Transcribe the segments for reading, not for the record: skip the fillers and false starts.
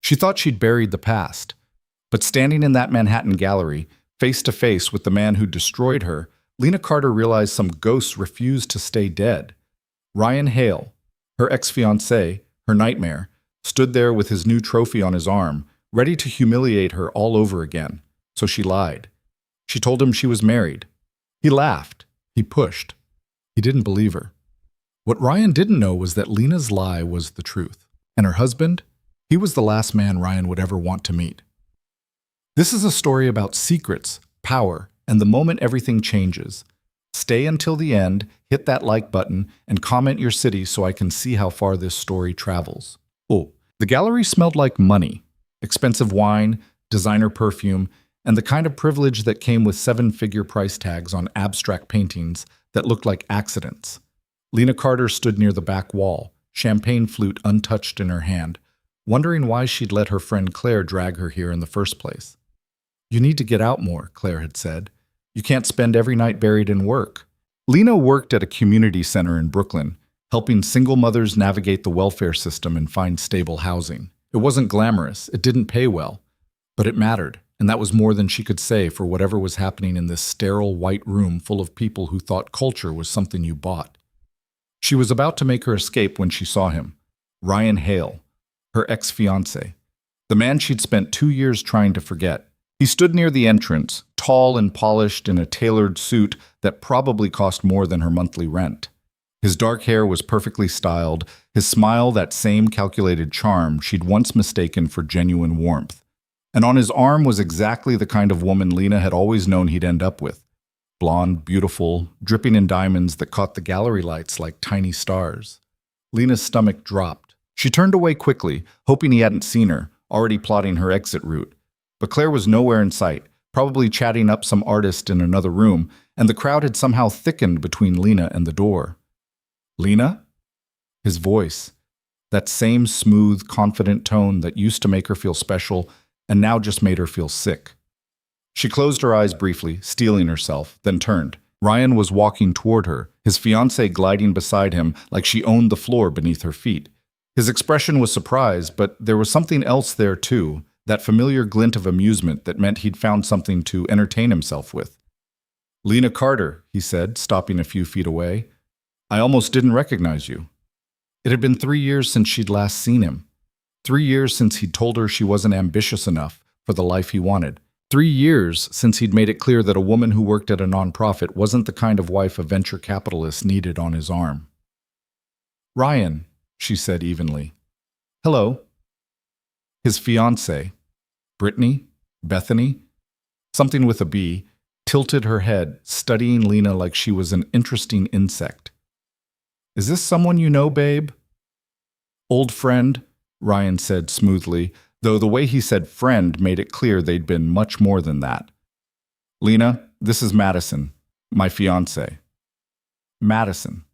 She thought she'd buried the past. But standing in that Manhattan gallery, face to face with the man who destroyed her, Lena Carter realized some ghosts refused to stay dead. Ryan Hale, her ex-fiancé, her nightmare, stood there with his new trophy on his arm, ready to humiliate her all over again. So she lied. She told him she was married. He laughed. He pushed. He didn't believe her. What Ryan didn't know was that Lena's lie was the truth. And her husband? He was the last man Ryan would ever want to meet. This is a story about secrets, power, and the moment everything changes. Stay until the end, hit that like button, and comment your city so I can see how far this story travels. Oh, the gallery smelled like money, expensive wine, designer perfume, and the kind of privilege that came with seven-figure price tags on abstract paintings that looked like accidents. Lena Carter stood near the back wall, champagne flute untouched in her hand, wondering why she'd let her friend Claire drag her here in the first place. "You need to get out more," Claire had said. "You can't spend every night buried in work." Lena worked at a community center in Brooklyn, helping single mothers navigate the welfare system and find stable housing. It wasn't glamorous, it didn't pay well, but it mattered, and that was more than she could say for whatever was happening in this sterile white room full of people who thought culture was something you bought. She was about to make her escape when she saw him, Ryan Hale, her ex-fiancé, the man she'd spent 2 years trying to forget. He stood near the entrance, tall and polished in a tailored suit that probably cost more than her monthly rent. His dark hair was perfectly styled, his smile that same calculated charm she'd once mistaken for genuine warmth. And on his arm was exactly the kind of woman Lena had always known he'd end up with. Blonde, beautiful, dripping in diamonds that caught the gallery lights like tiny stars. Lena's stomach dropped. She turned away quickly, hoping he hadn't seen her, already plotting her exit route. But Claire was nowhere in sight, probably chatting up some artist in another room, and the crowd had somehow thickened between Lena and the door. "Lena?" His voice, that same smooth, confident tone that used to make her feel special and now just made her feel sick. She closed her eyes briefly, steeling herself, then turned. Ryan was walking toward her, his fiancée gliding beside him like she owned the floor beneath her feet. His expression was surprise, but there was something else there too, that familiar glint of amusement that meant he'd found something to entertain himself with. "Lena Carter," he said, stopping a few feet away. "I almost didn't recognize you." It had been 3 years since she'd last seen him. 3 years since he'd told her she wasn't ambitious enough for the life he wanted. 3 years since he'd made it clear that a woman who worked at a nonprofit wasn't the kind of wife a venture capitalist needed on his arm. "Ryan," she said evenly. "Hello." His fiancée, Brittany, Bethany, something with a B, tilted her head, studying Lena like she was an interesting insect. "Is this someone you know, babe?" "Old friend," Ryan said smoothly, though the way he said friend made it clear they'd been much more than that. "Lena, this is Madison, my fiancée." "Madison."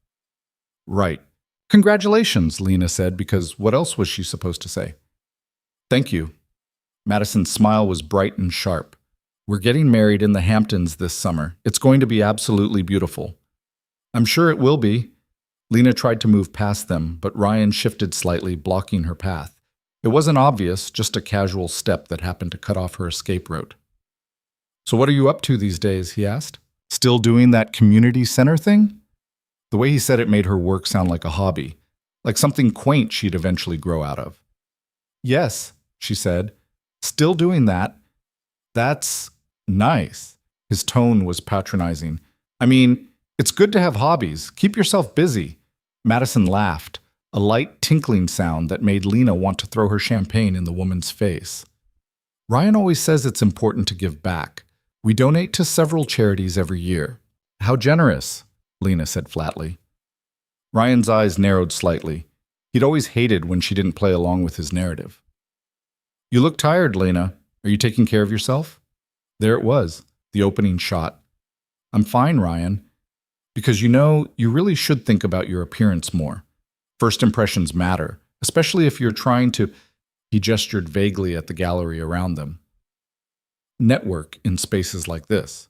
"Right. Congratulations," Lena said, because what else was she supposed to say? "Thank you." Madison's smile was bright and sharp. "We're getting married in the Hamptons this summer. It's going to be absolutely beautiful." "I'm sure it will be." Lena tried to move past them, but Ryan shifted slightly, blocking her path. It wasn't obvious, just a casual step that happened to cut off her escape route. "So what are you up to these days?" he asked. "Still doing that community center thing?" The way he said it made her work sound like a hobby, like something quaint she'd eventually grow out of. "Yes," she said. "Still doing that." "That's nice." His tone was patronizing. "I mean, it's good to have hobbies. Keep yourself busy." Madison laughed, a light tinkling sound that made Lena want to throw her champagne in the woman's face. "Ryan always says it's important to give back. We donate to several charities every year." "How generous," Lena said flatly. Ryan's eyes narrowed slightly. He'd always hated when she didn't play along with his narrative. "You look tired, Lena. Are you taking care of yourself?" There it was, the opening shot. "I'm fine, Ryan. Because you really should think about your appearance more. First impressions matter, especially if you're trying to—" He gestured vaguely at the gallery around them. "Network in spaces like this."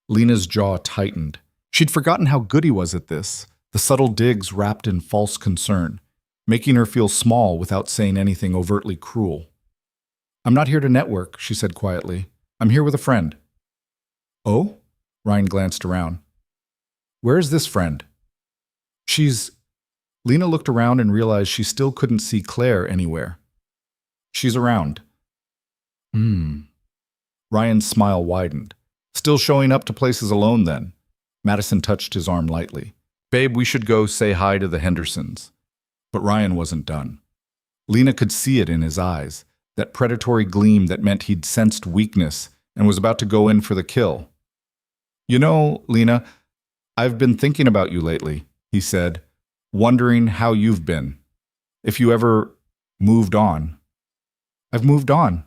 Lena's jaw tightened. She'd forgotten how good he was at this, the subtle digs wrapped in false concern, making her feel small without saying anything overtly cruel. I'm not here to network, she said quietly. I'm here with a friend. Oh? Ryan glanced around. Where is this friend? She's... Lena looked around and realized she still couldn't see Claire anywhere. She's around. Ryan's smile widened. Still showing up to places alone then? Madison touched his arm lightly. Babe, we should go say hi to the Hendersons. But Ryan wasn't done. Lena could see it in his eyes, that predatory gleam that meant he'd sensed weakness and was about to go in for the kill. You know, Lena, I've been thinking about you lately, he said, wondering how you've been. If you ever moved on. I've moved on.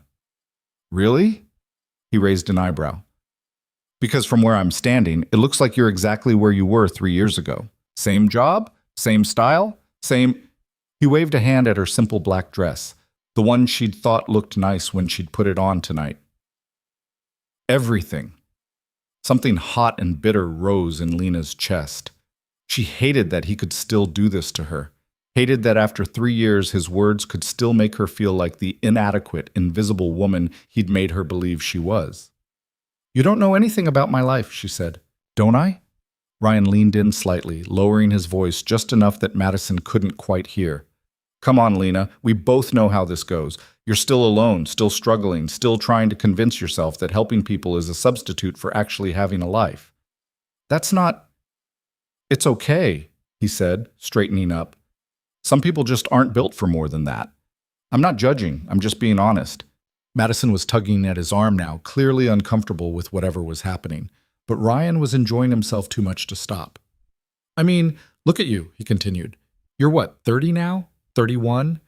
Really? He raised an eyebrow. Because from where I'm standing, it looks like you're exactly where you were 3 years ago. Same job, same style, same... He waved a hand at her simple black dress, the one she'd thought looked nice when she'd put it on tonight. Everything. Something hot and bitter rose in Lena's chest. She hated that he could still do this to her, hated that after 3 years his words could still make her feel like the inadequate, invisible woman he'd made her believe she was. You don't know anything about my life, she said. Don't I? Ryan leaned in slightly, lowering his voice just enough that Madison couldn't quite hear. Come on, Lena, we both know how this goes. You're still alone, still struggling, still trying to convince yourself that helping people is a substitute for actually having a life. That's not... It's okay, he said, straightening up. Some people just aren't built for more than that. I'm not judging, I'm just being honest. Madison was tugging at his arm now, clearly uncomfortable with whatever was happening, but Ryan was enjoying himself too much to stop. I mean, look at you, he continued. You're what, 30 now? 31?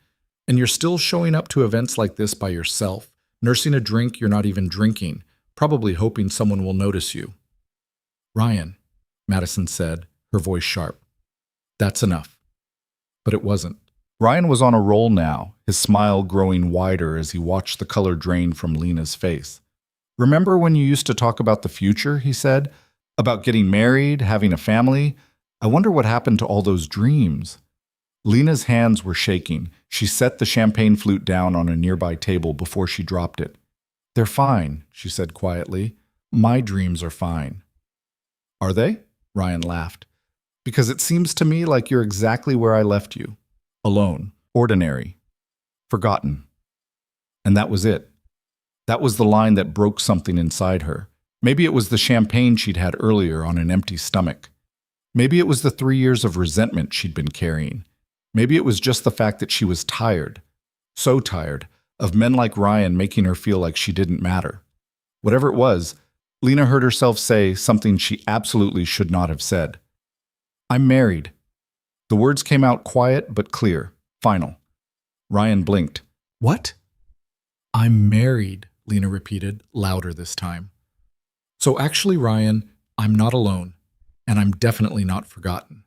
And you're still showing up to events like this by yourself, nursing a drink you're not even drinking, probably hoping someone will notice you. Ryan, Madison said, her voice sharp. That's enough. But it wasn't. Ryan was on a roll now, his smile growing wider as he watched the color drain from Lena's face. Remember when you used to talk about the future, he said? About getting married, having a family? I wonder what happened to all those dreams. Lena's hands were shaking. She set the champagne flute down on a nearby table before she dropped it. They're fine, she said quietly. My dreams are fine. Are they? Ryan laughed. Because it seems to me like you're exactly where I left you. Alone, ordinary, forgotten. And that was it. That was the line that broke something inside her. Maybe it was the champagne she'd had earlier on an empty stomach. Maybe it was the 3 years of resentment she'd been carrying. Maybe it was just the fact that she was tired, so tired, of men like Ryan making her feel like she didn't matter. Whatever it was, Lena heard herself say something she absolutely should not have said. I'm married. The words came out quiet but clear, final. Ryan blinked. What? I'm married, Lena repeated, louder this time. So actually, Ryan, I'm not alone, and I'm definitely not forgotten.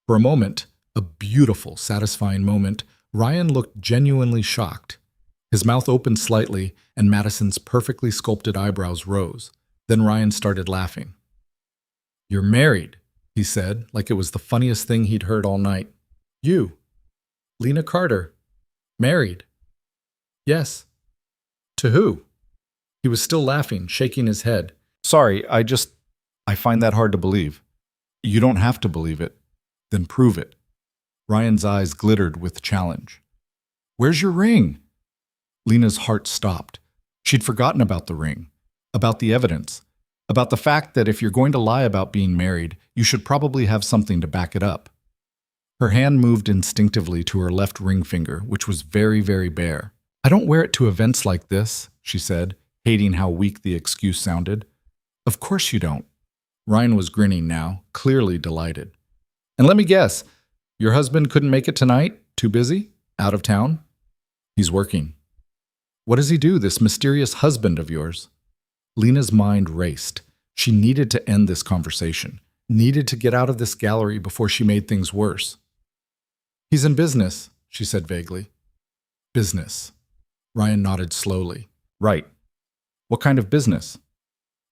For a moment, a beautiful, satisfying moment, Ryan looked genuinely shocked. His mouth opened slightly, and Madison's perfectly sculpted eyebrows rose. Then Ryan started laughing. You're married, he said, like it was the funniest thing he'd heard all night. You, Lena Carter, married. Yes. To who? He was still laughing, shaking his head. Sorry, I find that hard to believe. You don't have to believe it. Then prove it. Ryan's eyes glittered with challenge. Where's your ring? Lena's heart stopped. She'd forgotten about the ring, about the evidence, about the fact that if you're going to lie about being married, you should probably have something to back it up. Her hand moved instinctively to her left ring finger, which was very, very bare. I don't wear it to events like this, she said, hating how weak the excuse sounded. Of course you don't. Ryan was grinning now, clearly delighted. And let me guess, your husband couldn't make it tonight? Too busy? Out of town? He's working. What does he do, this mysterious husband of yours? Lena's mind raced. She needed to end this conversation, needed to get out of this gallery before she made things worse. He's in business, she said vaguely. Business. Ryan nodded slowly. Right. What kind of business?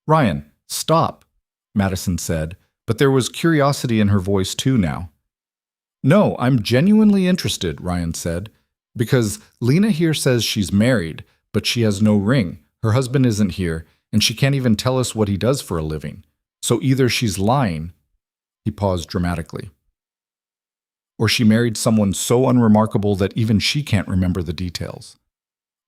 Ryan, stop, Madison said, but there was curiosity in her voice too now. No, I'm genuinely interested, Ryan said, because Lena here says she's married, But she has no ring, her husband isn't here, and she can't even tell us what he does for a living. So either she's lying," he paused dramatically, "or she married someone so unremarkable that even she can't remember the details."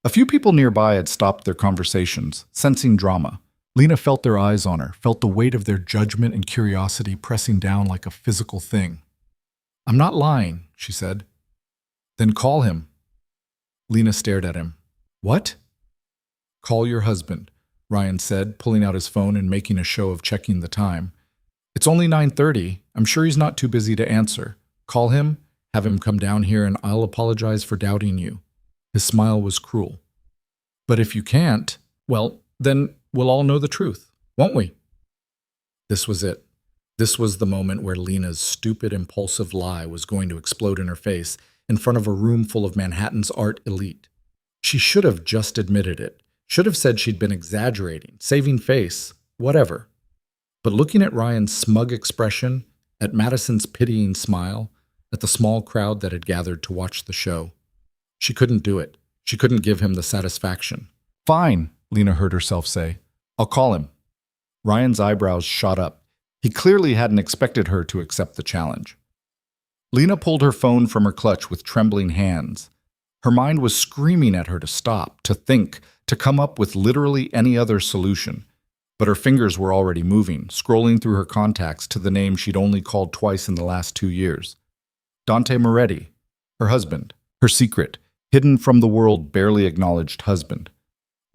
A few people nearby had stopped their conversations, sensing drama. Lena felt their eyes on her, felt the weight of their judgment and curiosity pressing down like a physical thing. "I'm not lying," she said. "Then call him." Lena stared at him. "What?" "Call your husband," Ryan said, pulling out his phone and making a show of checking the time. "It's only 9:30. I'm sure he's not too busy to answer. Call him, have him come down here, and I'll apologize for doubting you." His smile was cruel. "But if you can't, well, then we'll all know the truth, won't we?" This was it. This was the moment where Lena's stupid, impulsive lie was going to explode in her face in front of a room full of Manhattan's art elite. She should have just admitted it, should have said she'd been exaggerating, saving face, whatever. But looking at Ryan's smug expression, at Madison's pitying smile, at the small crowd that had gathered to watch the show, she couldn't do it. She couldn't give him the satisfaction. "Fine," Lena heard herself say. "I'll call him." Ryan's eyebrows shot up. He clearly hadn't expected her to accept the challenge. Lena pulled her phone from her clutch with trembling hands. Her mind was screaming at her to stop, to think, to come up with literally any other solution. But her fingers were already moving, scrolling through her contacts to the name she'd only called twice in the last 2 years. Dante Moretti, her husband, her secret, hidden from the world, barely acknowledged husband.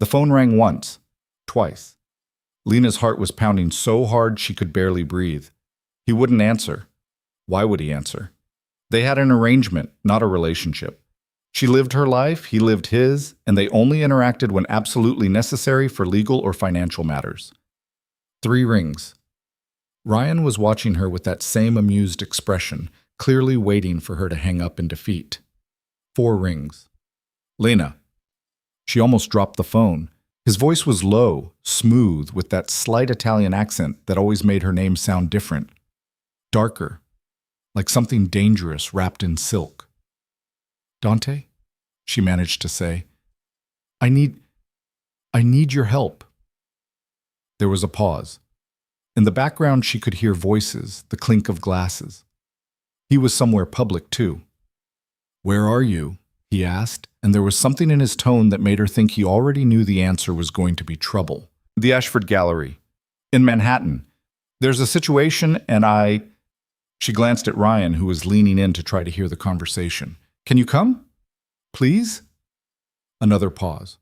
The phone rang once, twice. Lena's heart was pounding so hard she could barely breathe. He wouldn't answer. Why would he answer? They had an arrangement, not a relationship. She lived her life, he lived his, and they only interacted when absolutely necessary for legal or financial matters. 3 rings. Ryan was watching her with that same amused expression, clearly waiting for her to hang up in defeat. 4 rings. "Lena." She almost dropped the phone. His voice was low, smooth, with that slight Italian accent that always made her name sound different. Darker, like something dangerous wrapped in silk. "Dante?" she managed to say. I need your help." There was a pause. In the background she could hear voices, the clink of glasses. He was somewhere public too. "Where are you?" he asked, and there was something in his tone that made her think he already knew the answer was going to be trouble. "The Ashford Gallery. In Manhattan. There's a situation and I—" She glanced at Ryan, who was leaning in to try to hear the conversation. "Can you come? Please?" Another pause.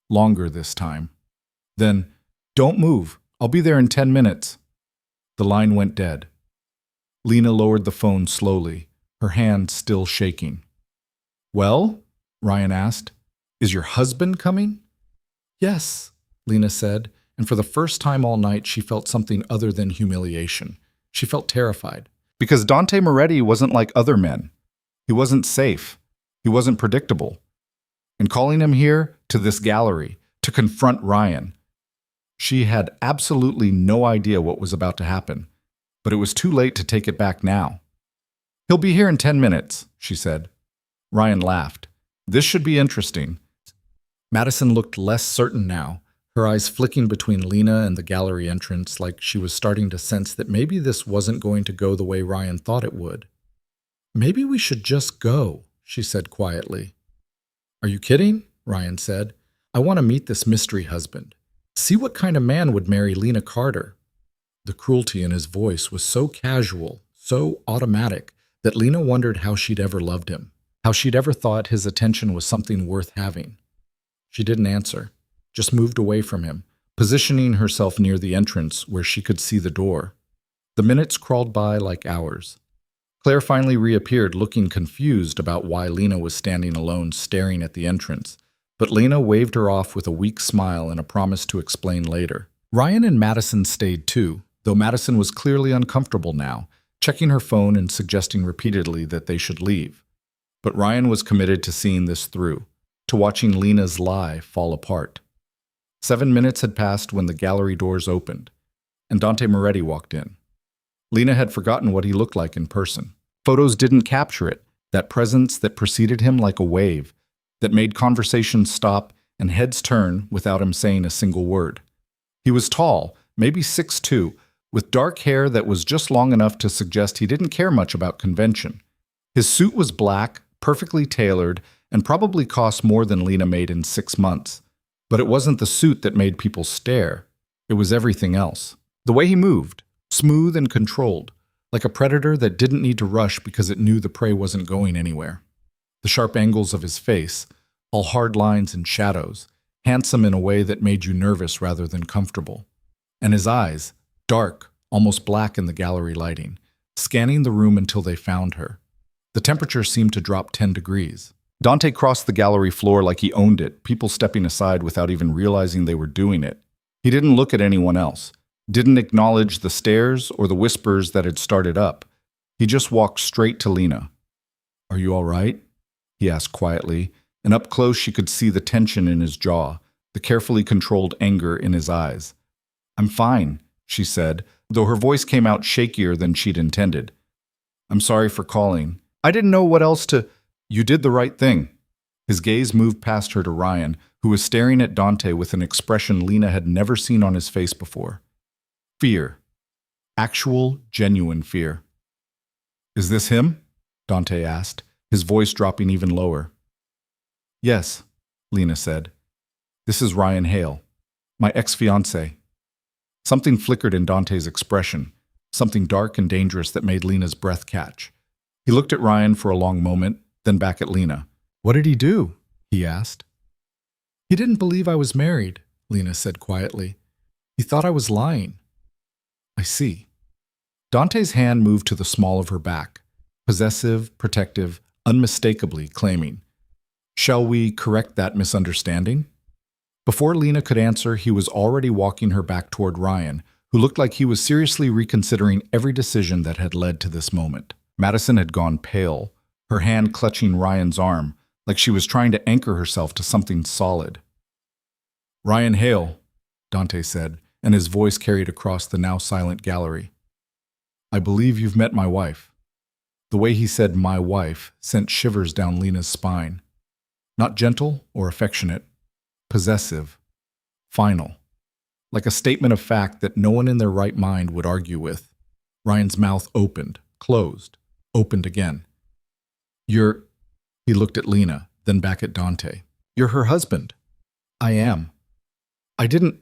Longer this time. Then, "Don't move. I'll be there in 10 minutes. The line went dead. Lena lowered the phone slowly, her hand still shaking. "Well?" Ryan asked. "Is your husband coming?" "Yes," Lena said, and for the first time all night she felt something other than humiliation. She felt terrified. Because Dante Moretti wasn't like other men. He wasn't safe. He wasn't predictable. And calling him here, to this gallery, to confront Ryan, she had absolutely no idea what was about to happen. But it was too late to take it back now. "He'll be here in 10 minutes, she said. Ryan laughed. "This should be interesting." Madison looked less certain now, her eyes flicking between Lena and the gallery entrance like she was starting to sense that maybe this wasn't going to go the way Ryan thought it would. "Maybe we should just go," she said quietly. "Are you kidding?" Ryan said. "I want to meet this mystery husband. See what kind of man would marry Lena Carter." The cruelty in his voice was so casual, so automatic, that Lena wondered how she'd ever loved him, how she'd ever thought his attention was something worth having. She didn't answer, just moved away from him, positioning herself near the entrance where she could see the door. The minutes crawled by like hours. Claire finally reappeared, looking confused about why Lena was standing alone staring at the entrance, but Lena waved her off with a weak smile and a promise to explain later. Ryan and Madison stayed too, though Madison was clearly uncomfortable now, checking her phone and suggesting repeatedly that they should leave. But Ryan was committed to seeing this through, to watching Lena's lie fall apart. 7 minutes had passed when the gallery doors opened, and Dante Moretti walked in. Lena had forgotten what he looked like in person. Photos didn't capture it, that presence that preceded him like a wave, that made conversations stop and heads turn without him saying a single word. He was tall, maybe 6'2", with dark hair that was just long enough to suggest he didn't care much about convention. His suit was black, perfectly tailored, and probably cost more than Lena made in 6 months. But it wasn't the suit that made people stare. It was everything else. The way he moved, smooth and controlled, like a predator that didn't need to rush because it knew the prey wasn't going anywhere. The sharp angles of his face, all hard lines and shadows, handsome in a way that made you nervous rather than comfortable. And his eyes, dark, almost black in the gallery lighting, scanning the room until they found her. The temperature seemed to drop 10 degrees. Dante crossed the gallery floor like he owned it, people stepping aside without even realizing they were doing it. He didn't look at anyone else, didn't acknowledge the stares or the whispers that had started up. He just walked straight to Lena. "Are you all right?" he asked quietly, and up close she could see the tension in his jaw, the carefully controlled anger in his eyes. "I'm fine," she said, though her voice came out shakier than she'd intended. "I'm sorry for calling. I didn't know what else to—" "You did the right thing." His gaze moved past her to Ryan, who was staring at Dante with an expression Lena had never seen on his face before. Fear. Actual, genuine fear. "Is this him?" Dante asked, his voice dropping even lower. "Yes," Lena said. "This is Ryan Hale, my ex-fiancé." Something flickered in Dante's expression, something dark and dangerous that made Lena's breath catch. He looked at Ryan for a long moment, then back at Lena. "What did he do?" he asked. "He didn't believe I was married," Lena said quietly. "He thought I was lying." "I see." Dante's hand moved to the small of her back, possessive, protective, unmistakably claiming, "Shall we correct that misunderstanding?" Before Lena could answer, he was already walking her back toward Ryan, who looked like he was seriously reconsidering every decision that had led to this moment. Madison had gone pale, her hand clutching Ryan's arm, like she was trying to anchor herself to something solid. "Ryan Hale," Dante said, and his voice carried across the now silent gallery. "I believe you've met my wife." The way he said "my wife" sent shivers down Lena's spine. Not gentle or affectionate, possessive, final. Like a statement of fact that no one in their right mind would argue with. Ryan's mouth opened, closed, opened again. "You're—" He looked at Lena, then back at Dante. "You're her husband." "I am." "I didn't—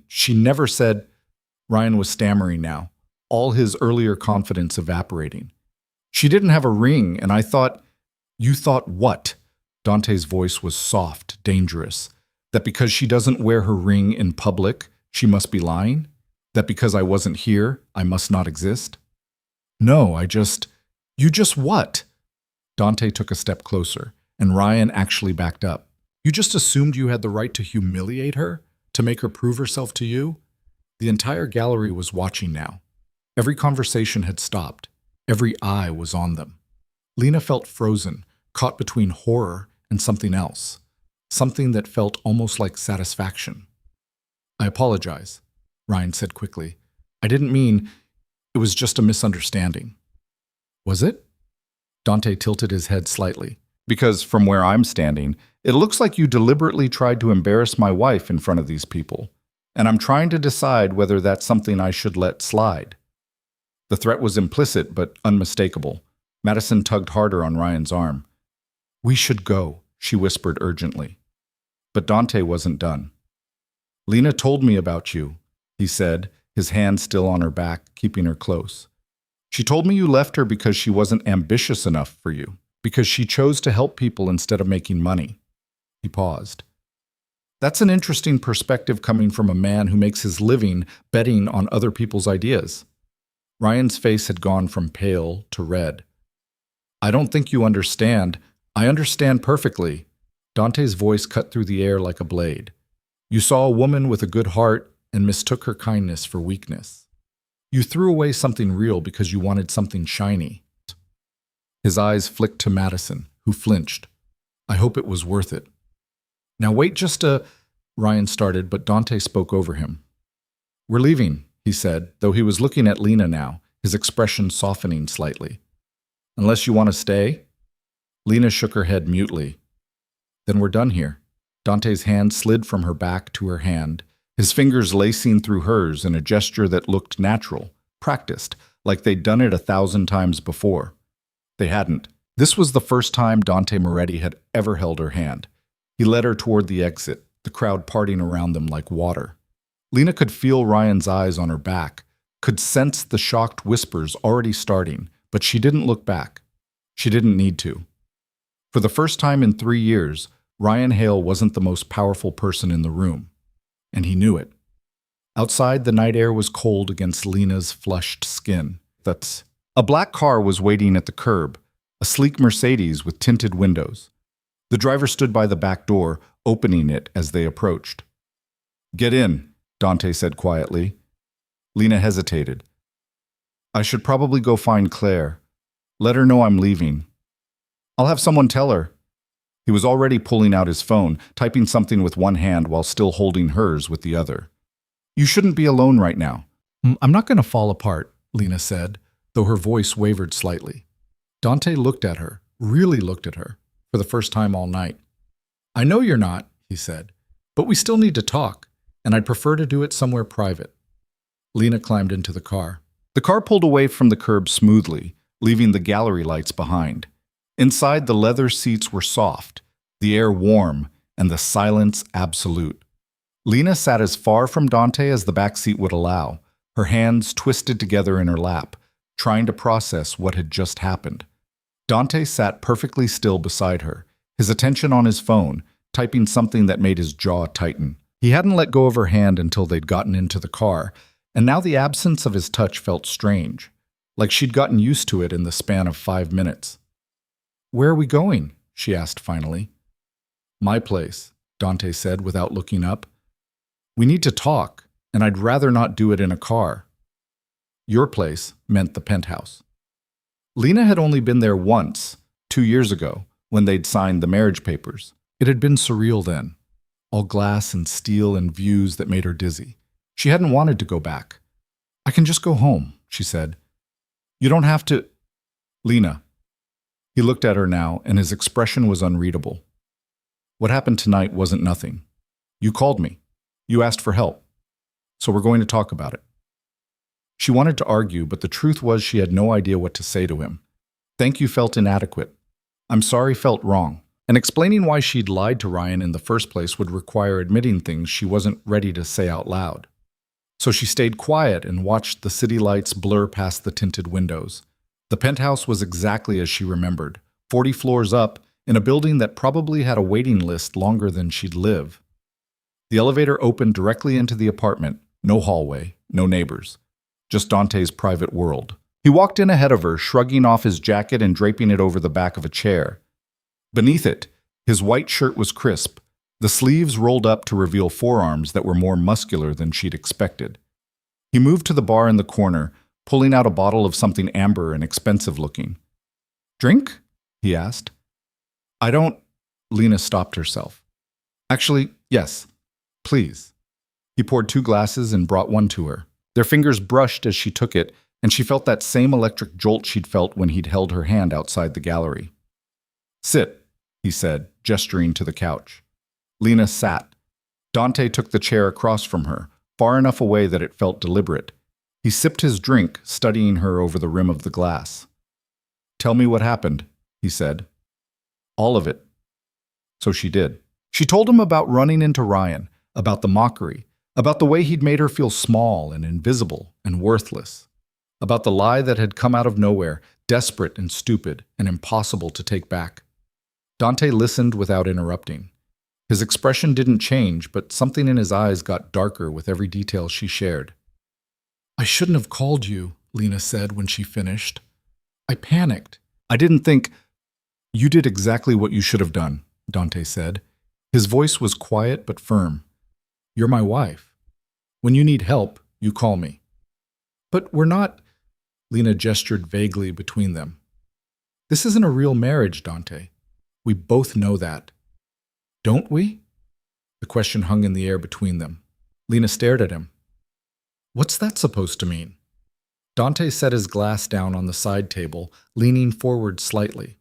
she never said—" Ryan was stammering now, all his earlier confidence evaporating. "She didn't have a ring, and I thought—" "You thought what?" Dante's voice was soft, dangerous. "That because she doesn't wear her ring in public, she must be lying? That because I wasn't here, I must not exist?" "No, You just what?" Dante took a step closer, and Ryan actually backed up. "You just assumed you had the right to humiliate her? To make her prove herself to you?" The entire gallery was watching now. Every conversation had stopped. Every eye was on them. Lena felt frozen, caught between horror and something else. Something that felt almost like satisfaction. "I apologize," Ryan said quickly. "I didn't mean— It was just a misunderstanding." "Was it?" Dante tilted his head slightly. "Because from where I'm standing, it looks like you deliberately tried to embarrass my wife in front of these people. And I'm trying to decide whether that's something I should let slide." The threat was implicit but unmistakable. Madison tugged harder on Ryan's arm. "We should go," she whispered urgently. But Dante wasn't done. "Lena told me about you," he said, his hand still on her back, keeping her close. "She told me you left her because she wasn't ambitious enough for you, because she chose to help people instead of making money." He paused. "That's an interesting perspective coming from a man who makes his living betting on other people's ideas." Ryan's face had gone from pale to red. "I don't think you understand. I understand perfectly." Dante's voice cut through the air like a blade. "You saw a woman with a good heart and mistook her kindness for weakness. You threw away something real because you wanted something shiny." His eyes flicked to Madison, who flinched. "I hope it was worth it." "Now wait just a—" Ryan started, but Dante spoke over him. "We're leaving," he said, though he was looking at Lena now, his expression softening slightly. "Unless you want to stay?" Lena shook her head mutely. "Then we're done here." Dante's hand slid from her back to her hand, his fingers lacing through hers in a gesture that looked natural, practiced, like they'd done it 1,000 times before. They hadn't. This was the first time Dante Moretti had ever held her hand. He led her toward the exit, the crowd parting around them like water. Lena could feel Ryan's eyes on her back, could sense the shocked whispers already starting, but she didn't look back. She didn't need to. For the first time in 3 years, Ryan Hale wasn't the most powerful person in the room, and he knew it. Outside, the night air was cold against Lena's flushed skin. A black car was waiting at the curb, a sleek Mercedes with tinted windows. The driver stood by the back door, opening it as they approached. "Get in," Dante said quietly. Lena hesitated. "I should probably go find Claire. Let her know I'm leaving." "I'll have someone tell her." He was already pulling out his phone, typing something with one hand while still holding hers with the other. "You shouldn't be alone right now." "I'm not going to fall apart," Lena said, though her voice wavered slightly. Dante looked at her, really looked at her, for the first time all night. "I know you're not," he said, "but we still need to talk, and I'd prefer to do it somewhere private." Lena climbed into the car. The car pulled away from the curb smoothly, leaving the gallery lights behind. Inside, the leather seats were soft, the air warm, and the silence absolute. Lena sat as far from Dante as the back seat would allow, her hands twisted together in her lap, trying to process what had just happened. Dante sat perfectly still beside her, his attention on his phone, typing something that made his jaw tighten. He hadn't let go of her hand until they'd gotten into the car, and now the absence of his touch felt strange, like she'd gotten used to it in the span of 5 minutes. "Where are we going?" she asked finally. "My place," Dante said without looking up. "We need to talk, and I'd rather not do it in a car." Your place meant the penthouse. Lena had only been there once, 2 years ago, when they'd signed the marriage papers. It had been surreal then, all glass and steel and views that made her dizzy. She hadn't wanted to go back. "I can just go home," she said. "You don't have to—" "Lena." He looked at her now, and his expression was unreadable. "What happened tonight wasn't nothing. You called me. You asked for help. So we're going to talk about it." She wanted to argue, but the truth was she had no idea what to say to him. "Thank you" felt inadequate. "I'm sorry" felt wrong. And explaining why she'd lied to Ryan in the first place would require admitting things she wasn't ready to say out loud. So she stayed quiet and watched the city lights blur past the tinted windows. The penthouse was exactly as she remembered, 40 floors up, in a building that probably had a waiting list longer than she'd live. The elevator opened directly into the apartment, no hallway, no neighbors. Just Dante's private world. He walked in ahead of her, shrugging off his jacket and draping it over the back of a chair. Beneath it, his white shirt was crisp, the sleeves rolled up to reveal forearms that were more muscular than she'd expected. He moved to the bar in the corner, pulling out a bottle of something amber and expensive looking. "Drink?" he asked. "I don't—" Lena stopped herself. "Actually, yes. Please." He poured 2 glasses and brought one to her. Their fingers brushed as she took it, and she felt that same electric jolt she'd felt when he'd held her hand outside the gallery. "Sit," he said, gesturing to the couch. Lena sat. Dante took the chair across from her, far enough away that it felt deliberate. He sipped his drink, studying her over the rim of the glass. "Tell me what happened," he said. "All of it." So she did. She told him about running into Ryan, about the mockery, about the way he'd made her feel small and invisible and worthless, about the lie that had come out of nowhere, desperate and stupid and impossible to take back. Dante listened without interrupting. His expression didn't change, but something in his eyes got darker with every detail she shared. "I shouldn't have called you," Lena said when she finished. "I panicked. I didn't think—" "You did exactly what you should have done," Dante said. His voice was quiet but firm. "You're my wife. When you need help, you call me." "But we're not—" Lena gestured vaguely between them. "This isn't a real marriage, Dante. We both know that." "Don't we?" The question hung in the air between them. Lena stared at him. "What's that supposed to mean?" Dante set his glass down on the side table, leaning forward slightly.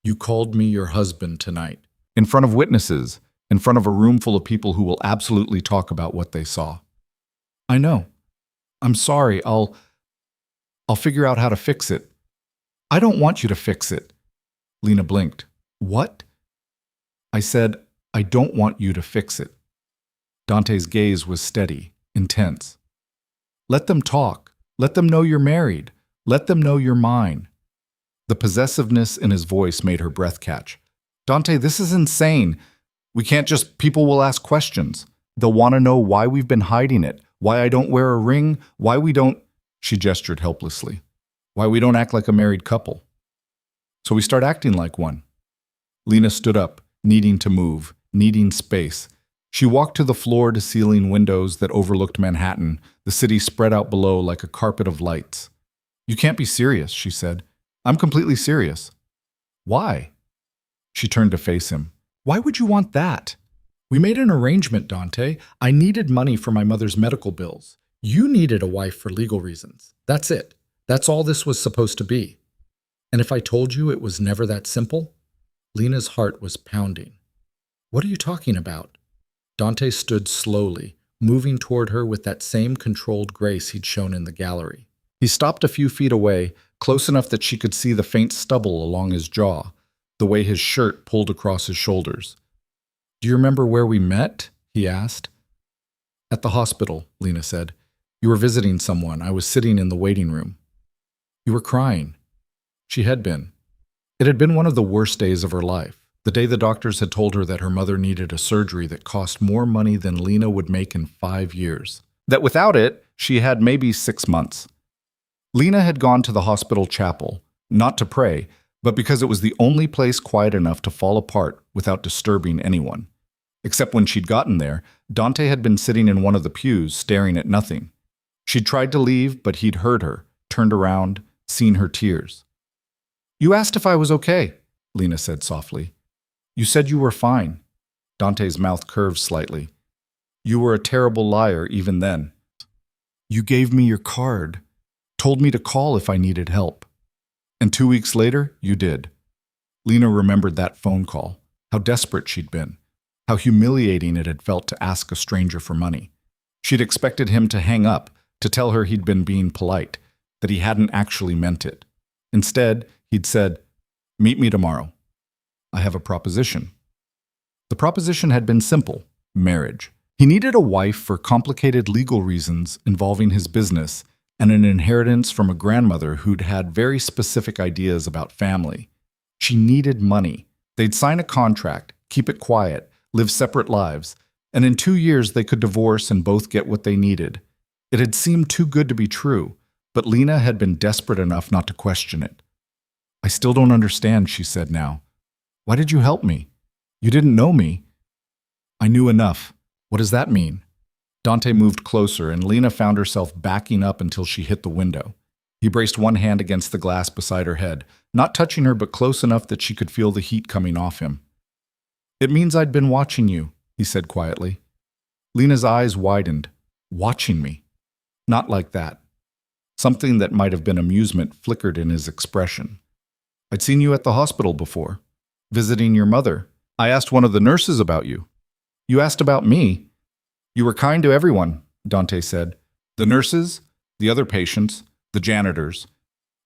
"You called me your husband tonight. In front of witnesses. in front of a room full of people who will absolutely talk about what they saw. I know. I'm sorry. I'll figure out how to fix it. I don't want you to fix it. Lena blinked. What? I said, I don't want you to fix it. Dante's gaze was steady, intense. Let them talk. Let them know you're married. Let them know you're mine. The possessiveness in his voice made her breath catch. Dante, this is insane. We can't just, people will ask questions. They'll want to know why we've been hiding it, why I don't wear a ring, why we don't, she gestured helplessly, why we don't act like a married couple. So we start acting like one. Lena stood up, needing to move, needing space. She walked to the floor-to-ceiling windows that overlooked Manhattan, the city spread out below like a carpet of lights. You can't be serious, she said. I'm completely serious. Why? She turned to face him. Why would you want that? We made an arrangement, Dante. I needed money for my mother's medical bills. You needed a wife for legal reasons. That's it. That's all this was supposed to be. And if I told you it was never that simple? Lena's heart was pounding. What are you talking about? Dante stood slowly, moving toward her with that same controlled grace he'd shown in the gallery. He stopped a few feet away, close enough that she could see the faint stubble along his jaw, the way his shirt pulled across his shoulders. Do you remember where we met? He asked. At the hospital, Lena said. You were visiting someone. I was sitting in the waiting room. You were crying. She had been. It had been one of the worst days of her life, the day the doctors had told her that her mother needed a surgery that cost more money than Lena would make in 5 years. That without it, she had maybe 6 months. Lena had gone to the hospital chapel, not to pray, but because it was the only place quiet enough to fall apart without disturbing anyone. Except when she'd gotten there, Dante had been sitting in one of the pews, staring at nothing. She'd tried to leave, but he'd heard her, turned around, seen her tears. You asked if I was okay, Lena said softly. You said you were fine. Dante's mouth curved slightly. You were a terrible liar even then. You gave me your card, told me to call if I needed help. And 2 weeks later, you did. Lena remembered that phone call, how desperate she'd been, how humiliating it had felt to ask a stranger for money. She'd expected him to hang up, to tell her he'd been being polite, that he hadn't actually meant it. Instead, he'd said, "Meet me tomorrow. I have a proposition." The proposition had been simple: marriage. He needed a wife for complicated legal reasons involving his business and an inheritance from a grandmother who'd had very specific ideas about family. She needed money. They'd sign a contract, keep it quiet, live separate lives, and in 2 years they could divorce and both get what they needed. It had seemed too good to be true, but Lena had been desperate enough not to question it. I still don't understand, she said now. Why did you help me? You didn't know me. I knew enough. What does that mean? Dante moved closer, and Lena found herself backing up until she hit the window. He braced one hand against the glass beside her head, not touching her but close enough that she could feel the heat coming off him. It means I'd been watching you, he said quietly. Lena's eyes widened. Watching me? Not like that. Something that might have been amusement flickered in his expression. I'd seen you at the hospital before, visiting your mother. I asked one of the nurses about you. You asked about me. You were kind to everyone, Dante said. The nurses, the other patients, the janitors.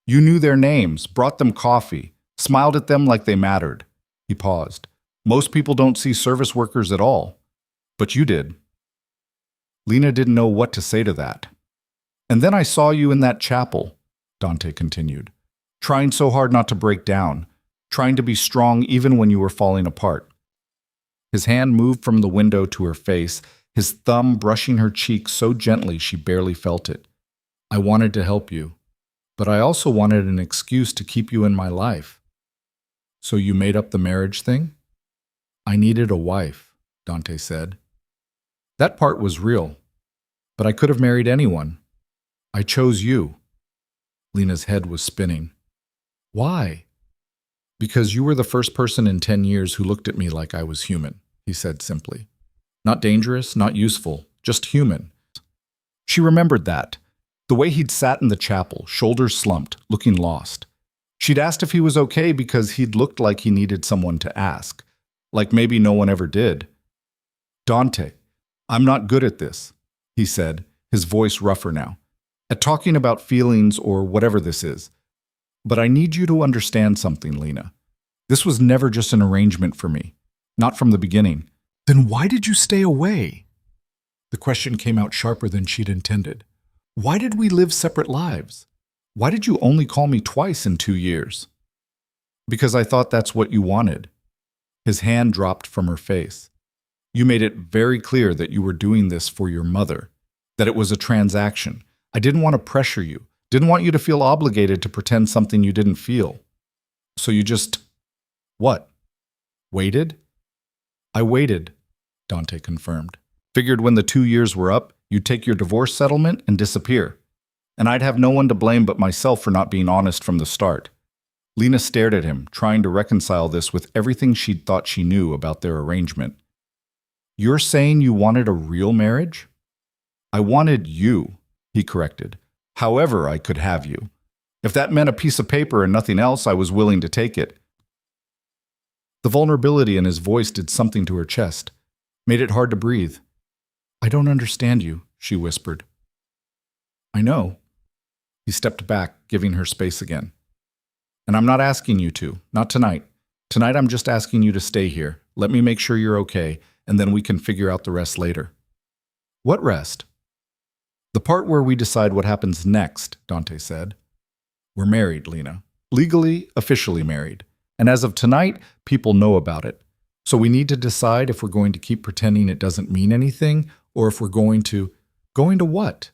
You knew their names, brought them coffee, smiled at them like they mattered. He paused. Most people don't see service workers at all, but you did. Lena didn't know what to say to that. And then I saw you in that chapel, Dante continued, trying so hard not to break down, trying to be strong even when you were falling apart. His hand moved from the window to her face, his thumb brushing her cheek so gently she barely felt it. I wanted to help you, but I also wanted an excuse to keep you in my life. So you made up the marriage thing? I needed a wife, Dante said. That part was real, but I could have married anyone. I chose you. Lena's head was spinning. Why? Because you were the first person in 10 years who looked at me like I was human, he said simply. Not dangerous, not useful, just human. She remembered that. The way he'd sat in the chapel, shoulders slumped, looking lost. She'd asked if he was okay because he'd looked like he needed someone to ask, like maybe no one ever did. Dante, I'm not good at this, he said, his voice rougher now, at talking about feelings or whatever this is. But I need you to understand something, Lena. This was never just an arrangement for me. Not from the beginning. Then why did you stay away? The question came out sharper than she'd intended. Why did we live separate lives? Why did you only call me twice in 2 years? Because I thought that's what you wanted. His hand dropped from her face. You made it very clear that you were doing this for your mother, that it was a transaction. I didn't want to pressure you, didn't want you to feel obligated to pretend something you didn't feel. So you just, what? Waited? I waited, Dante confirmed. Figured when the 2 years were up, you'd take your divorce settlement and disappear. And I'd have no one to blame but myself for not being honest from the start. Lena stared at him, trying to reconcile this with everything she'd thought she knew about their arrangement. You're saying you wanted a real marriage? I wanted you, he corrected. However, I could have you. If that meant a piece of paper and nothing else, I was willing to take it. The vulnerability in his voice did something to her chest, made it hard to breathe. I don't understand you, she whispered. I know. He stepped back, giving her space again. And I'm not asking you to, not tonight. Tonight I'm just asking you to stay here. Let me make sure you're okay, and then we can figure out the rest later. What rest? The part where we decide what happens next, Dante said. We're married, Lena. Legally, officially married. And as of tonight, people know about it. So we need to decide if we're going to keep pretending it doesn't mean anything, or if we're going to what?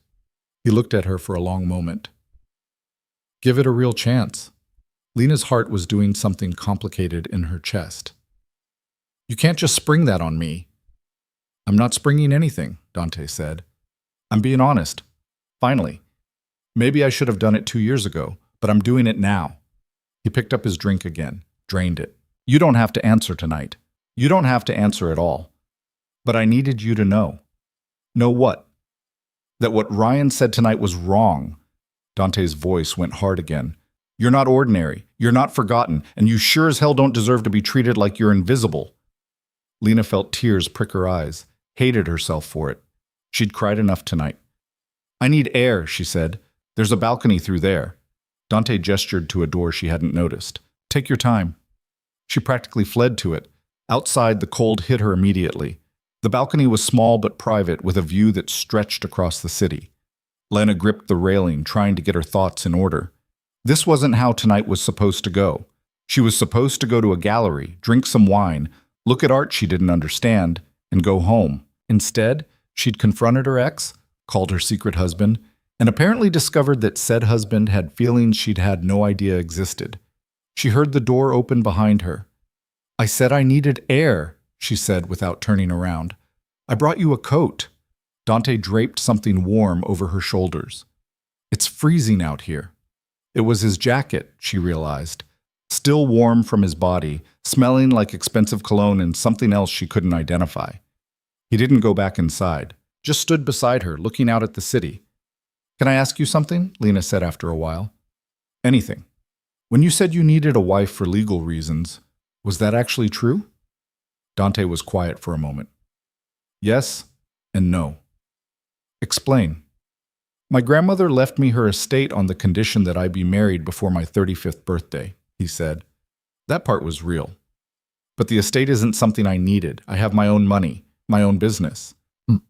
He looked at her for a long moment. Give it a real chance. Lena's heart was doing something complicated in her chest. You can't just spring that on me. I'm not springing anything, Dante said. I'm being honest. Finally. Maybe I should have done it 2 years ago, but I'm doing it now. He picked up his drink again, drained it. You don't have to answer tonight. You don't have to answer at all. But I needed you to know. Know what? That what Ryan said tonight was wrong. Dante's voice went hard again. You're not ordinary. You're not forgotten. And you sure as hell don't deserve to be treated like you're invisible. Lena felt tears prick her eyes, hated herself for it. She'd cried enough tonight. I need air, she said. There's a balcony through there. Dante gestured to a door she hadn't noticed. Take your time. She practically fled to it. Outside, the cold hit her immediately. The balcony was small but private, with a view that stretched across the city. Lena gripped the railing, trying to get her thoughts in order. This wasn't how tonight was supposed to go. She was supposed to go to a gallery, drink some wine, look at art she didn't understand, and go home. Instead, she'd confronted her ex, called her secret husband, and apparently discovered that said husband had feelings she'd had no idea existed. She heard the door open behind her. I said I needed air, she said without turning around. I brought you a coat. Dante draped something warm over her shoulders. It's freezing out here. It was his jacket, she realized, still warm from his body, smelling like expensive cologne and something else she couldn't identify. He didn't go back inside, just stood beside her, looking out at the city. Can I ask you something? Lena said after a while. Anything. When you said you needed a wife for legal reasons, was that actually true? Dante was quiet for a moment. Yes and no. Explain. My grandmother left me her estate on the condition that I be married before my 35th birthday, he said. That part was real. But the estate isn't something I needed. I have my own money, my own business.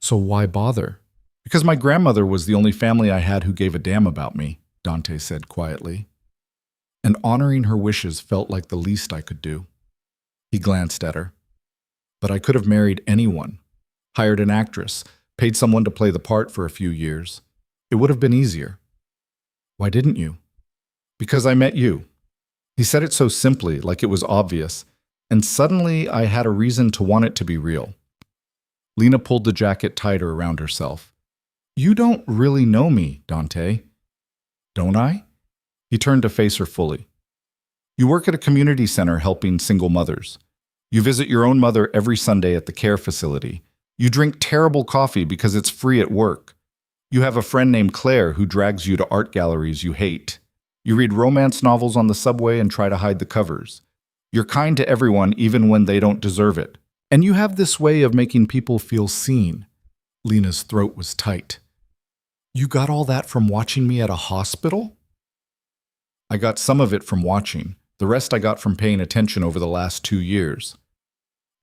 So why bother? Because my grandmother was the only family I had who gave a damn about me, Dante said quietly. And honoring her wishes felt like the least I could do. He glanced at her. But I could have married anyone, hired an actress, paid someone to play the part for a few years. It would have been easier. Why didn't you? Because I met you. He said it so simply, like it was obvious, and suddenly I had a reason to want it to be real. Lena pulled the jacket tighter around herself. You don't really know me, Dante. Don't I? He turned to face her fully. You work at a community center helping single mothers. You visit your own mother every Sunday at the care facility. You drink terrible coffee because it's free at work. You have a friend named Claire who drags you to art galleries you hate. You read romance novels on the subway and try to hide the covers. You're kind to everyone even when they don't deserve it. And you have this way of making people feel seen. Lena's throat was tight. You got all that from watching me at a hospital? I got some of it from watching. The rest I got from paying attention over the last 2 years.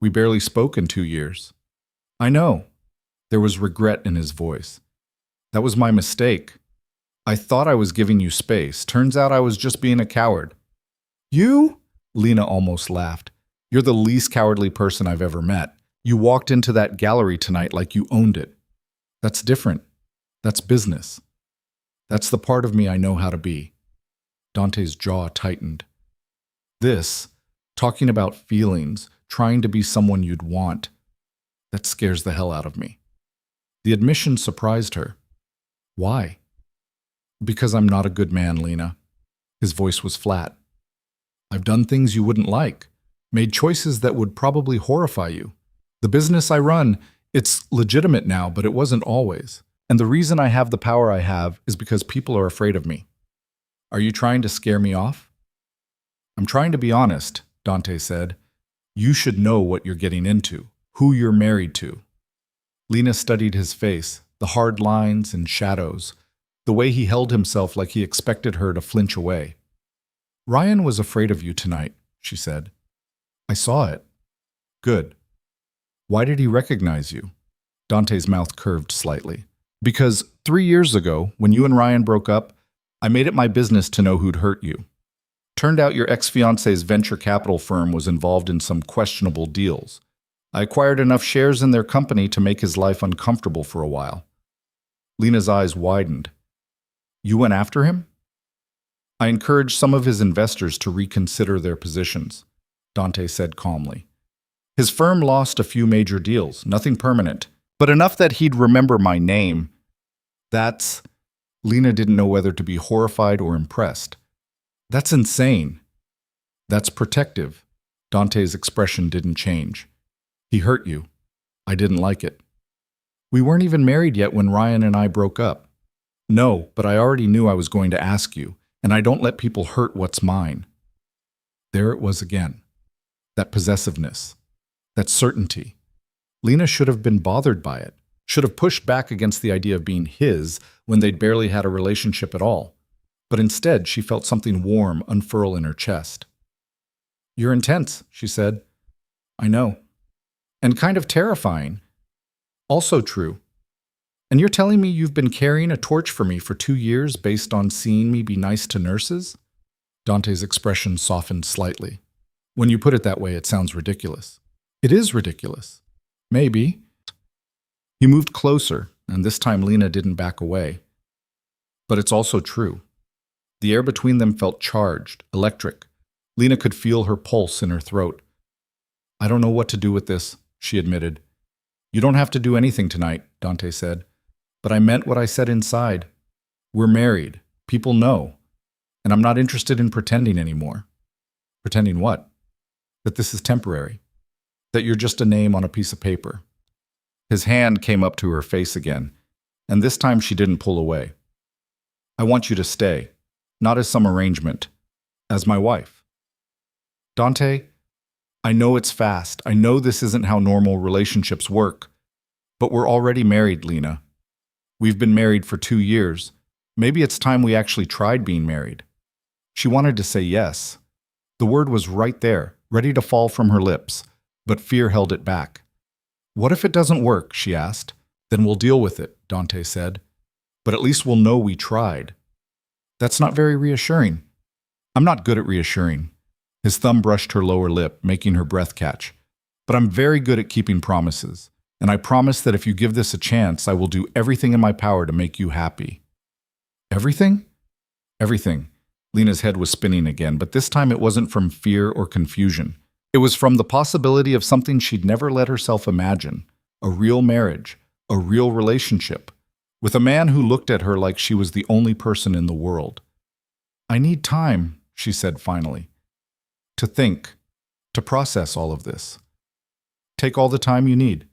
We barely spoke in 2 years. I know. There was regret in his voice. That was my mistake. I thought I was giving you space. Turns out I was just being a coward. You? Lena almost laughed. You're the least cowardly person I've ever met. You walked into that gallery tonight like you owned it. That's different. That's business. That's the part of me I know how to be. Dante's jaw tightened. This, talking about feelings, trying to be someone you'd want, that scares the hell out of me. The admission surprised her. Why? Because I'm not a good man, Lena. His voice was flat. I've done things you wouldn't like, made choices that would probably horrify you. The business I run, it's legitimate now, but it wasn't always. And the reason I have the power I have is because people are afraid of me. Are you trying to scare me off? I'm trying to be honest, Dante said. You should know what you're getting into, who you're married to. Lena studied his face, the hard lines and shadows, the way he held himself like he expected her to flinch away. Ryan was afraid of you tonight, she said. I saw it. Good. Why did he recognize you? Dante's mouth curved slightly. Because 3 years ago, when you and Ryan broke up, I made it my business to know who'd hurt you. Turned out your ex-fiance's venture capital firm was involved in some questionable deals. I acquired enough shares in their company to make his life uncomfortable for a while. Lena's eyes widened. You went after him? I encouraged some of his investors to reconsider their positions, Dante said calmly. His firm lost a few major deals, nothing permanent, but enough that he'd remember my name. That's... Lena didn't know whether to be horrified or impressed. That's insane. That's protective. Dante's expression didn't change. He hurt you. I didn't like it. We weren't even married yet when Ryan and I broke up. No, but I already knew I was going to ask you, and I don't let people hurt what's mine. There it was again. That possessiveness. That certainty. Lena should have been bothered by it, should have pushed back against the idea of being his when they'd barely had a relationship at all. But instead, she felt something warm unfurl in her chest. You're intense, she said. I know. And kind of terrifying. Also true. And you're telling me you've been carrying a torch for me for 2 years based on seeing me be nice to nurses? Dante's expression softened slightly. When you put it that way, it sounds ridiculous. It is ridiculous. Maybe. He moved closer, and this time Lena didn't back away. But it's also true. The air between them felt charged, electric. Lena could feel her pulse in her throat. I don't know what to do with this, she admitted. You don't have to do anything tonight, Dante said. But I meant what I said inside. We're married. People know. And I'm not interested in pretending anymore. Pretending what? That this is temporary. That you're just a name on a piece of paper. His hand came up to her face again, and this time she didn't pull away. I want you to stay, not as some arrangement, as my wife. Dante, I know it's fast. I know this isn't how normal relationships work. But we're already married, Lena. We've been married for 2 years. Maybe it's time we actually tried being married. She wanted to say yes. The word was right there, ready to fall from her lips, but fear held it back. What if it doesn't work, she asked. Then we'll deal with it, Dante said. But at least we'll know we tried. That's not very reassuring. I'm not good at reassuring. His thumb brushed her lower lip, making her breath catch. But I'm very good at keeping promises, and I promise that if you give this a chance, I will do everything in my power to make you happy. Everything? Everything. Lena's head was spinning again, but this time it wasn't from fear or confusion. It was from the possibility of something she'd never let herself imagine, a real marriage, a real relationship, with a man who looked at her like she was the only person in the world. I need time, she said finally, to think, to process all of this. Take all the time you need.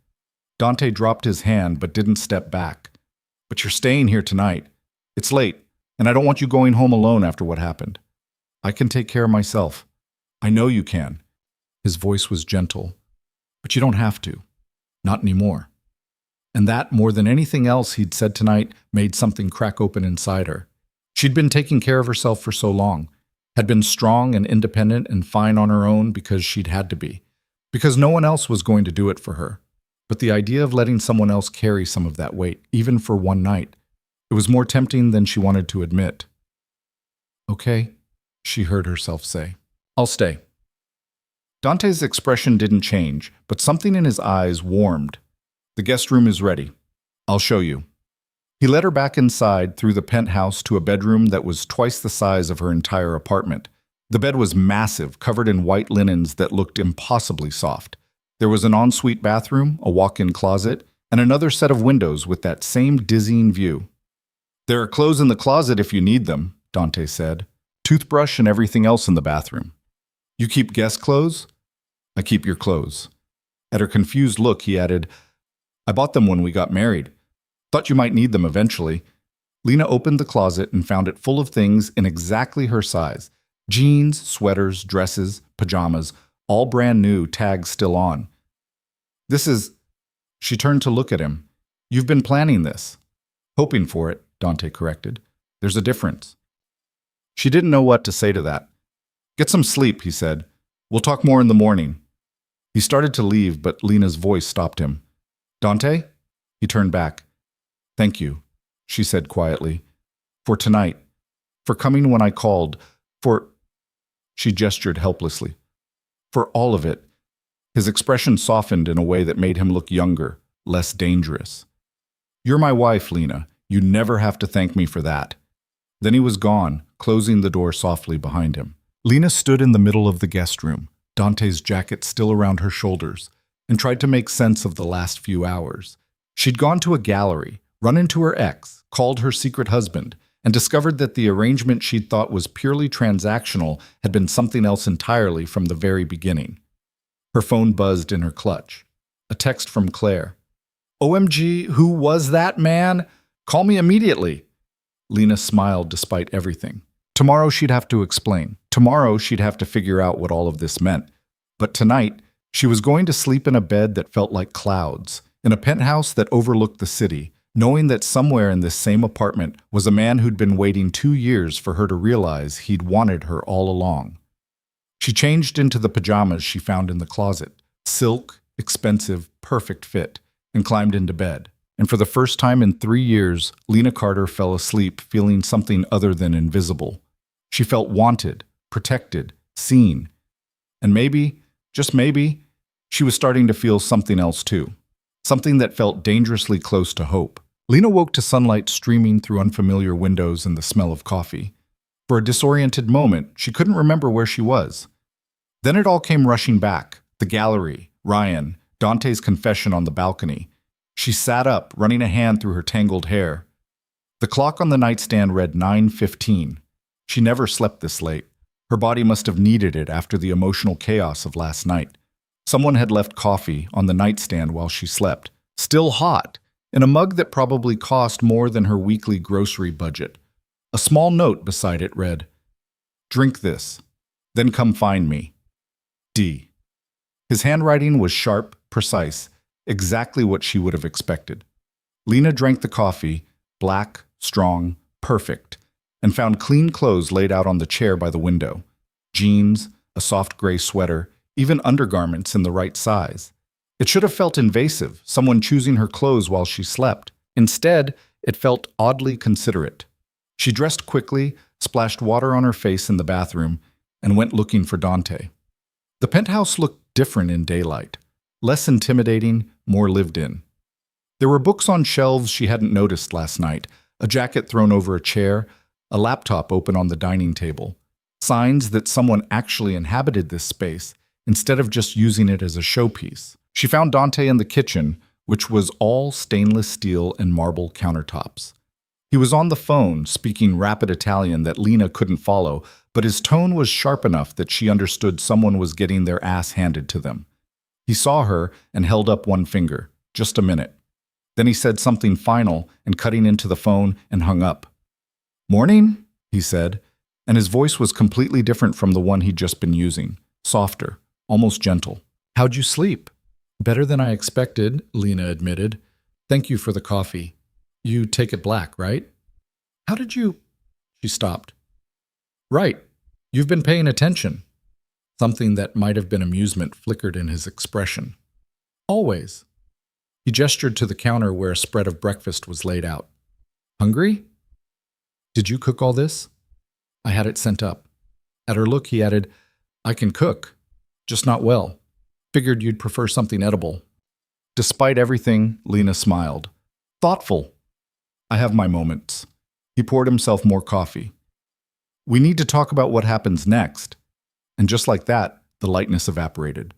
Dante dropped his hand but didn't step back. But you're staying here tonight. It's late, and I don't want you going home alone after what happened. I can take care of myself. I know you can. His voice was gentle. But you don't have to. Not anymore. And that, more than anything else he'd said tonight, made something crack open inside her. She'd been taking care of herself for so long, had been strong and independent and fine on her own because she'd had to be, because no one else was going to do it for her. But the idea of letting someone else carry some of that weight, even for one night, it was more tempting than she wanted to admit. "Okay," she heard herself say. "I'll stay." Dante's expression didn't change, but something in his eyes warmed. "The guest room is ready. I'll show you." He led her back inside through the penthouse to a bedroom that was twice the size of her entire apartment. The bed was massive, covered in white linens that looked impossibly soft. There was an ensuite bathroom, a walk-in closet, and another set of windows with that same dizzying view. "There are clothes in the closet if you need them," Dante said. "Toothbrush and everything else in the bathroom." "You keep guest clothes?" "I keep your clothes." At her confused look, he added, "I bought them when we got married. Thought you might need them eventually." Lena opened the closet and found it full of things in exactly her size. Jeans, sweaters, dresses, pajamas, all brand new, tags still on. "This is—" She turned to look at him. "You've been planning this." "Hoping for it," Dante corrected. "There's a difference." She didn't know what to say to that. "Get some sleep," he said. "We'll talk more in the morning." He started to leave, but Lena's voice stopped him. "Dante?" He turned back. "Thank you," she said quietly. "For tonight. For coming when I called. For—" She gestured helplessly. "For all of it." His expression softened in a way that made him look younger, less dangerous. "You're my wife, Lena. You never have to thank me for that." Then he was gone, closing the door softly behind him. Lena stood in the middle of the guest room, Dante's jacket still around her shoulders, and tried to make sense of the last few hours. She'd gone to a gallery, run into her ex, called her secret husband, and discovered that the arrangement she'd thought was purely transactional had been something else entirely from the very beginning. Her phone buzzed in her clutch. A text from Claire. "OMG, who was that man? Call me immediately." Lena smiled despite everything. Tomorrow she'd have to explain. Tomorrow she'd have to figure out what all of this meant. But tonight, she was going to sleep in a bed that felt like clouds, in a penthouse that overlooked the city, knowing that somewhere in this same apartment was a man who'd been waiting 2 years for her to realize he'd wanted her all along. She changed into the pajamas she found in the closet, silk, expensive, perfect fit, and climbed into bed. And for the first time in 3 years, Lena Carter fell asleep feeling something other than invisible. She felt wanted, protected, seen. And maybe, just maybe, she was starting to feel something else too. Something that felt dangerously close to hope. Lena woke to sunlight streaming through unfamiliar windows and the smell of coffee. For a disoriented moment, she couldn't remember where she was. Then it all came rushing back. The gallery, Ryan, Dante's confession on the balcony. She sat up, running a hand through her tangled hair. The clock on the nightstand read 9:15. She never slept this late. Her body must have needed it after the emotional chaos of last night. Someone had left coffee on the nightstand while she slept, still hot, in a mug that probably cost more than her weekly grocery budget. A small note beside it read, "Drink this, then come find me. D." His handwriting was sharp, precise, exactly what she would have expected. Lena drank the coffee, black, strong, perfect, and found clean clothes laid out on the chair by the window. Jeans, a soft gray sweater, even undergarments in the right size. It should have felt invasive, someone choosing her clothes while she slept. Instead, it felt oddly considerate. She dressed quickly, splashed water on her face in the bathroom, and went looking for Dante. The penthouse looked different in daylight, less intimidating, more lived in. There were books on shelves she hadn't noticed last night, a jacket thrown over a chair, a laptop open on the dining table. Signs that someone actually inhabited this space instead of just using it as a showpiece. She found Dante in the kitchen, which was all stainless steel and marble countertops. He was on the phone, speaking rapid Italian that Lena couldn't follow, but his tone was sharp enough that she understood someone was getting their ass handed to them. He saw her and held up one finger. Just a minute. Then he said something final and cutting into the phone and hung up. "Morning?" he said, and his voice was completely different from the one he'd just been using. Softer, almost gentle. "How'd you sleep?" Better than I expected, Lena admitted. Thank you for the coffee. You take it black, right? How did you? She stopped. Right. You've been paying attention. Something that might have been amusement flickered in his expression. Always. He gestured to the counter where a spread of breakfast was laid out. Hungry? Did you cook all this? I had it sent up. At her look, he added, I can cook, just not well. Figured you'd prefer something edible. Despite everything, Lena smiled. Thoughtful. I have my moments. He poured himself more coffee. We need to talk about what happens next. And just like that, the lightness evaporated.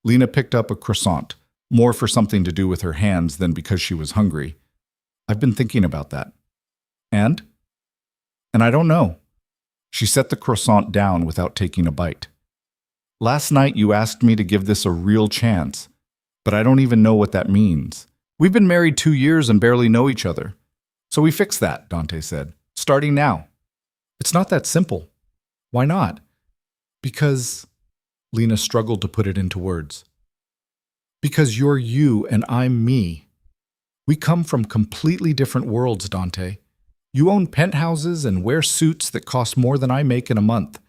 Lena picked up a croissant, more for something to do with her hands than because she was hungry. I've been thinking about that. And? And I don't know. She set the croissant down without taking a bite. Last night you asked me to give this a real chance, but I don't even know what that means. We've been married 2 years and barely know each other. So we fix that, Dante said, starting now. It's not that simple. Why not? Because, Lena struggled to put it into words. Because you're you and I'm me. We come from completely different worlds, Dante. You own penthouses and wear suits that cost more than I make in a month.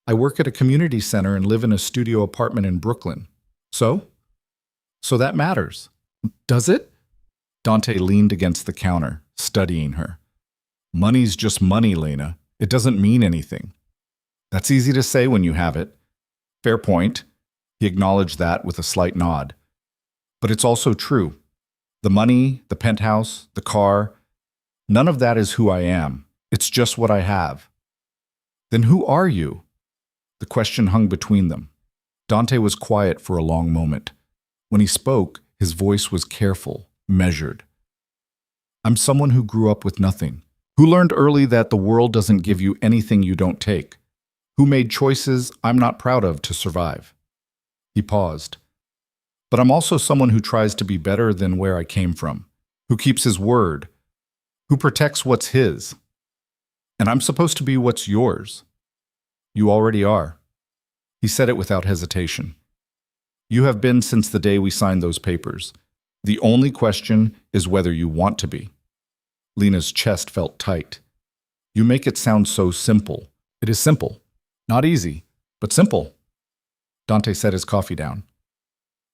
I work at a community center and live in a studio apartment in Brooklyn. So? So that matters. Does it? Dante leaned against the counter, studying her. Money's just money, Lena. It doesn't mean anything. That's easy to say when you have it. Fair point. He acknowledged that with a slight nod. But it's also true. The money, the penthouse, the car, none of that is who I am. It's just what I have. Then who are you? The question hung between them. Dante was quiet for a long moment. When he spoke, his voice was careful, measured. I'm someone who grew up with nothing, who learned early that the world doesn't give you anything you don't take, who made choices I'm not proud of to survive. He paused. But I'm also someone who tries to be better than where I came from, who keeps his word, who protects what's his. And I'm supposed to be what's yours. You already are. He said it without hesitation. You have been since the day we signed those papers. The only question is whether you want to be. Lena's chest felt tight. You make it sound so simple. It is simple. Not easy, but simple. Dante set his coffee down.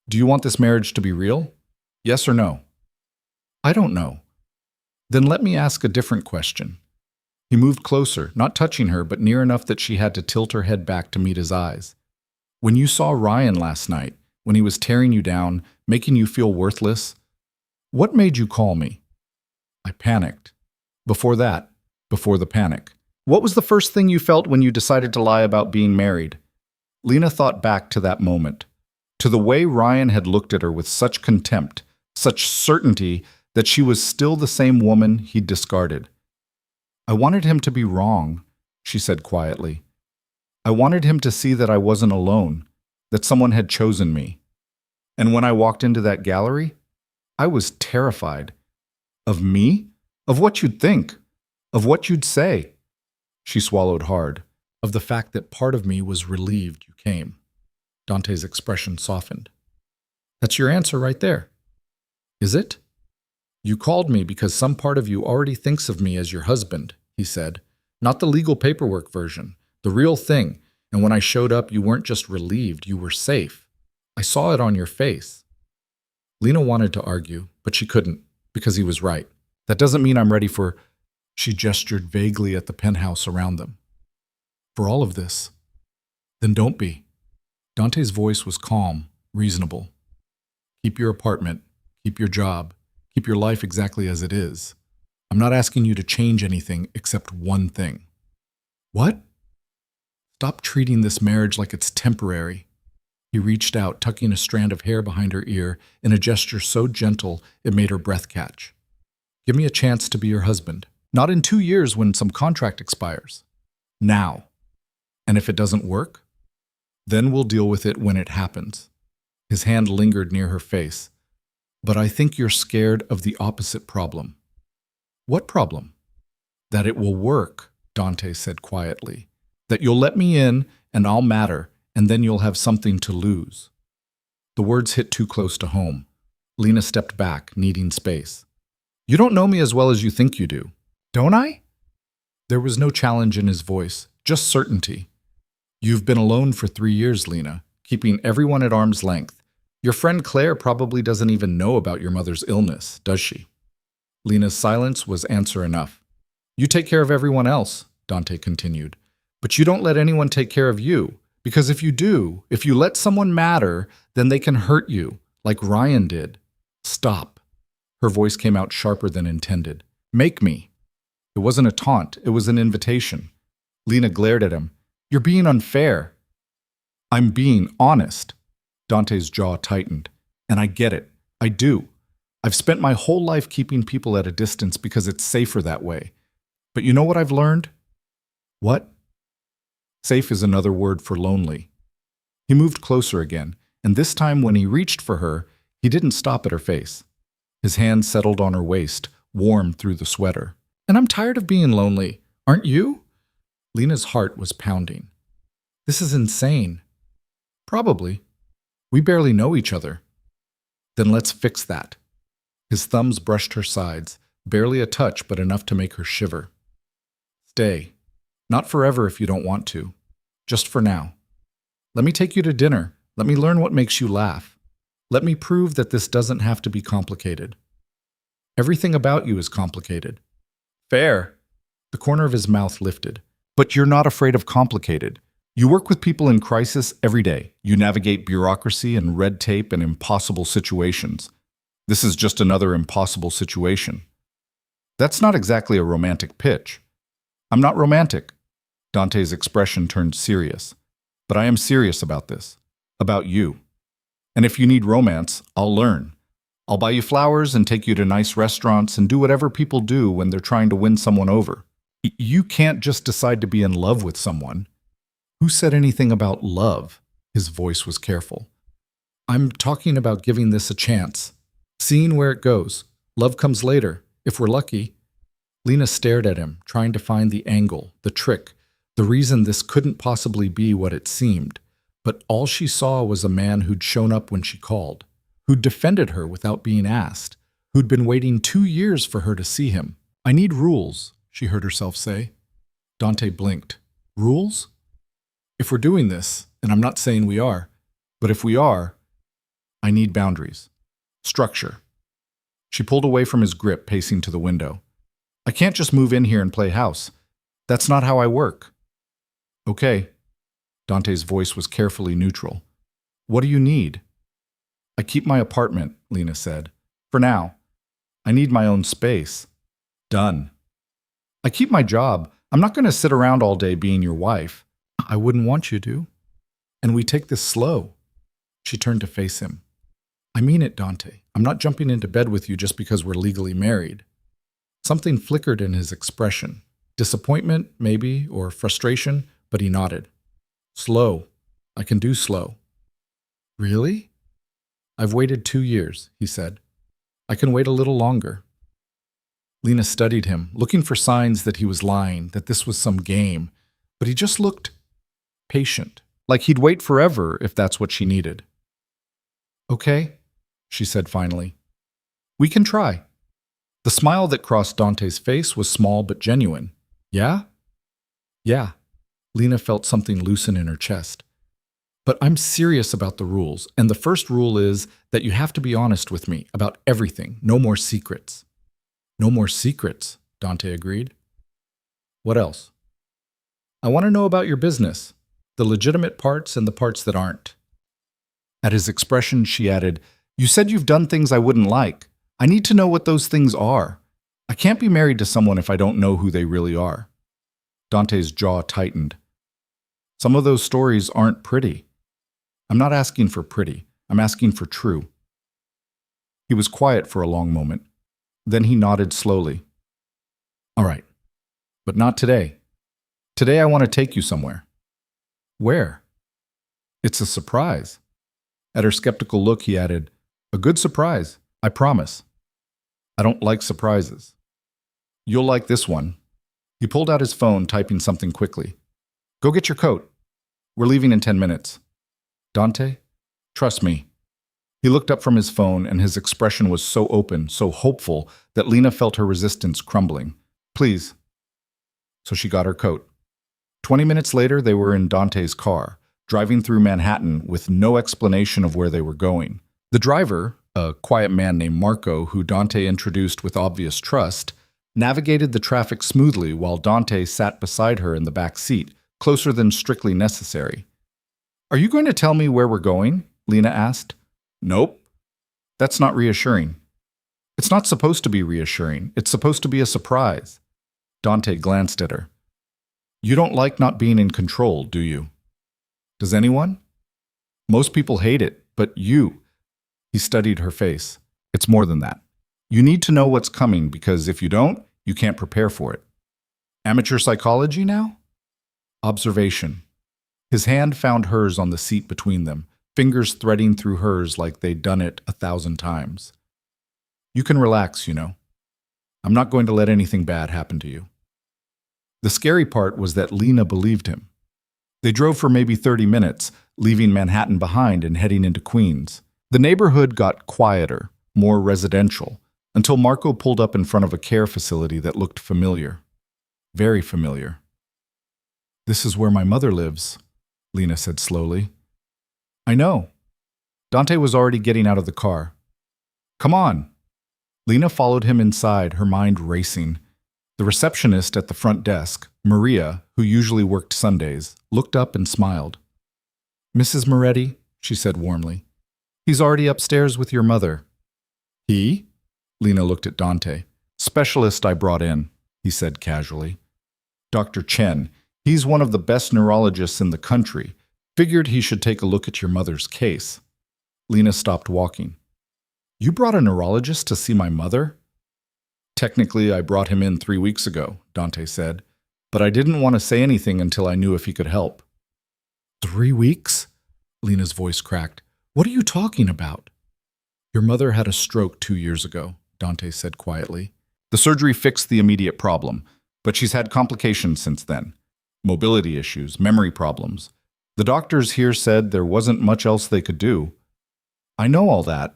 Do you want this marriage to be real? Yes or no? I don't know. Then let me ask a different question. He moved closer, not touching her, but near enough that she had to tilt her head back to meet his eyes. When you saw Ryan last night, when he was tearing you down, making you feel worthless, what made you call me? I panicked. Before that, before the panic. What was the first thing you felt when you decided to lie about being married? Lena thought back to that moment, to the way Ryan had looked at her with such contempt, such certainty that she was still the same woman he'd discarded. I wanted him to be wrong, she said quietly. I wanted him to see that I wasn't alone, that someone had chosen me. And when I walked into that gallery, I was terrified. Of me? Of what you'd think? Of what you'd say? She swallowed hard. Of the fact that part of me was relieved you came. Dante's expression softened. That's your answer right there. Is it? You called me because some part of you already thinks of me as your husband, he said. Not the legal paperwork version, the real thing. And when I showed up, you weren't just relieved, you were safe. I saw it on your face. Lena wanted to argue, but she couldn't, because he was right. That doesn't mean I'm ready for... She gestured vaguely at the penthouse around them. For all of this? Then don't be. Dante's voice was calm, reasonable. Keep your apartment, keep your job, keep your life exactly as it is. I'm not asking you to change anything except one thing. What? Stop treating this marriage like it's temporary. He reached out, tucking a strand of hair behind her ear in a gesture so gentle it made her breath catch. Give me a chance to be your husband. Not in 2 years when some contract expires. Now. And if it doesn't work, then we'll deal with it when it happens. His hand lingered near her face. But I think you're scared of the opposite problem. What problem? That it will work, Dante said quietly. That you'll let me in and I'll matter, and then you'll have something to lose. The words hit too close to home. Lena stepped back, needing space. You don't know me as well as you think you do. Don't I? There was no challenge in his voice, just certainty. You've been alone for 3 years, Lena, keeping everyone at arm's length. Your friend Claire probably doesn't even know about your mother's illness, does she? Lena's silence was answer enough. You take care of everyone else, Dante continued, but you don't let anyone take care of you, because if you do, if you let someone matter, then they can hurt you, like Ryan did. Stop. Her voice came out sharper than intended. Make me. It wasn't a taunt, it was an invitation. Lena glared at him. You're being unfair. I'm being honest. Dante's jaw tightened. And I get it. I do. I've spent my whole life keeping people at a distance because it's safer that way. But you know what I've learned? What? Safe is another word for lonely. He moved closer again, and this time when he reached for her, he didn't stop at her face. His hand settled on her waist, warm through the sweater. And I'm tired of being lonely. Aren't you? Lena's heart was pounding. This is insane. Probably. We barely know each other. Then let's fix that. His thumbs brushed her sides, barely a touch but enough to make her shiver. Stay. Not forever if you don't want to. Just for now. Let me take you to dinner. Let me learn what makes you laugh. Let me prove that this doesn't have to be complicated. Everything about you is complicated. Fair. The corner of his mouth lifted. But you're not afraid of complicated. You work with people in crisis every day. You navigate bureaucracy and red tape and impossible situations. This is just another impossible situation. That's not exactly a romantic pitch. I'm not romantic. Dante's expression turned serious. But I am serious about this. About you. And if you need romance, I'll learn. I'll buy you flowers and take you to nice restaurants and do whatever people do when they're trying to win someone over. You can't just decide to be in love with someone. Who said anything about love? His voice was careful. I'm talking about giving this a chance. Seeing where it goes. Love comes later, if we're lucky. Lena stared at him, trying to find the angle, the trick, the reason this couldn't possibly be what it seemed. But all she saw was a man who'd shown up when she called, who'd defended her without being asked, who'd been waiting 2 years for her to see him. I need rules, she heard herself say. Dante blinked. Rules? If we're doing this, and I'm not saying we are, but if we are, I need boundaries. Structure. She pulled away from his grip, pacing to the window. I can't just move in here and play house. That's not how I work. Okay. Dante's voice was carefully neutral. What do you need? I keep my apartment, Lena said. For now. I need my own space. Done. I keep my job. I'm not going to sit around all day being your wife. I wouldn't want you to. And we take this slow. She turned to face him. I mean it, Dante. I'm not jumping into bed with you just because we're legally married. Something flickered in his expression. Disappointment, maybe, or frustration, but he nodded. Slow. I can do slow. Really? I've waited 2 years, he said. I can wait a little longer. Lena studied him, looking for signs that he was lying, that this was some game, but he just looked patient, like he'd wait forever if that's what she needed. Okay, she said finally. We can try. The smile that crossed Dante's face was small but genuine. Yeah? Yeah. Lena felt something loosen in her chest. But I'm serious about the rules, and the first rule is that you have to be honest with me about everything. No more secrets. No more secrets, Dante agreed. What else? I want to know about your business, the legitimate parts and the parts that aren't. At his expression, she added, You said you've done things I wouldn't like. I need to know what those things are. I can't be married to someone if I don't know who they really are. Dante's jaw tightened. Some of those stories aren't pretty. I'm not asking for pretty. I'm asking for true. He was quiet for a long moment. Then he nodded slowly. All right, but not today. Today I want to take you somewhere. Where? It's a surprise. At her skeptical look, he added, A good surprise, I promise. I don't like surprises. You'll like this one. He pulled out his phone, typing something quickly. Go get your coat. We're leaving in 10 minutes. Dante, trust me. He looked up from his phone, and his expression was so open, so hopeful, that Lena felt her resistance crumbling. Please. So she got her coat. 20 minutes later, they were in Dante's car, driving through Manhattan with no explanation of where they were going. The driver, a quiet man named Marco, who Dante introduced with obvious trust, navigated the traffic smoothly while Dante sat beside her in the back seat, closer than strictly necessary. Are you going to tell me where we're going? Lena asked. Nope. That's not reassuring. It's not supposed to be reassuring. It's supposed to be a surprise. Dante glanced at her. You don't like not being in control, do you? Does anyone? Most people hate it, but you. He studied her face. It's more than that. You need to know what's coming because if you don't, you can't prepare for it. Amateur psychology now? Observation. His hand found hers on the seat between them, fingers threading through hers like they'd done it 1,000 times. You can relax, you know. I'm not going to let anything bad happen to you. The scary part was that Lena believed him. They drove for maybe 30 minutes, leaving Manhattan behind and heading into Queens. The neighborhood got quieter, more residential, until Marco pulled up in front of a care facility that looked familiar. Very familiar. This is where my mother lives, Lena said slowly. I know. Dante was already getting out of the car. Come on. Lena followed him inside, her mind racing. The receptionist at the front desk, Maria, who usually worked Sundays, looked up and smiled. Mrs. Moretti, she said warmly, he's already upstairs with your mother. He? Lena looked at Dante. Specialist I brought in, he said casually. Dr. Chen, he's one of the best neurologists in the country. Figured he should take a look at your mother's case. Lena stopped walking. You brought a neurologist to see my mother? Technically, I brought him in 3 weeks ago, Dante said, but I didn't want to say anything until I knew if he could help. 3 weeks? Lena's voice cracked. What are you talking about? Your mother had a stroke 2 years ago, Dante said quietly. The surgery fixed the immediate problem, but she's had complications since then. Mobility issues, memory problems. The doctors here said there wasn't much else they could do. I know all that.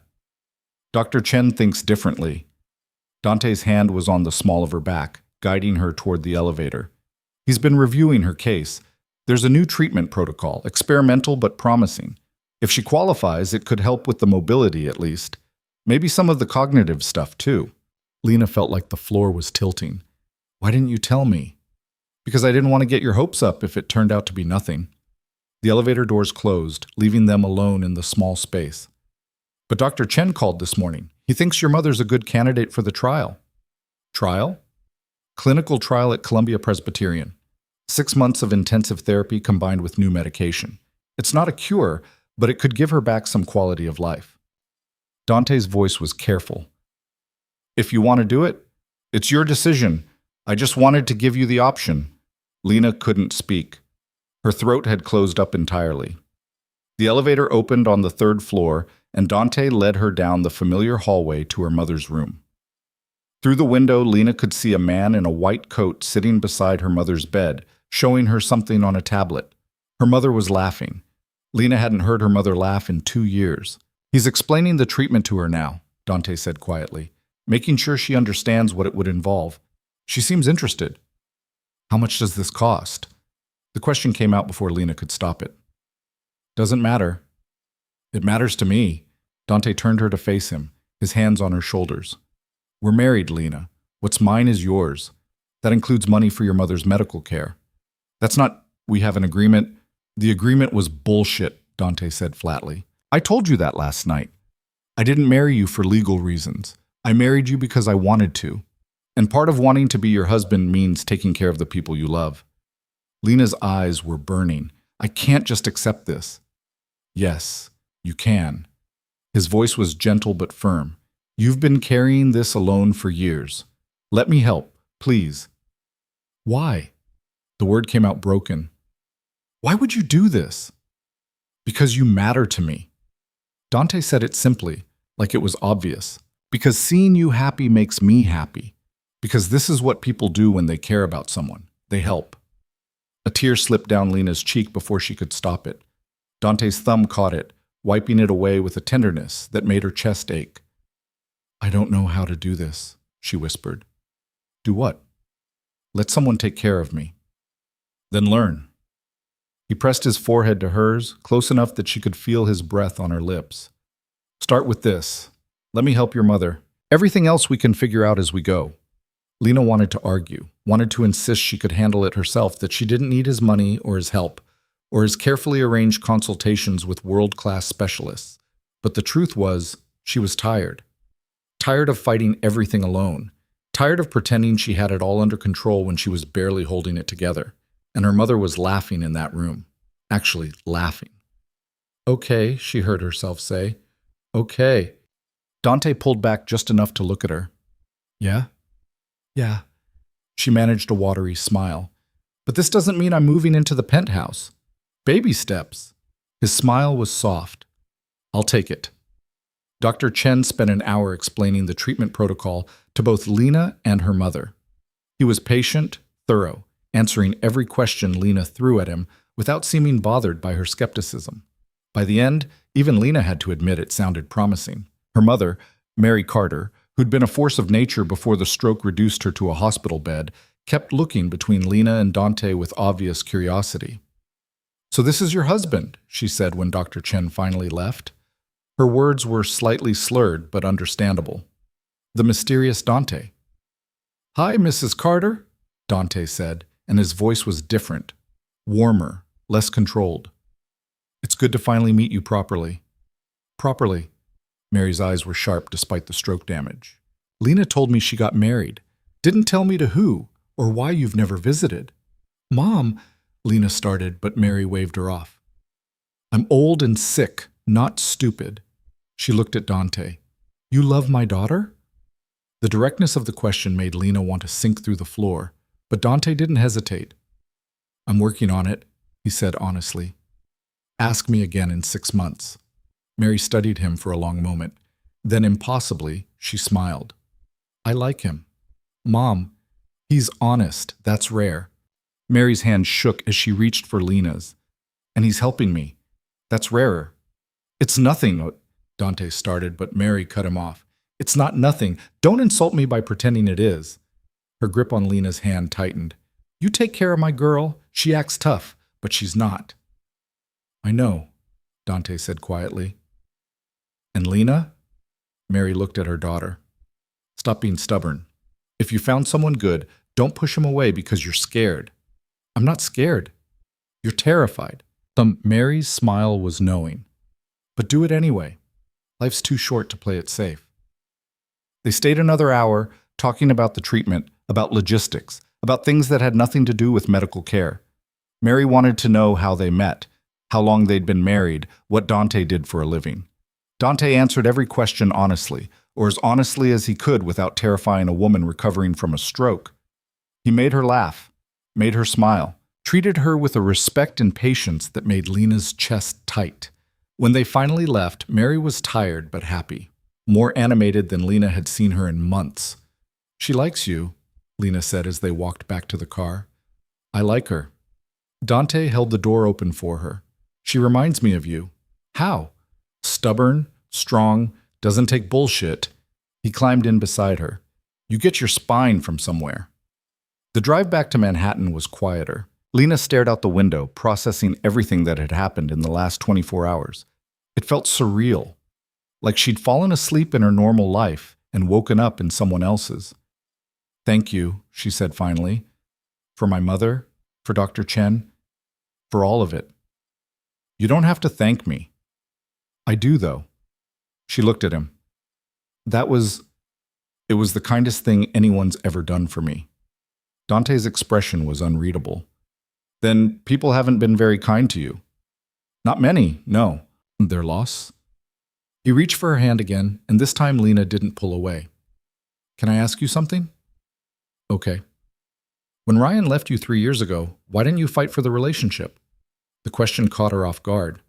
Dr. Chen thinks differently. Dante's hand was on the small of her back, guiding her toward the elevator. He's been reviewing her case. There's a new treatment protocol, experimental but promising. If she qualifies, it could help with the mobility at least. Maybe some of the cognitive stuff too. Lena felt like the floor was tilting. Why didn't you tell me? Because I didn't want to get your hopes up if it turned out to be nothing. The elevator doors closed, leaving them alone in the small space. But Dr. Chen called this morning. He thinks your mother's a good candidate for the trial. Trial? Clinical trial at Columbia Presbyterian. 6 months of intensive therapy combined with new medication. It's not a cure, but it could give her back some quality of life. Dante's voice was careful. If you want to do it, it's your decision. I just wanted to give you the option. Lena couldn't speak. Her throat had closed up entirely. The elevator opened on the 3rd floor, and Dante led her down the familiar hallway to her mother's room. Through the window, Lena could see a man in a white coat sitting beside her mother's bed, showing her something on a tablet. Her mother was laughing. Lena hadn't heard her mother laugh in 2 years. He's explaining the treatment to her now, Dante said quietly, making sure she understands what it would involve. She seems interested. How much does this cost? The question came out before Lena could stop it. Doesn't matter. It matters to me. Dante turned her to face him, his hands on her shoulders. We're married, Lena. What's mine is yours. That includes money for your mother's medical care. That's not, we have an agreement. The agreement was bullshit, Dante said flatly. I told you that last night. I didn't marry you for legal reasons. I married you because I wanted to. And part of wanting to be your husband means taking care of the people you love. Lena's eyes were burning. I can't just accept this. Yes, you can. His voice was gentle but firm. You've been carrying this alone for years. Let me help, please. Why? The word came out broken. Why would you do this? Because you matter to me. Dante said it simply, like it was obvious. Because seeing you happy makes me happy. Because this is what people do when they care about someone. They help. A tear slipped down Lena's cheek before she could stop it. Dante's thumb caught it, wiping it away with a tenderness that made her chest ache. "I don't know how to do this," she whispered. "Do what?" "Let someone take care of me." "Then learn." He pressed his forehead to hers, close enough that she could feel his breath on her lips. "Start with this. Let me help your mother. Everything else we can figure out as we go." Lena wanted to argue, wanted to insist she could handle it herself, that she didn't need his money or his help, or his carefully arranged consultations with world-class specialists. But the truth was, she was tired. Tired of fighting everything alone. Tired of pretending she had it all under control when she was barely holding it together. And her mother was laughing in that room. Actually, laughing. "Okay," she heard herself say. "Okay." Dante pulled back just enough to look at her. "Yeah? Yeah." She managed a watery smile. "But this doesn't mean I'm moving into the penthouse. Baby steps." His smile was soft. "I'll take it." Dr. Chen spent an hour explaining the treatment protocol to both Lena and her mother. He was patient, thorough, answering every question Lena threw at him without seeming bothered by her skepticism. By the end, even Lena had to admit it sounded promising. Her mother, Mary Carter, who'd been a force of nature before the stroke reduced her to a hospital bed, kept looking between Lena and Dante with obvious curiosity. "So this is your husband," she said when Dr. Chen finally left. Her words were slightly slurred but understandable. "The mysterious Dante." "Hi, Mrs. Carter," Dante said, and his voice was different, warmer, less controlled. "It's good to finally meet you properly." "Properly." Mary's eyes were sharp despite the stroke damage. "Lena told me she got married. Didn't tell me to who or why you've never visited." "Mom," Lena started, but Mary waved her off. "I'm old and sick, not stupid." She looked at Dante. "You love my daughter?" The directness of the question made Lena want to sink through the floor, but Dante didn't hesitate. "I'm working on it," he said honestly. "Ask me again in 6 months." Mary studied him for a long moment. Then impossibly, she smiled. "I like him." "Mom, he's honest. That's rare." Mary's hand shook as she reached for Lena's. "And he's helping me. That's rarer." "It's nothing," Dante started, but Mary cut him off. "It's not nothing. Don't insult me by pretending it is." Her grip on Lena's hand tightened. "You take care of my girl. She acts tough, but she's not." "I know," Dante said quietly. "And Lena?" Mary looked at her daughter. "Stop being stubborn. If you found someone good, don't push him away because you're scared." "I'm not scared." "You're terrified." Mary's smile was knowing. "But do it anyway. Life's too short to play it safe." They stayed another hour, talking about the treatment, about logistics, about things that had nothing to do with medical care. Mary wanted to know how they met, how long they'd been married, what Dante did for a living. Dante answered every question honestly, or as honestly as he could without terrifying a woman recovering from a stroke. He made her laugh, made her smile, treated her with a respect and patience that made Lena's chest tight. When they finally left, Mary was tired but happy, more animated than Lena had seen her in months. "She likes you," Lena said as they walked back to the car. "I like her." Dante held the door open for her. "She reminds me of you." "How?" "Stubborn, strong, doesn't take bullshit." He climbed in beside her. "You get your spine from somewhere." The drive back to Manhattan was quieter. Lena stared out the window, processing everything that had happened in the last 24 hours. It felt surreal, like she'd fallen asleep in her normal life and woken up in someone else's. "Thank you," she said finally. "For my mother, for Dr. Chen, for all of it." "You don't have to thank me." "I do, though." She looked at him. It was the kindest thing anyone's ever done for me." Dante's expression was unreadable. "Then people haven't been very kind to you." "Not many, no." "Their loss?" He reached for her hand again, and this time Lena didn't pull away. "Can I ask you something?" "Okay." "When Ryan left you 3 years ago, why didn't you fight for the relationship?" The question caught her off guard.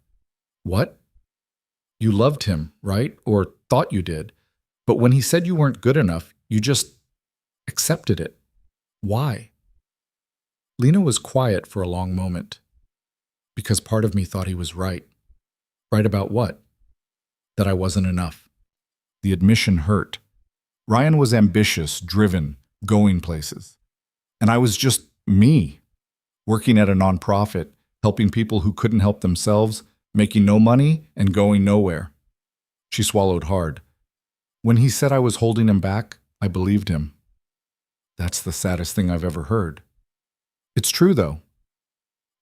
"What?" "You loved him, right? Or thought you did. But when he said you weren't good enough, you just accepted it. Why?" Lena was quiet for a long moment. "Because part of me thought he was right." "Right about what?" that I wasn't enough. The admission hurt. Ryan was ambitious, driven, going places. And I was just me, working at a nonprofit, helping people who couldn't help themselves, making no money and going nowhere. She swallowed hard. When he said I was holding him back, I believed him. That's the saddest thing I've ever heard. It's true, though.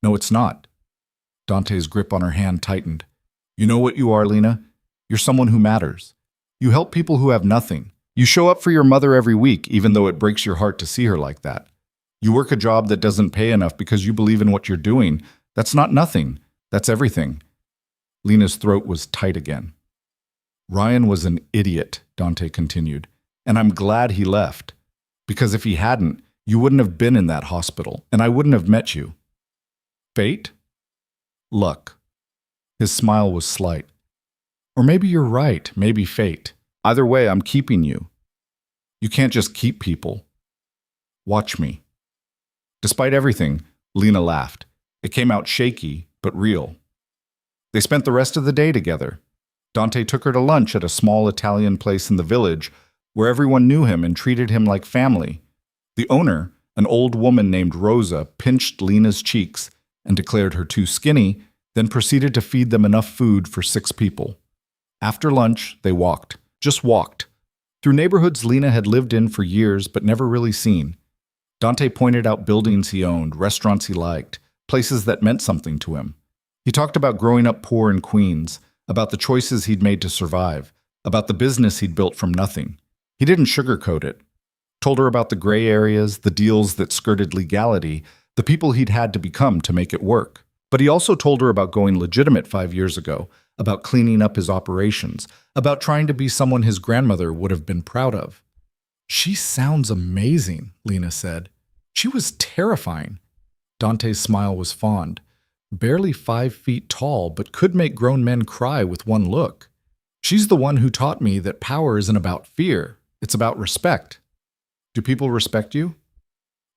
No, it's not. Dante's grip on her hand tightened. You know what you are, Lena? You're someone who matters. You help people who have nothing. You show up for your mother every week, even though it breaks your heart to see her like that. You work a job that doesn't pay enough because you believe in what you're doing. That's not nothing. That's everything. Lena's throat was tight again. Ryan was an idiot, Dante continued, and I'm glad he left. Because if he hadn't, you wouldn't have been in that hospital, and I wouldn't have met you. Fate? Luck. His smile was slight. Or maybe you're right, maybe fate. Either way, I'm keeping you. You can't just keep people. Watch me. Despite everything, Lena laughed. It came out shaky, but real. They spent the rest of the day together. Dante took her to lunch at a small Italian place in the village where everyone knew him and treated him like family. The owner, an old woman named Rosa, pinched Lena's cheeks and declared her too skinny, then proceeded to feed them enough food for 6 people. After lunch, they walked. Just walked. Through neighborhoods Lena had lived in for years but never really seen. Dante pointed out buildings he owned, restaurants he liked, places that meant something to him. He talked about growing up poor in Queens, about the choices he'd made to survive, about the business he'd built from nothing. He didn't sugarcoat it. Told her about the gray areas, the deals that skirted legality, the people he'd had to become to make it work. But he also told her about going legitimate 5 years ago, about cleaning up his operations, about trying to be someone his grandmother would have been proud of. She sounds amazing, Lena said. She was terrifying. Dante's smile was fond. Barely 5 feet tall, but could make grown men cry with one look. She's the one who taught me that power isn't about fear. It's about respect. Do people respect you?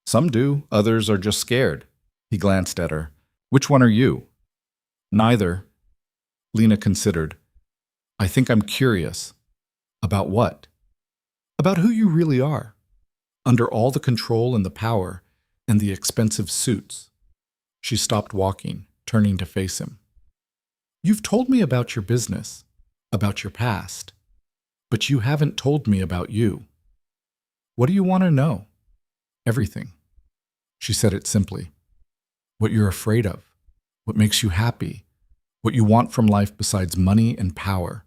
Some do, others are just scared. He glanced at her. Which one are you? Neither. Lena considered. I think I'm curious. About what? About who you really are. Under all the control and the power and the expensive suits. She stopped walking, turning to face him. You've told me about your business, about your past, but you haven't told me about you. What do you want to know? Everything. She said it simply. What you're afraid of, what makes you happy, what you want from life besides money and power.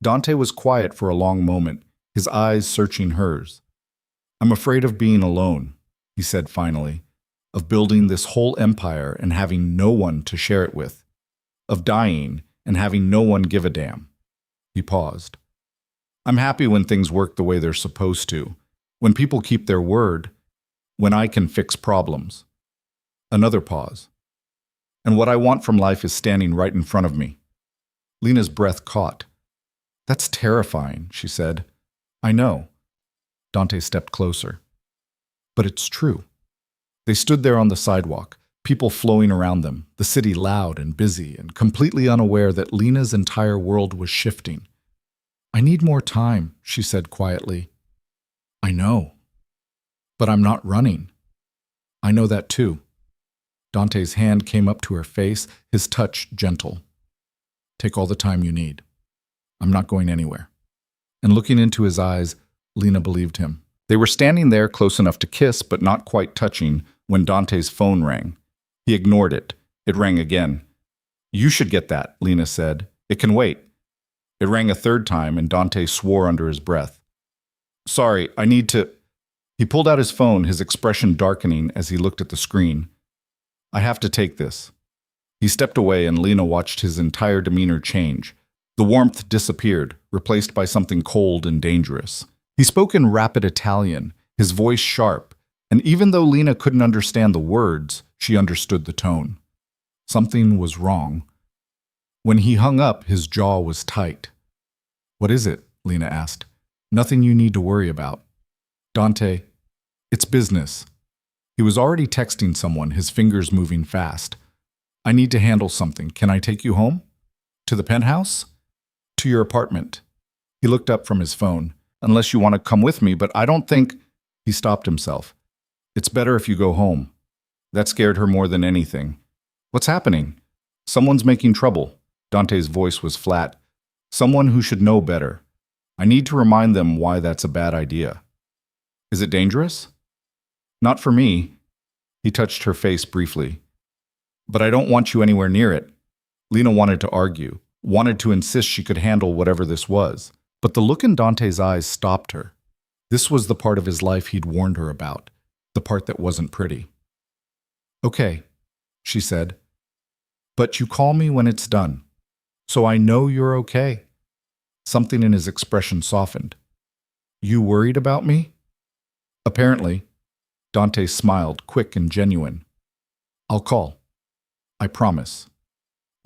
Dante was quiet for a long moment, his eyes searching hers. I'm afraid of being alone, he said finally, of building this whole empire and having no one to share it with, of dying and having no one give a damn. He paused. I'm happy when things work the way they're supposed to, when people keep their word, when I can fix problems. Another pause. And what I want from life is standing right in front of me. Lena's breath caught. That's terrifying, she said. I know. Dante stepped closer. But it's true. They stood there on the sidewalk, people flowing around them, the city loud and busy and completely unaware that Lena's entire world was shifting. I need more time, she said quietly. I know. But I'm not running. I know that too. Dante's hand came up to her face, his touch gentle. Take all the time you need. I'm not going anywhere. And looking into his eyes, Lena believed him. They were standing there close enough to kiss, but not quite touching, when Dante's phone rang. He ignored it. It rang again. You should get that, Lena said. It can wait. It rang a third time, and Dante swore under his breath. Sorry, I need to... He pulled out his phone, his expression darkening as he looked at the screen. I have to take this. He stepped away, and Lena watched his entire demeanor change. The warmth disappeared, replaced by something cold and dangerous. He spoke in rapid Italian, his voice sharp, and even though Lena couldn't understand the words, she understood the tone. Something was wrong. When he hung up, his jaw was tight. What is it? Lena asked. Nothing you need to worry about. Dante, it's business. He was already texting someone, his fingers moving fast. I need to handle something. Can I take you home? To the penthouse? to your apartment. He looked up from his phone. Unless you want to come with me, but I don't think... He stopped himself. It's better if you go home. That scared her more than anything. What's happening? Someone's making trouble. Dante's voice was flat. Someone who should know better. I need to remind them why that's a bad idea. Is it dangerous? Not for me. He touched her face briefly. But I don't want you anywhere near it. Lena wanted to argue, wanted to insist she could handle whatever this was. But the look in Dante's eyes stopped her. This was the part of his life he'd warned her about, the part that wasn't pretty. Okay, she said. But you call me when it's done, so I know you're okay. Something in his expression softened. You worried about me? Apparently. Dante smiled, quick and genuine. I'll call. I promise.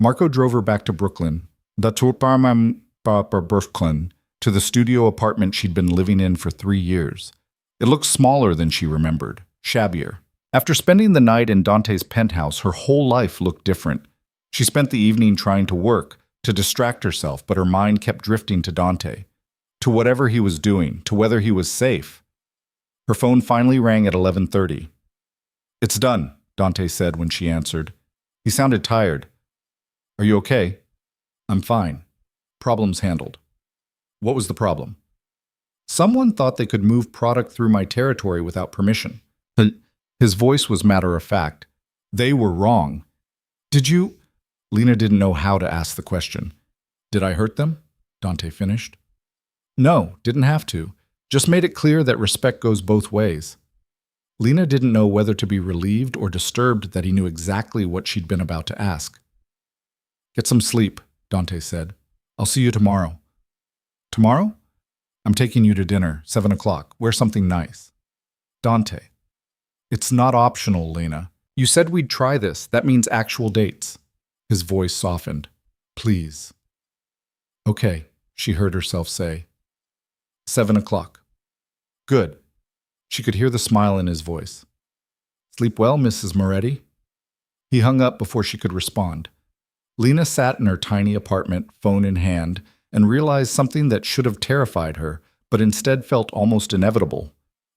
Marco drove her back to Brooklyn, Brooklyn, to the studio apartment she'd been living in for 3 years. It looked smaller than she remembered, shabbier. After spending the night in Dante's penthouse, her whole life looked different. She spent the evening trying to work, to distract herself, but her mind kept drifting to Dante, to whatever he was doing, to whether he was safe. Her phone finally rang at 11:30. It's done, Dante said when she answered. He sounded tired. Are you okay? I'm fine. Problems handled. What was the problem? Someone thought they could move product through my territory without permission. His voice was matter-of-fact. They were wrong. Did you... Lena didn't know how to ask the question. Did I hurt them? Dante finished. No, didn't have to. Just made it clear that respect goes both ways. Lena didn't know whether to be relieved or disturbed that he knew exactly what she'd been about to ask. Get some sleep, Dante said. I'll see you tomorrow. Tomorrow? I'm taking you to dinner, 7 o'clock. Wear something nice. Dante. It's not optional, Lena. You said we'd try this. That means actual dates. His voice softened. Please. Okay, she heard herself say. 7 o'clock. Good. She could hear the smile in his voice. Sleep well, Mrs. Moretti? He hung up before she could respond. Lena sat in her tiny apartment, phone in hand, and realized something that should have terrified her, but instead felt almost inevitable.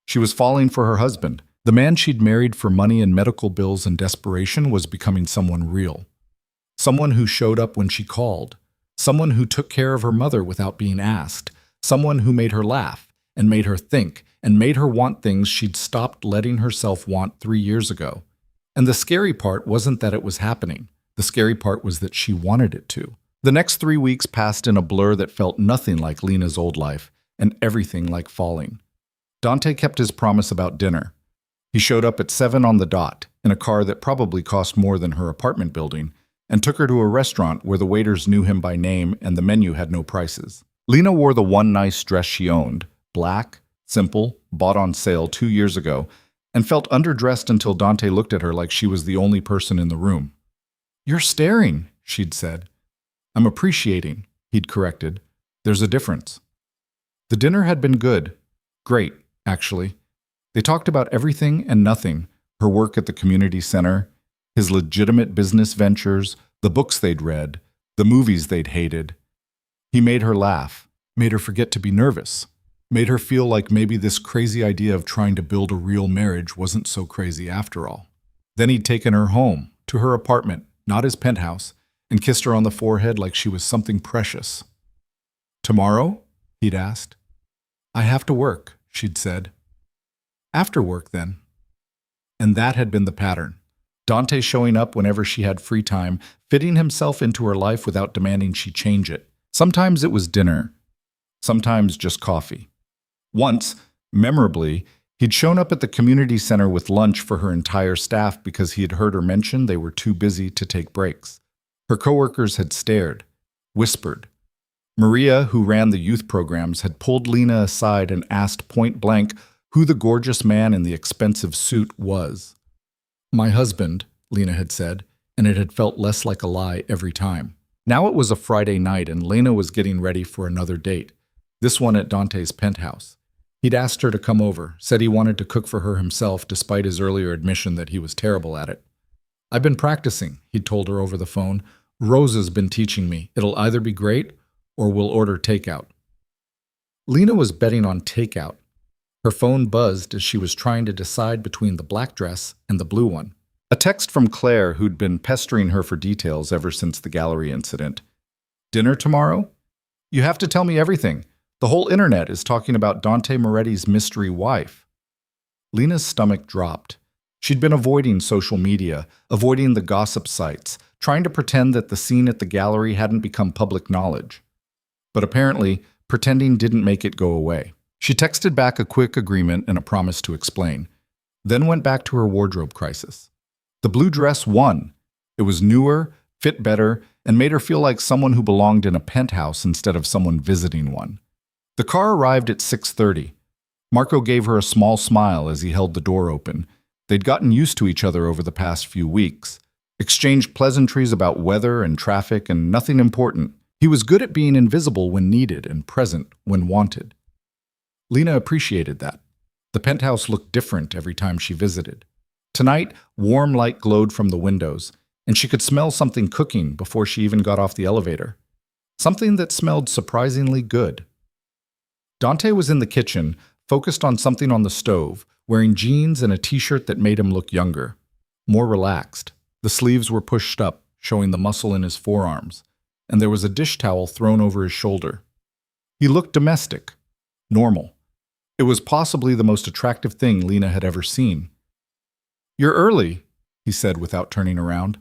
She was falling for her husband. The man she'd married for money and medical bills and desperation was becoming someone real. Someone who showed up when she called. Someone who took care of her mother without being asked. Someone who made her laugh, and made her think, and made her want things she'd stopped letting herself want 3 years ago. And the scary part wasn't that it was happening. The scary part was that she wanted it to. The next 3 weeks passed in a blur that felt nothing like Lena's old life, and everything like falling. Dante kept his promise about dinner. He showed up at 7 on the dot, in a car that probably cost more than her apartment building, and took her to a restaurant where the waiters knew him by name and the menu had no prices. Lena wore the one nice dress she owned, black, simple, bought on sale 2 years ago, and felt underdressed until Dante looked at her like she was the only person in the room. You're staring, she'd said. I'm appreciating, he'd corrected. There's a difference. The dinner had been good. Great, actually. They talked about everything and nothing, her work at the community center, his legitimate business ventures, the books they'd read, the movies they'd hated. He made her laugh, made her forget to be nervous, made her feel like maybe this crazy idea of trying to build a real marriage wasn't so crazy after all. Then he'd taken her home, to her apartment, not his penthouse, and kissed her on the forehead like she was something precious. Tomorrow? He'd asked. I have to work, she'd said. After work, then. And that had been the pattern. Dante showing up whenever she had free time, fitting himself into her life without demanding she change it. Sometimes it was dinner, sometimes just coffee. Once, memorably, he'd shown up at the community center with lunch for her entire staff because he had heard her mention they were too busy to take breaks. Her coworkers had stared, whispered. Maria, who ran the youth programs, had pulled Lena aside and asked point blank who the gorgeous man in the expensive suit was. My husband, Lena had said, and it had felt less like a lie every time. Now it was a Friday night and Lena was getting ready for another date, this one at Dante's penthouse. He'd asked her to come over, said he wanted to cook for her himself despite his earlier admission that he was terrible at it. I've been practicing, he'd told her over the phone. Rosa's been teaching me. It'll either be great or we'll order takeout. Lena was betting on takeout. Her phone buzzed as she was trying to decide between the black dress and the blue one. A text from Claire, who'd been pestering her for details ever since the gallery incident. Dinner tomorrow? You have to tell me everything. The whole internet is talking about Dante Moretti's mystery wife. Lena's stomach dropped. She'd been avoiding social media, avoiding the gossip sites, trying to pretend that the scene at the gallery hadn't become public knowledge. But apparently, pretending didn't make it go away. She texted back a quick agreement and a promise to explain, then went back to her wardrobe crisis. The blue dress won. It was newer, fit better, and made her feel like someone who belonged in a penthouse instead of someone visiting one. The car arrived at 6:30. Marco gave her a small smile as he held the door open. They'd gotten used to each other over the past few weeks, exchanged pleasantries about weather and traffic and nothing important. He was good at being invisible when needed and present when wanted. Lena appreciated that. The penthouse looked different every time she visited. Tonight, warm light glowed from the windows, and she could smell something cooking before she even got off the elevator. Something that smelled surprisingly good. Dante was in the kitchen, focused on something on the stove, wearing jeans and a t-shirt that made him look younger, more relaxed. The sleeves were pushed up, showing the muscle in his forearms, and there was a dish towel thrown over his shoulder. He looked domestic, normal. It was possibly the most attractive thing Lena had ever seen. "You're early," he said without turning around.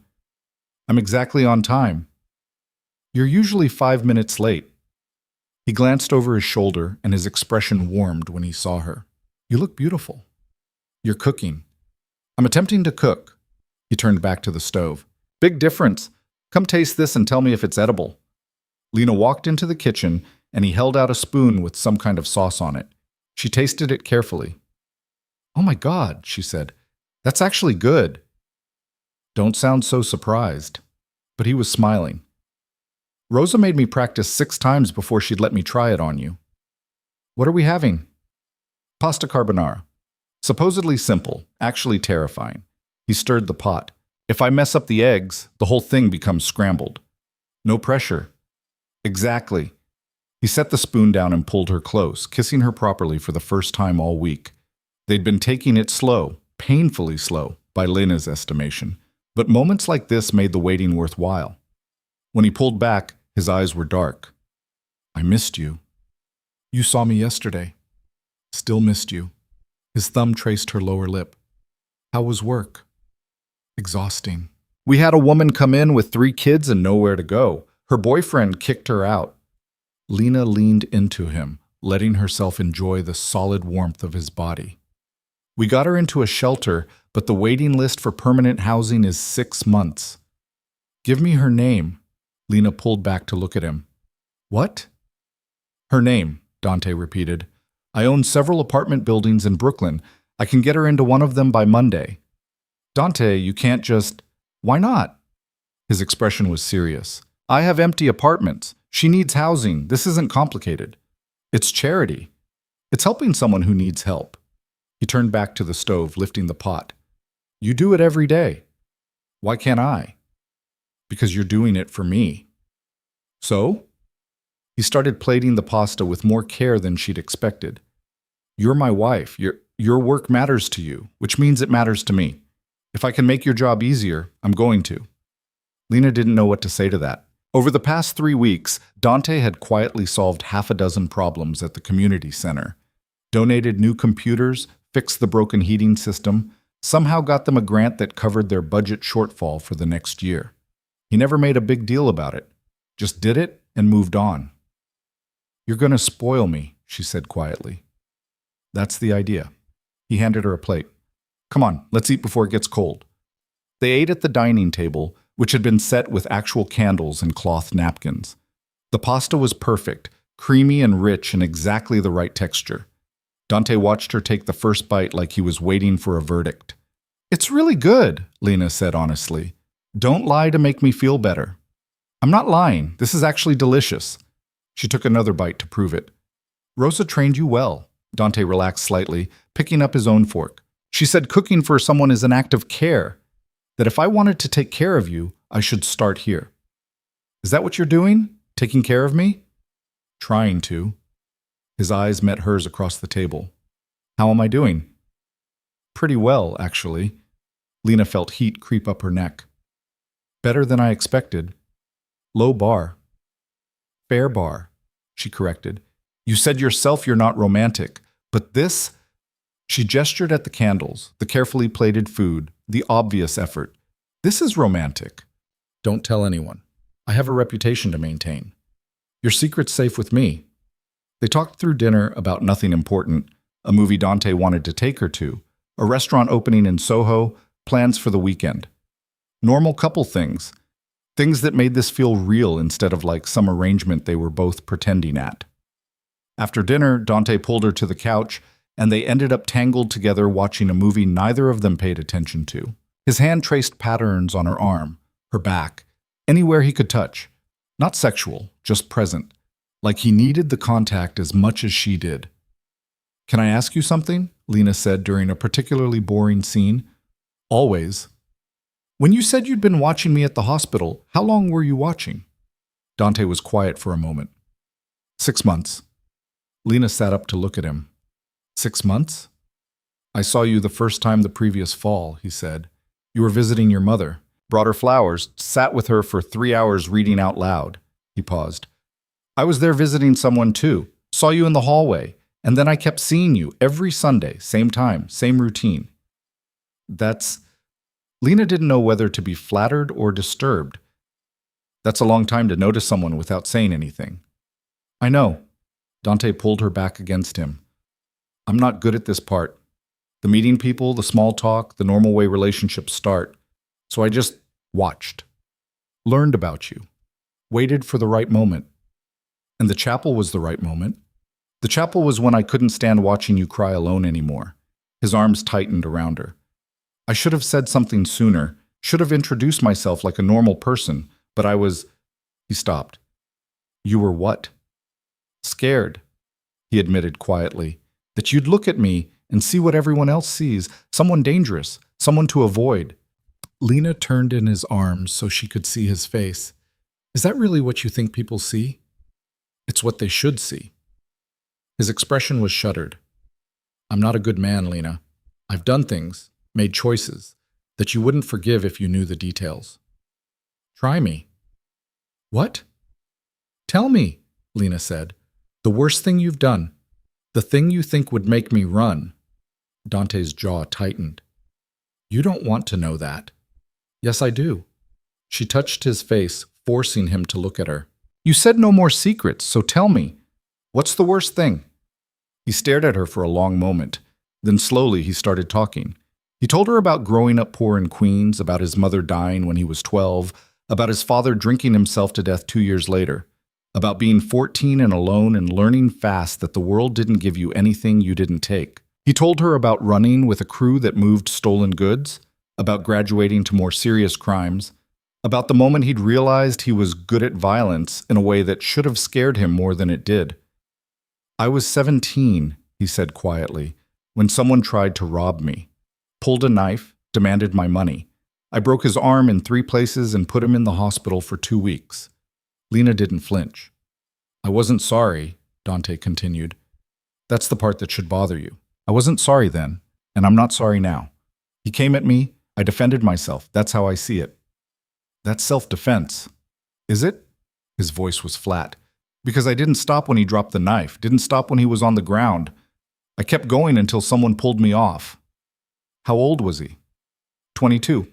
"I'm exactly on time." "You're usually 5 minutes late." He glanced over his shoulder and his expression warmed when he saw her. "You look beautiful." "You're cooking." "I'm attempting to cook." He turned back to the stove. "Big difference. Come taste this and tell me if it's edible." Lena walked into the kitchen and he held out a spoon with some kind of sauce on it. She tasted it carefully. "Oh my God," she said. "That's actually good." "Don't sound so surprised." But he was smiling. "Rosa made me practice 6 times before she'd let me try it on you." "What are we having?" "Pasta carbonara. Supposedly simple, actually terrifying." He stirred the pot. "If I mess up the eggs, the whole thing becomes scrambled." "No pressure." "Exactly." He set the spoon down and pulled her close, kissing her properly for the first time all week. They'd been taking it slow, painfully slow, by Lena's estimation, but moments like this made the waiting worthwhile. When he pulled back, his eyes were dark. "I missed you." "You saw me yesterday." "Still missed you." His thumb traced her lower lip. "How was work?" "Exhausting." "We had a woman come in with 3 kids and nowhere to go. Her boyfriend kicked her out." Lena leaned into him, letting herself enjoy the solid warmth of his body. "We got her into a shelter, but the waiting list for permanent housing is 6 months." "Give me her name." Lena pulled back to look at him. "What?" "Her name," Dante repeated. "I own several apartment buildings in Brooklyn. I can get her into one of them by Monday." "Dante, you can't just—" "Why not?" His expression was serious. "I have empty apartments. She needs housing. This isn't complicated. It's charity. It's helping someone who needs help." He turned back to the stove, lifting the pot. "You do it every day." "Why can't I?" "Because you're doing it for me." "So?" He started plating the pasta with more care than she'd expected. "You're my wife. Your work matters to you, which means it matters to me. If I can make your job easier, I'm going to." Lena didn't know what to say to that. Over the past 3 weeks, Dante had quietly solved 6 problems at the community center. Donated new computers, fixed the broken heating system, somehow got them a grant that covered their budget shortfall for the next year. He never made a big deal about it. Just did it and moved on. "You're going to spoil me," she said quietly. "That's the idea." He handed her a plate. "Come on, let's eat before it gets cold." They ate at the dining table, which had been set with actual candles and cloth napkins. The pasta was perfect, creamy and rich and exactly the right texture. Dante watched her take the first bite like he was waiting for a verdict. "It's really good," Lena said honestly. "Don't lie to make me feel better." "I'm not lying. This is actually delicious." She took another bite to prove it. "Rosa trained you well." Dante relaxed slightly, picking up his own fork. "She said cooking for someone is an act of care. That if I wanted to take care of you, I should start here." "Is that what you're doing? Taking care of me?" Trying to. His eyes met hers across the table. How am I doing? Pretty well, actually. Lena felt heat creep up her neck. Better than I expected. Low bar. Fair bar, she corrected. You said yourself you're not romantic, but this... She gestured at the candles, the carefully plated food, the obvious effort. This is romantic. Don't tell anyone. I have a reputation to maintain. Your secret's safe with me. They talked through dinner about nothing important, a movie Dante wanted to take her to, a restaurant opening in Soho, plans for the weekend. Normal couple things. Things that made this feel real instead of like some arrangement they were both pretending at. After dinner, Dante pulled her to the couch, and they ended up tangled together watching a movie neither of them paid attention to. His hand traced patterns on her arm, her back, anywhere he could touch. Not sexual, just present. Like he needed the contact as much as she did. Can I ask you something? Lena said during a particularly boring scene. Always. When you said you'd been watching me at the hospital, how long were you watching? Dante was quiet for a moment. 6 months. Lena sat up to look at him. 6 months? I saw you the first time the previous fall, he said. You were visiting your mother, brought her flowers, sat with her for 3 hours reading out loud. He paused. I was there visiting someone too, saw you in the hallway, and then I kept seeing you every Sunday, same time, same routine. Lena didn't know whether to be flattered or disturbed. That's a long time to notice someone without saying anything. I know. Dante pulled her back against him. I'm not good at this part. The meeting people, the small talk, the normal way relationships start. So I just watched. Learned about you. Waited for the right moment. And the chapel was the right moment. The chapel was when I couldn't stand watching you cry alone anymore. His arms tightened around her. I should have said something sooner, should have introduced myself like a normal person, but I was... He stopped. You were what? Scared, he admitted quietly. That you'd look at me and see what everyone else sees, someone dangerous, someone to avoid. Lena turned in his arms so she could see his face. Is that really what you think people see? It's what they should see. His expression was shuttered. I'm not a good man, Lena. I've done things, made choices, that you wouldn't forgive if you knew the details. Try me. What? Tell me, Lena said. The worst thing you've done. The thing you think would make me run. Dante's jaw tightened. You don't want to know that. Yes, I do. She touched his face, forcing him to look at her. You said no more secrets, so tell me. What's the worst thing? He stared at her for a long moment. Then slowly he started talking. He told her about growing up poor in Queens, about his mother dying when he was 12, about his father drinking himself to death 2 years later, about being 14 and alone and learning fast that the world didn't give you anything you didn't take. He told her about running with a crew that moved stolen goods, about graduating to more serious crimes, about the moment he'd realized he was good at violence in a way that should have scared him more than it did. I was 17, he said quietly, when someone tried to rob me. Pulled a knife, demanded my money. I broke his arm in 3 places and put him in the hospital for 2 weeks. Lena didn't flinch. I wasn't sorry, Dante continued. That's the part that should bother you. I wasn't sorry then, and I'm not sorry now. He came at me, I defended myself. That's how I see it. That's self-defense. Is it? His voice was flat. Because I didn't stop when he dropped the knife, didn't stop when he was on the ground. I kept going until someone pulled me off. How old was he? 22.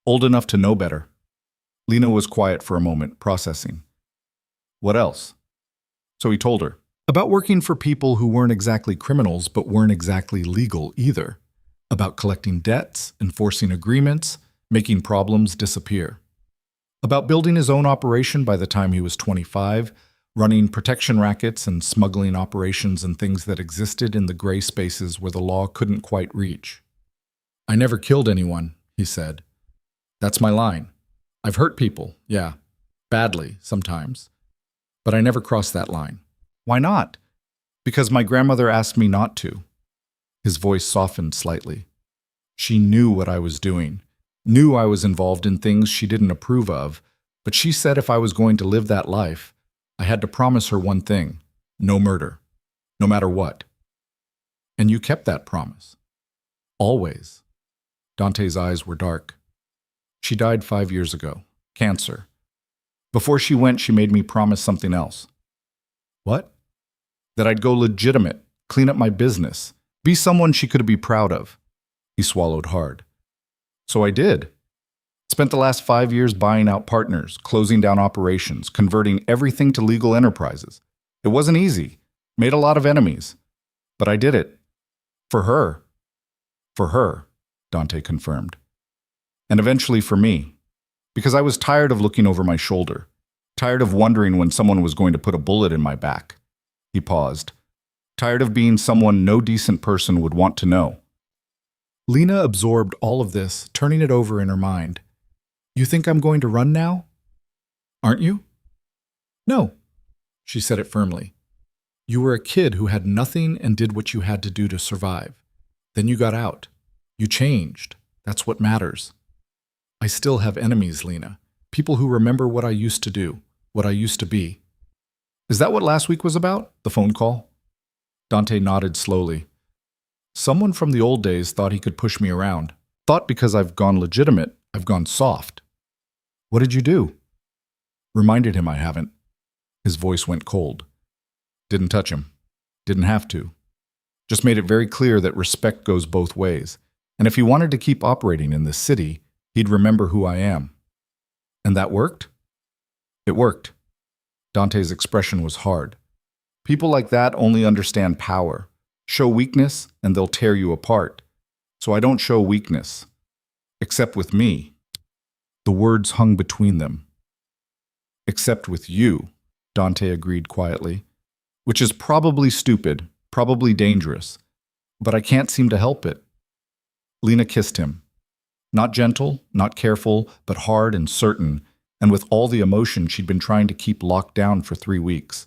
Old enough to know better. Lena was quiet for a moment, processing. What else? So he told her. About working for people who weren't exactly criminals but weren't exactly legal either. About collecting debts, enforcing agreements, making problems disappear. About building his own operation by the time he was 25, running protection rackets and smuggling operations and things that existed in the gray spaces where the law couldn't quite reach. I never killed anyone, he said. That's my line. I've hurt people, yeah, badly sometimes. But I never crossed that line. Why not? Because my grandmother asked me not to. His voice softened slightly. She knew what I was doing, knew I was involved in things she didn't approve of, but she said if I was going to live that life, I had to promise her one thing. No murder. No matter what. And you kept that promise. Always. Dante's eyes were dark. She died 5 years ago. Cancer. Before she went, she made me promise something else. What? That I'd go legitimate, clean up my business, be someone she could be proud of. He swallowed hard. So I did. Spent the last 5 years buying out partners, closing down operations, converting everything to legal enterprises. It wasn't easy. Made a lot of enemies. But I did it. For her. For her, Dante confirmed. And eventually for me. Because I was tired of looking over my shoulder. Tired of wondering when someone was going to put a bullet in my back. He paused. Tired of being someone no decent person would want to know. Lena absorbed all of this, turning it over in her mind. You think I'm going to run now? Aren't you? No, she said it firmly. You were a kid who had nothing and did what you had to do to survive. Then you got out. You changed. That's what matters. I still have enemies, Lena. People who remember what I used to do, what I used to be. Is that what last week was about? The phone call? Dante nodded slowly. Someone from the old days thought he could push me around. Thought because I've gone legitimate, I've gone soft. What did you do? Reminded him I haven't. His voice went cold. Didn't touch him. Didn't have to. Just made it very clear that respect goes both ways. And if he wanted to keep operating in this city, he'd remember who I am. And that worked? It worked. Dante's expression was hard. People like that only understand power. Show weakness, and they'll tear you apart. So I don't show weakness. Except with me. The words hung between them. Except with you, Dante agreed quietly. Which is probably stupid, probably dangerous. But I can't seem to help it. Lena kissed him. Not gentle, not careful, but hard and certain, and with all the emotion she'd been trying to keep locked down for 3 weeks.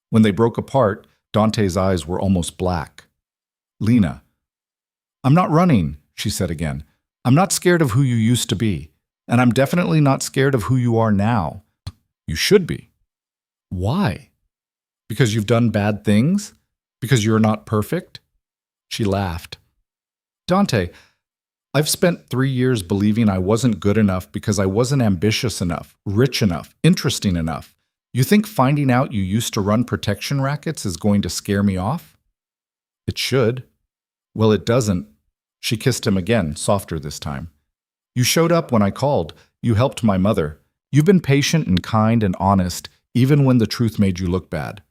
When they broke apart, Dante's eyes were almost black. Lena. I'm not running, she said again. I'm not scared of who you used to be, and I'm definitely not scared of who you are now. You should be. Why? Because you've done bad things? Because you're not perfect? She laughed. Dante, I've spent 3 years believing I wasn't good enough because I wasn't ambitious enough, rich enough, interesting enough. You think finding out you used to run protection rackets is going to scare me off? It should. Well, it doesn't. She kissed him again, softer this time. You showed up when I called. You helped my mother. You've been patient and kind and honest, even when the truth made you look bad.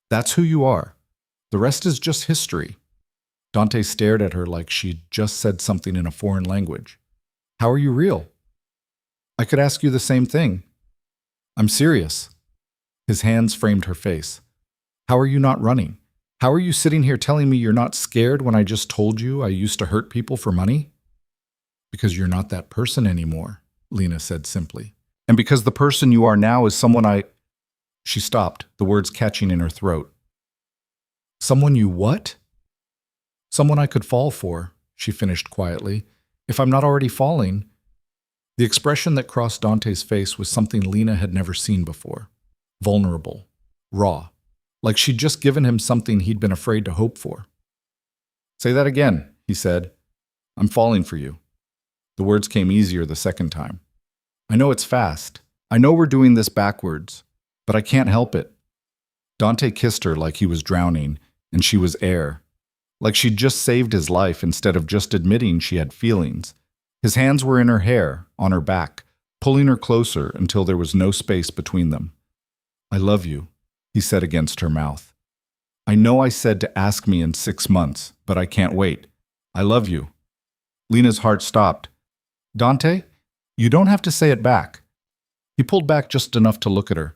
That's who you are. The rest is just history. Dante stared at her like she'd just said something in a foreign language. How are you real? I could ask you the same thing. I'm serious. His hands framed her face. How are you not running? How are you sitting here telling me you're not scared when I just told you I used to hurt people for money? Because you're not that person anymore, Lena said simply. And because the person you are now is someone I... She stopped, the words catching in her throat. Someone you what? Someone I could fall for, she finished quietly. If I'm not already falling. The expression that crossed Dante's face was something Lena had never seen before. Vulnerable. Raw. Like she'd just given him something he'd been afraid to hope for. Say that again, he said. I'm falling for you. The words came easier the second time. I know it's fast. I know we're doing this backwards. But I can't help it. Dante kissed her like he was drowning, and she was air. Like she'd just saved his life instead of just admitting she had feelings. His hands were in her hair, on her back, pulling her closer until there was no space between them. I love you, he said against her mouth. I know I said to ask me in 6 months, but I can't wait. I love you. Lena's heart stopped. Dante, you don't have to say it back. He pulled back just enough to look at her.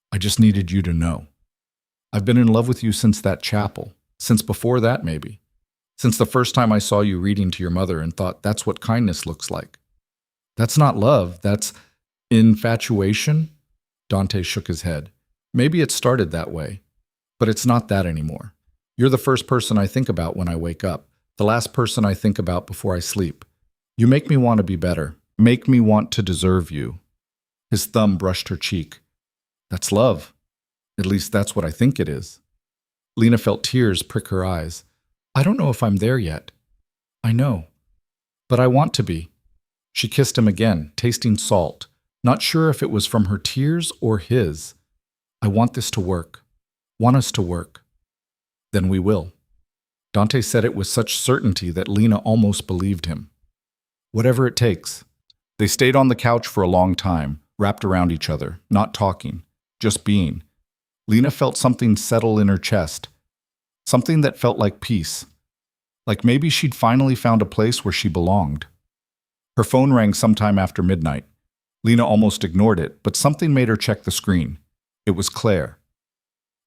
I just needed you to know. I've been in love with you since that chapel, since before that maybe, since the first time I saw you reading to your mother and thought that's what kindness looks like. That's not love, that's infatuation? Dante shook his head. Maybe it started that way, but it's not that anymore. You're the first person I think about when I wake up, the last person I think about before I sleep. You make me want to be better, make me want to deserve you. His thumb brushed her cheek. That's love. At least that's what I think it is. Lena felt tears prick her eyes. I don't know if I'm there yet. I know. But I want to be. She kissed him again, tasting salt, not sure if it was from her tears or his. I want this to work. Want us to work. Then we will. Dante said it with such certainty that Lena almost believed him. Whatever it takes. They stayed on the couch for a long time, wrapped around each other, not talking, just being. Lena felt something settle in her chest, something that felt like peace, like maybe she'd finally found a place where she belonged. Her phone rang sometime after midnight. Lena almost ignored it, but something made her check the screen. It was Claire.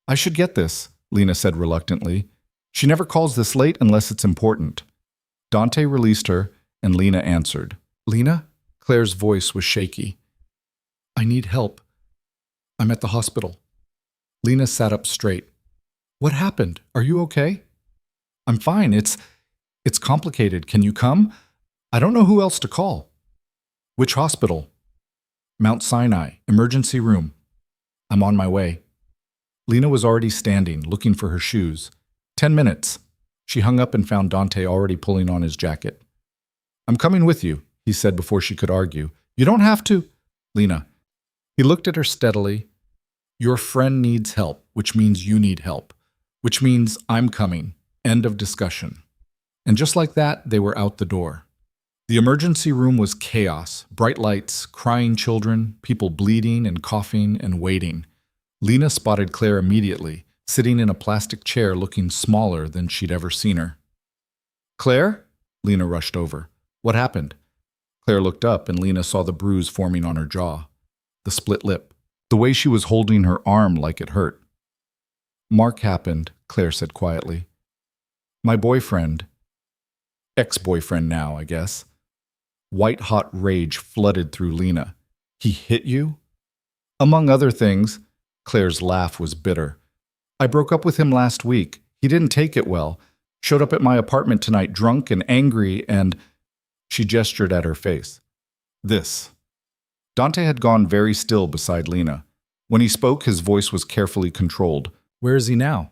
I should get this, Lena said reluctantly. She never calls this late unless it's important. Dante released her, and Lena answered. Lena? Claire's voice was shaky. I need help. I'm at the hospital. Lena sat up straight. What happened? Are you okay? I'm fine. It's complicated. Can you come? I don't know who else to call. Which hospital? Mount Sinai, emergency room. I'm on my way. Lena was already standing, looking for her shoes. 10 minutes. She hung up and found Dante already pulling on his jacket. I'm coming with you, he said before she could argue. You don't have to. Lena. He looked at her steadily. Your friend needs help, which means you need help, which means I'm coming. End of discussion. And just like that, they were out the door. The emergency room was chaos, bright lights, crying children, people bleeding and coughing and waiting. Lena spotted Claire immediately, sitting in a plastic chair looking smaller than she'd ever seen her. Claire? Lena rushed over. What happened? Claire looked up and Lena saw the bruise forming on her jaw, the split lip, the way she was holding her arm like it hurt. Mark happened, Claire said quietly. My boyfriend, ex-boyfriend now, I guess. White-hot rage flooded through Lena. He hit you? Among other things, Claire's laugh was bitter. I broke up with him last week. He didn't take it well. Showed up at my apartment tonight drunk and angry and… She gestured at her face. This. Dante had gone very still beside Lena. When he spoke, his voice was carefully controlled. Where is he now?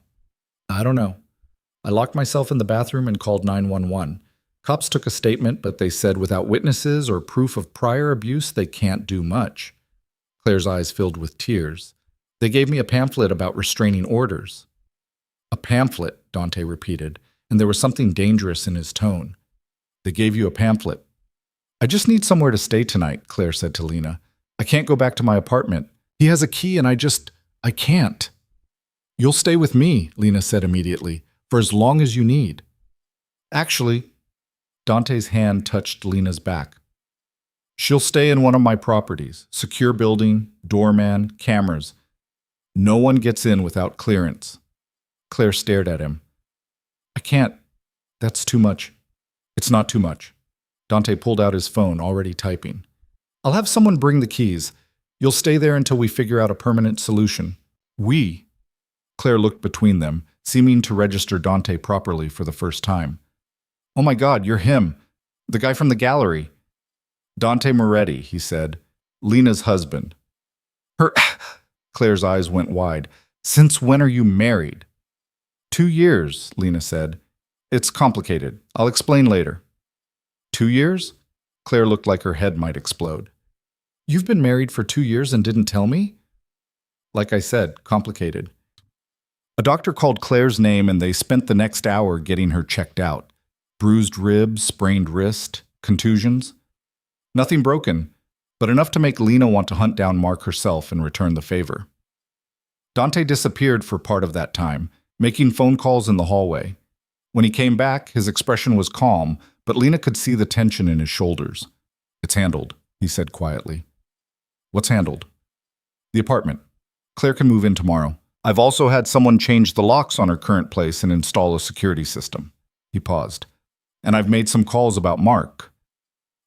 I don't know. I locked myself in the bathroom and called 911. Cops took a statement, but they said without witnesses or proof of prior abuse, they can't do much. Claire's eyes filled with tears. They gave me a pamphlet about restraining orders. A pamphlet, Dante repeated, and there was something dangerous in his tone. They gave you a pamphlet. I just need somewhere to stay tonight, Claire said to Lena. I can't go back to my apartment. He has a key and I can't. You'll stay with me, Lena said immediately, for as long as you need. Actually, Dante's hand touched Lena's back. She'll stay in one of my properties, secure building, doorman, cameras. No one gets in without clearance. Claire stared at him. I can't. That's too much. It's not too much. Dante pulled out his phone, already typing. I'll have someone bring the keys. You'll stay there until we figure out a permanent solution. We. Claire looked between them, seeming to register Dante properly for the first time. Oh my God, you're him. The guy from the gallery. Dante Moretti, he said. Lena's husband. Her… Claire's eyes went wide. Since when are you married? 2 years, Lena said. It's complicated. I'll explain later. 2 years? Claire looked like her head might explode. You've been married for 2 years and didn't tell me? Like I said, complicated. A doctor called Claire's name and they spent the next hour getting her checked out. Bruised ribs, sprained wrist, contusions. Nothing broken, but enough to make Lena want to hunt down Mark herself and return the favor. Dante disappeared for part of that time, making phone calls in the hallway. When he came back, his expression was calm, but Lena could see the tension in his shoulders. It's handled, he said quietly. What's handled? The apartment. Claire can move in tomorrow. I've also had someone change the locks on her current place and install a security system. He paused. And I've made some calls about Mark.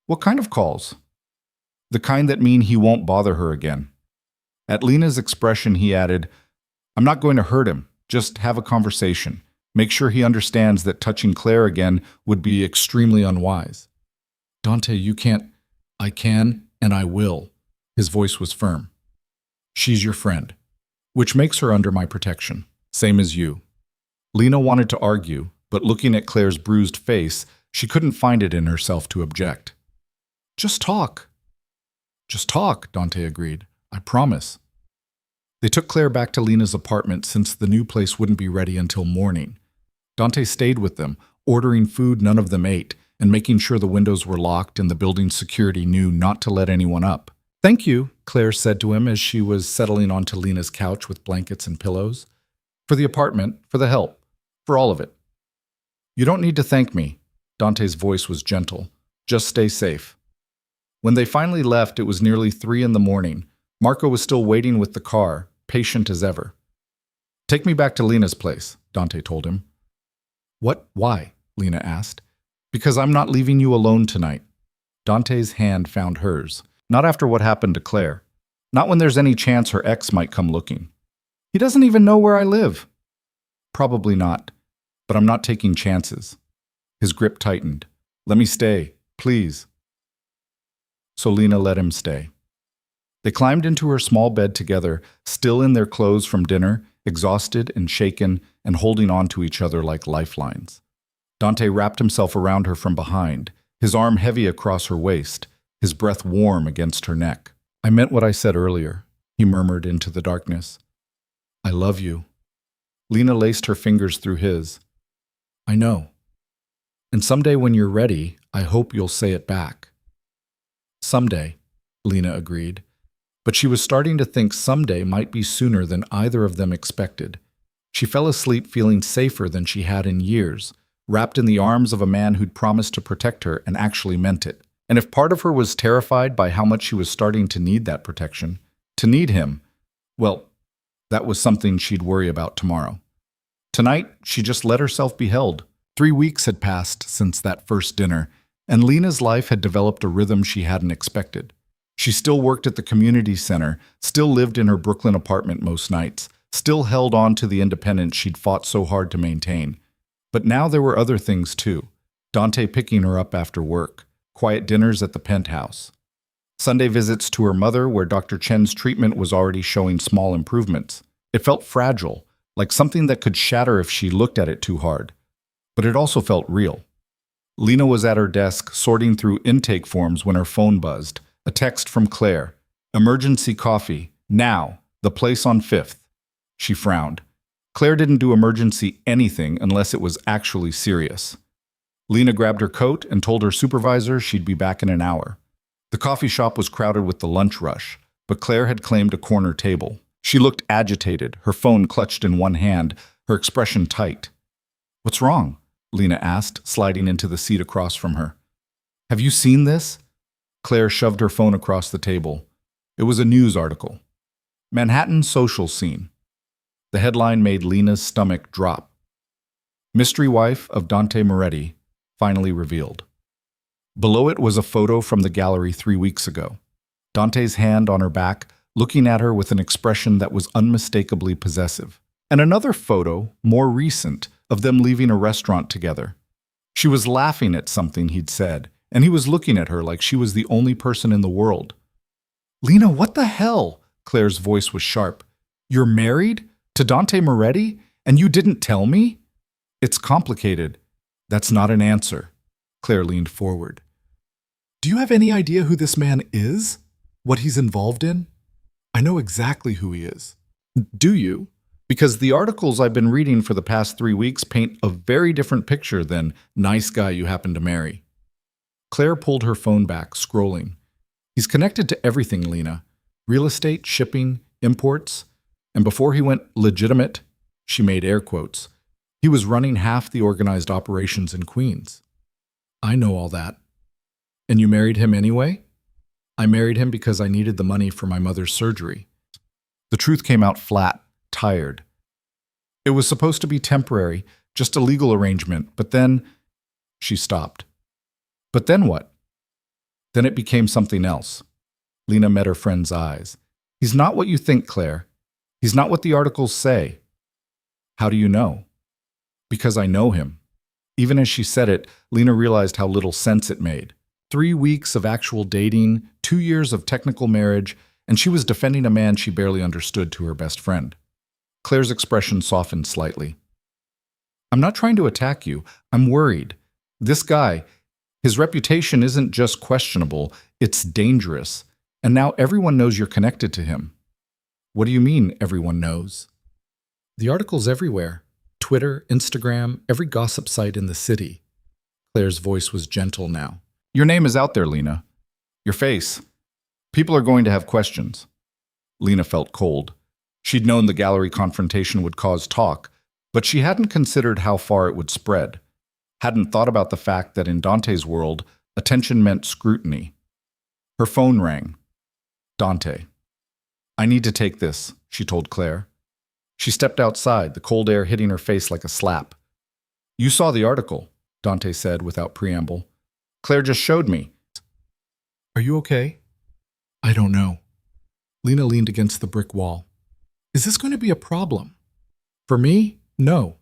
What kind of calls? The kind that mean he won't bother her again. At Lena's expression, he added, I'm not going to hurt him. Just have a conversation. Make sure he understands that touching Claire again would be extremely unwise. Dante, you can't. I can, and I will. His voice was firm. She's your friend. which makes her under my protection. Same as you. Lena wanted to argue, but looking at Claire's bruised face, she couldn't find it in herself to object. Just talk. Just talk, Dante agreed. I promise. They took Claire back to Lena's apartment since the new place wouldn't be ready until morning. Dante stayed with them, ordering food none of them ate, and making sure the windows were locked and the building's security knew not to let anyone up. Thank you, Claire said to him as she was settling onto Lena's couch with blankets and pillows. For the apartment, for the help, for all of it. You don't need to thank me. Dante's voice was gentle. Just stay safe. When they finally left, it was nearly 3 in the morning. Marco was still waiting with the car, patient as ever. Take me back to Lena's place, Dante told him. What? Why? Lena asked. Because I'm not leaving you alone tonight. Dante's hand found hers. Not after what happened to Claire. Not when there's any chance her ex might come looking. He doesn't even know where I live. Probably not, but I'm not taking chances. His grip tightened. Let me stay, please. So Lena let him stay. They climbed into her small bed together, still in their clothes from dinner, exhausted and shaken and holding on to each other like lifelines. Dante wrapped himself around her from behind, his arm heavy across her waist, his breath warm against her neck. I meant what I said earlier, he murmured into the darkness. I love you. Lena laced her fingers through his. I know. And someday when you're ready, I hope you'll say it back. Someday, Lena agreed. But she was starting to think someday might be sooner than either of them expected. She fell asleep feeling safer than she had in years, wrapped in the arms of a man who'd promised to protect her and actually meant it. And if part of her was terrified by how much she was starting to need that protection, to need him, well, that was something she'd worry about tomorrow. Tonight, she just let herself be held. 3 weeks had passed since that first dinner, and Lena's life had developed a rhythm she hadn't expected. She still worked at the community center, still lived in her Brooklyn apartment most nights, still held on to the independence she'd fought so hard to maintain. But now there were other things too. Dante picking her up after work, quiet dinners at the penthouse, Sunday visits to her mother where Dr. Chen's treatment was already showing small improvements. It felt fragile, like something that could shatter if she looked at it too hard. But it also felt real. Lena was at her desk sorting through intake forms when her phone buzzed. A text from Claire. Emergency coffee. Now. The place on 5th. She frowned. Claire didn't do emergency anything unless it was actually serious. Lena grabbed her coat and told her supervisor she'd be back in an hour. The coffee shop was crowded with the lunch rush, but Claire had claimed a corner table. She looked agitated, her phone clutched in one hand, her expression tight. What's wrong? Lena asked, sliding into the seat across from her. Have you seen this? Claire shoved her phone across the table. It was a news article. Manhattan social scene. The headline made Lena's stomach drop. Mystery wife of Dante Moretti finally revealed. Below it was a photo from the gallery 3 weeks ago. Dante's hand on her back, looking at her with an expression that was unmistakably possessive. And another photo, more recent, of them leaving a restaurant together. She was laughing at something he'd said, and he was looking at her like she was the only person in the world. Lena, what the hell? Claire's voice was sharp. You're married? To Dante Moretti? And you didn't tell me? It's complicated. That's not an answer. Claire leaned forward. Do you have any idea who this man is? What he's involved in? I know exactly who he is. Do you? Because the articles I've been reading for the past 3 weeks paint a very different picture than nice guy you happen to marry. Claire pulled her phone back, scrolling. He's connected to everything, Lena. Real estate, shipping, imports. And before he went legitimate, she made air quotes, he was running half the organized operations in Queens. I know all that. And you married him anyway? I married him because I needed the money for my mother's surgery. The truth came out flat, tired. It was supposed to be temporary, just a legal arrangement, but then... She stopped. But then what? Then it became something else. Lena met her friend's eyes. He's not what you think, Claire. He's not what the articles say. How do you know? Because I know him. Even as she said it, Lena realized how little sense it made. 3 weeks of actual dating, 2 years of technical marriage, and she was defending a man she barely understood to her best friend. Claire's expression softened slightly. I'm not trying to attack you. I'm worried. This guy, his reputation isn't just questionable, it's dangerous. And now everyone knows you're connected to him. What do you mean, everyone knows? The article's everywhere. Twitter, Instagram, every gossip site in the city. Claire's voice was gentle now. Your name is out there, Lena. Your face. People are going to have questions. Lena felt cold. She'd known the gallery confrontation would cause talk, but she hadn't considered how far it would spread. Hadn't thought about the fact that in Dante's world, attention meant scrutiny. Her phone rang. Dante. I need to take this, she told Claire. She stepped outside, the cold air hitting her face like a slap. You saw the article, Dante said without preamble. Claire just showed me. Are you okay? I don't know. Lena leaned against the brick wall. Is this going to be a problem? For me, no.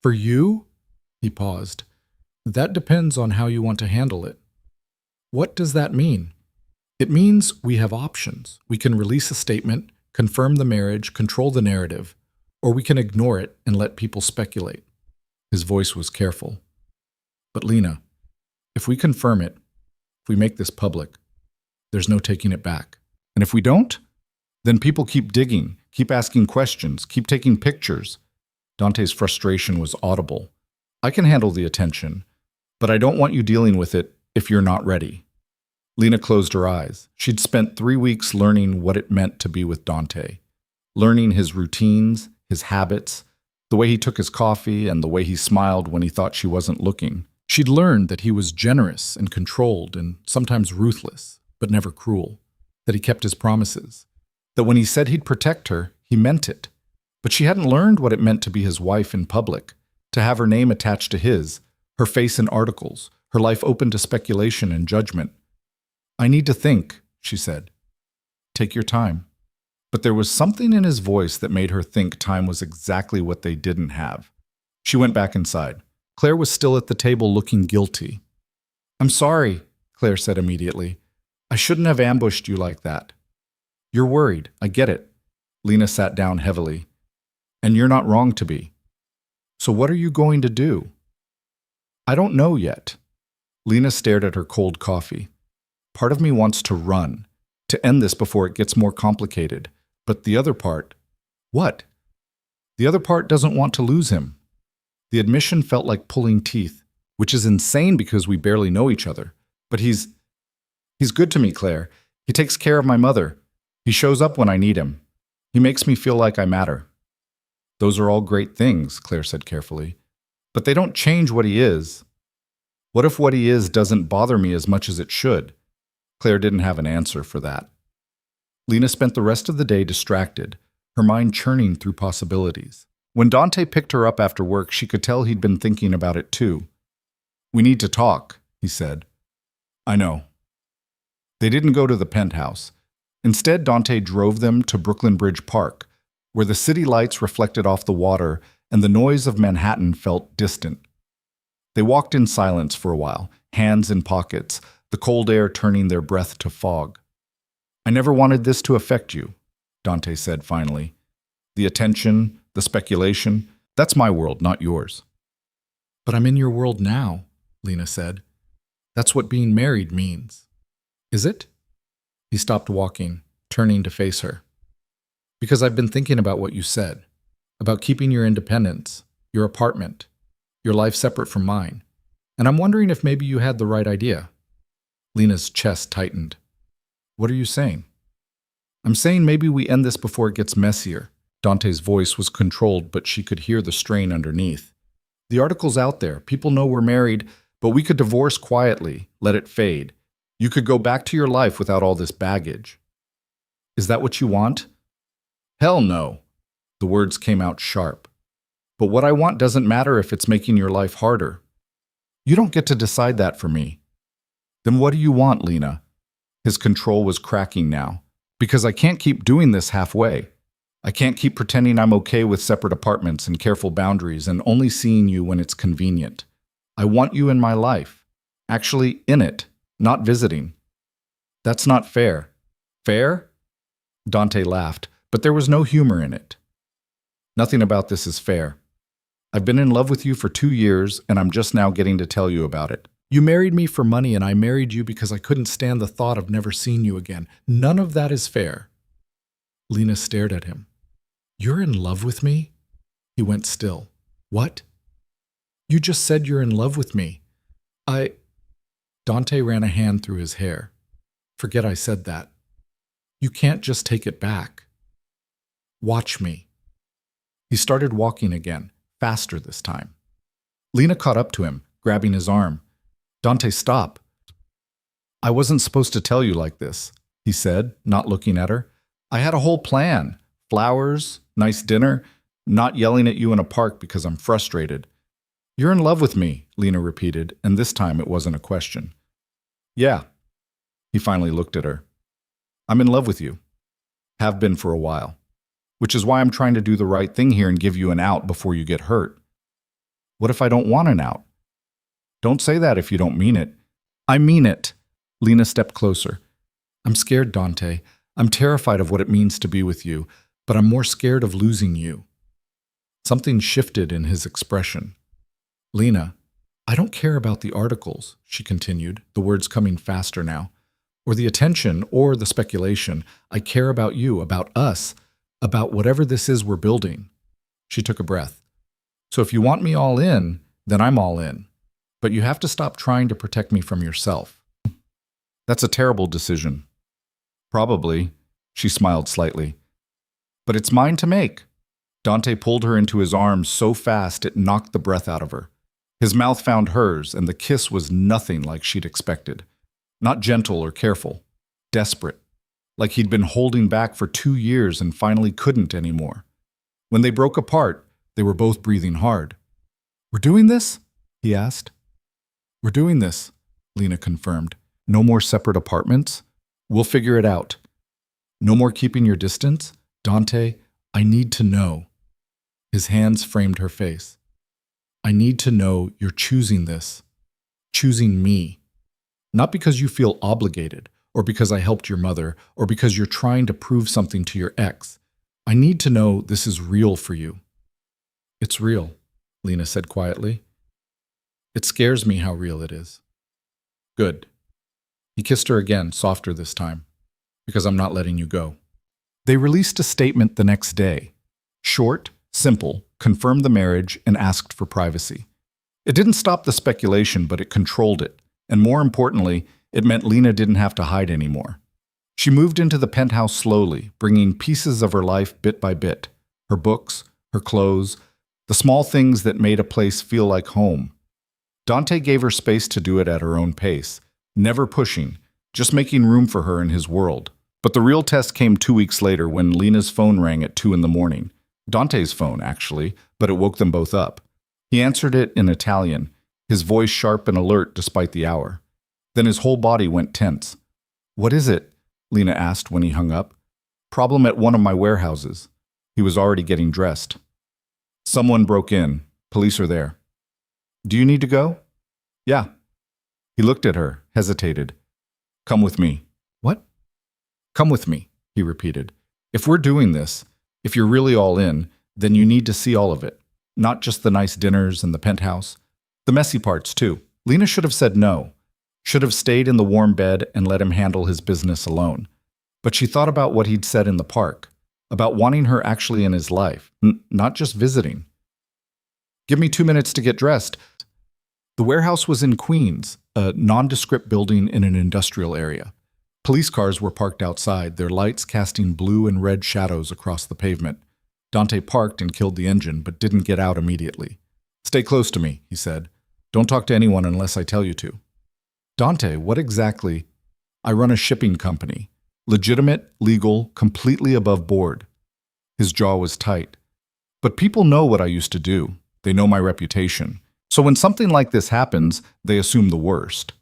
For you? He paused. That depends on how you want to handle it. What does that mean? It means we have options. We can release a statement, confirm the marriage, control the narrative, or we can ignore it and let people speculate. His voice was careful. But Lena, if we confirm it, if we make this public, there's no taking it back. And if we don't, then people keep digging, keep asking questions, keep taking pictures. Dante's frustration was audible. I can handle the attention, but I don't want you dealing with it if you're not ready. Lena closed her eyes. She'd spent 3 weeks learning what it meant to be with Dante, learning his routines, his habits, the way he took his coffee and the way he smiled when he thought she wasn't looking. She'd learned that he was generous and controlled and sometimes ruthless, but never cruel, that he kept his promises, that when he said he'd protect her, he meant it. But she hadn't learned what it meant to be his wife in public, to have her name attached to his, her face in articles, her life open to speculation and judgment. I need to think, she said. Take your time. But there was something in his voice that made her think time was exactly what they didn't have. She went back inside. Claire was still at the table looking guilty. I'm sorry, Claire said immediately. I shouldn't have ambushed you like that. You're worried. I get it. Lena sat down heavily. And you're not wrong to be. So what are you going to do? I don't know yet. Lena stared at her cold coffee. Part of me wants to run, to end this before it gets more complicated. But the other part, what? The other part doesn't want to lose him. The admission felt like pulling teeth, which is insane because we barely know each other. But he's good to me, Claire. He takes care of my mother. He shows up when I need him. He makes me feel like I matter. Those are all great things, Claire said carefully. But they don't change what he is. What if what he is doesn't bother me as much as it should? Claire didn't have an answer for that. Lena spent the rest of the day distracted, her mind churning through possibilities. When Dante picked her up after work, she could tell he'd been thinking about it too. We need to talk, he said. I know. They didn't go to the penthouse. Instead, Dante drove them to Brooklyn Bridge Park, where the city lights reflected off the water and the noise of Manhattan felt distant. They walked in silence for a while, hands in pockets, the cold air turning their breath to fog. I never wanted this to affect you, Dante said finally. The attention, the speculation, that's my world, not yours. But I'm in your world now, Lena said. That's what being married means. Is it? He stopped walking, turning to face her. Because I've been thinking about what you said, about keeping your independence, your apartment, your life separate from mine. And I'm wondering if maybe you had the right idea. Lena's chest tightened. What are you saying? I'm saying maybe we end this before it gets messier. Dante's voice was controlled, but she could hear the strain underneath. The article's out there. People know we're married, but we could divorce quietly, let it fade. You could go back to your life without all this baggage. Is that what you want? Hell no. The words came out sharp. But what I want doesn't matter if it's making your life harder. You don't get to decide that for me. Then what do you want, Lena? His control was cracking now. Because I can't keep doing this halfway. I can't keep pretending I'm okay with separate apartments and careful boundaries and only seeing you when it's convenient. I want you in my life. Actually, in it, not visiting. That's not fair. Fair? Dante laughed, but there was no humor in it. Nothing about this is fair. I've been in love with you for 2 years, and I'm just now getting to tell you about it. You married me for money, and I married you because I couldn't stand the thought of never seeing you again. None of that is fair. Lena stared at him. You're in love with me? He went still. What? You just said you're in love with me. Dante ran a hand through his hair. Forget I said that. You can't just take it back. Watch me. He started walking again, faster this time. Lena caught up to him, grabbing his arm. Dante, stop. I wasn't supposed to tell you like this, he said, not looking at her. I had a whole plan. Flowers, nice dinner, not yelling at you in a park because I'm frustrated. You're in love with me, Lena repeated, and this time it wasn't a question. Yeah. He finally looked at her. I'm in love with you. Have been for a while. Which is why I'm trying to do the right thing here and give you an out before you get hurt. What if I don't want an out? Don't say that if you don't mean it. I mean it. Lena stepped closer. I'm scared, Dante. I'm terrified of what it means to be with you, but I'm more scared of losing you. Something shifted in his expression. Lena, I don't care about the articles, she continued, the words coming faster now, or the attention or the speculation. I care about you, about us, about whatever this is we're building. She took a breath. So if you want me all in, then I'm all in. But you have to stop trying to protect me from yourself. That's a terrible decision. Probably, she smiled slightly. But it's mine to make. Dante pulled her into his arms so fast it knocked the breath out of her. His mouth found hers, and the kiss was nothing like she'd expected. Not gentle or careful. Desperate. Like he'd been holding back for 2 years and finally couldn't anymore. When they broke apart, they were both breathing hard. We're doing this? He asked. We're doing this, Lena confirmed. No more separate apartments? We'll figure it out. No more keeping your distance? Dante, I need to know. His hands framed her face. I need to know you're choosing this. Choosing me. Not because you feel obligated, or because I helped your mother, or because you're trying to prove something to your ex. I need to know this is real for you. It's real, Lena said quietly. It scares me how real it is. Good. He kissed her again, softer this time, because I'm not letting you go. They released a statement the next day. Short, simple, confirmed the marriage, and asked for privacy. It didn't stop the speculation, but it controlled it. And more importantly, it meant Lena didn't have to hide anymore. She moved into the penthouse slowly, bringing pieces of her life bit by bit. Her books, her clothes, the small things that made a place feel like home. Dante gave her space to do it at her own pace, never pushing, just making room for her in his world. But the real test came 2 weeks later when Lena's phone rang at 2 a.m. Dante's phone, actually, but it woke them both up. He answered it in Italian, his voice sharp and alert despite the hour. Then his whole body went tense. What is it? Lena asked when he hung up. Problem at one of my warehouses. He was already getting dressed. Someone broke in. Police are there. Do you need to go? Yeah. He looked at her, hesitated. Come with me. What? Come with me, he repeated. If we're doing this, if you're really all in, then you need to see all of it. Not just the nice dinners and the penthouse. The messy parts, too. Lena should have said no. Should have stayed in the warm bed and let him handle his business alone. But she thought about what he'd said in the park, about wanting her actually in his life, not just visiting. Give me 2 minutes to get dressed. The warehouse was in Queens, a nondescript building in an industrial area. Police cars were parked outside, their lights casting blue and red shadows across the pavement. Dante parked and killed the engine, but didn't get out immediately. Stay close to me, he said. Don't talk to anyone unless I tell you to. Dante, what exactly? I run a shipping company. Legitimate, legal, completely above board. His jaw was tight. But people know what I used to do. They know my reputation. So when something like this happens, they assume the worst.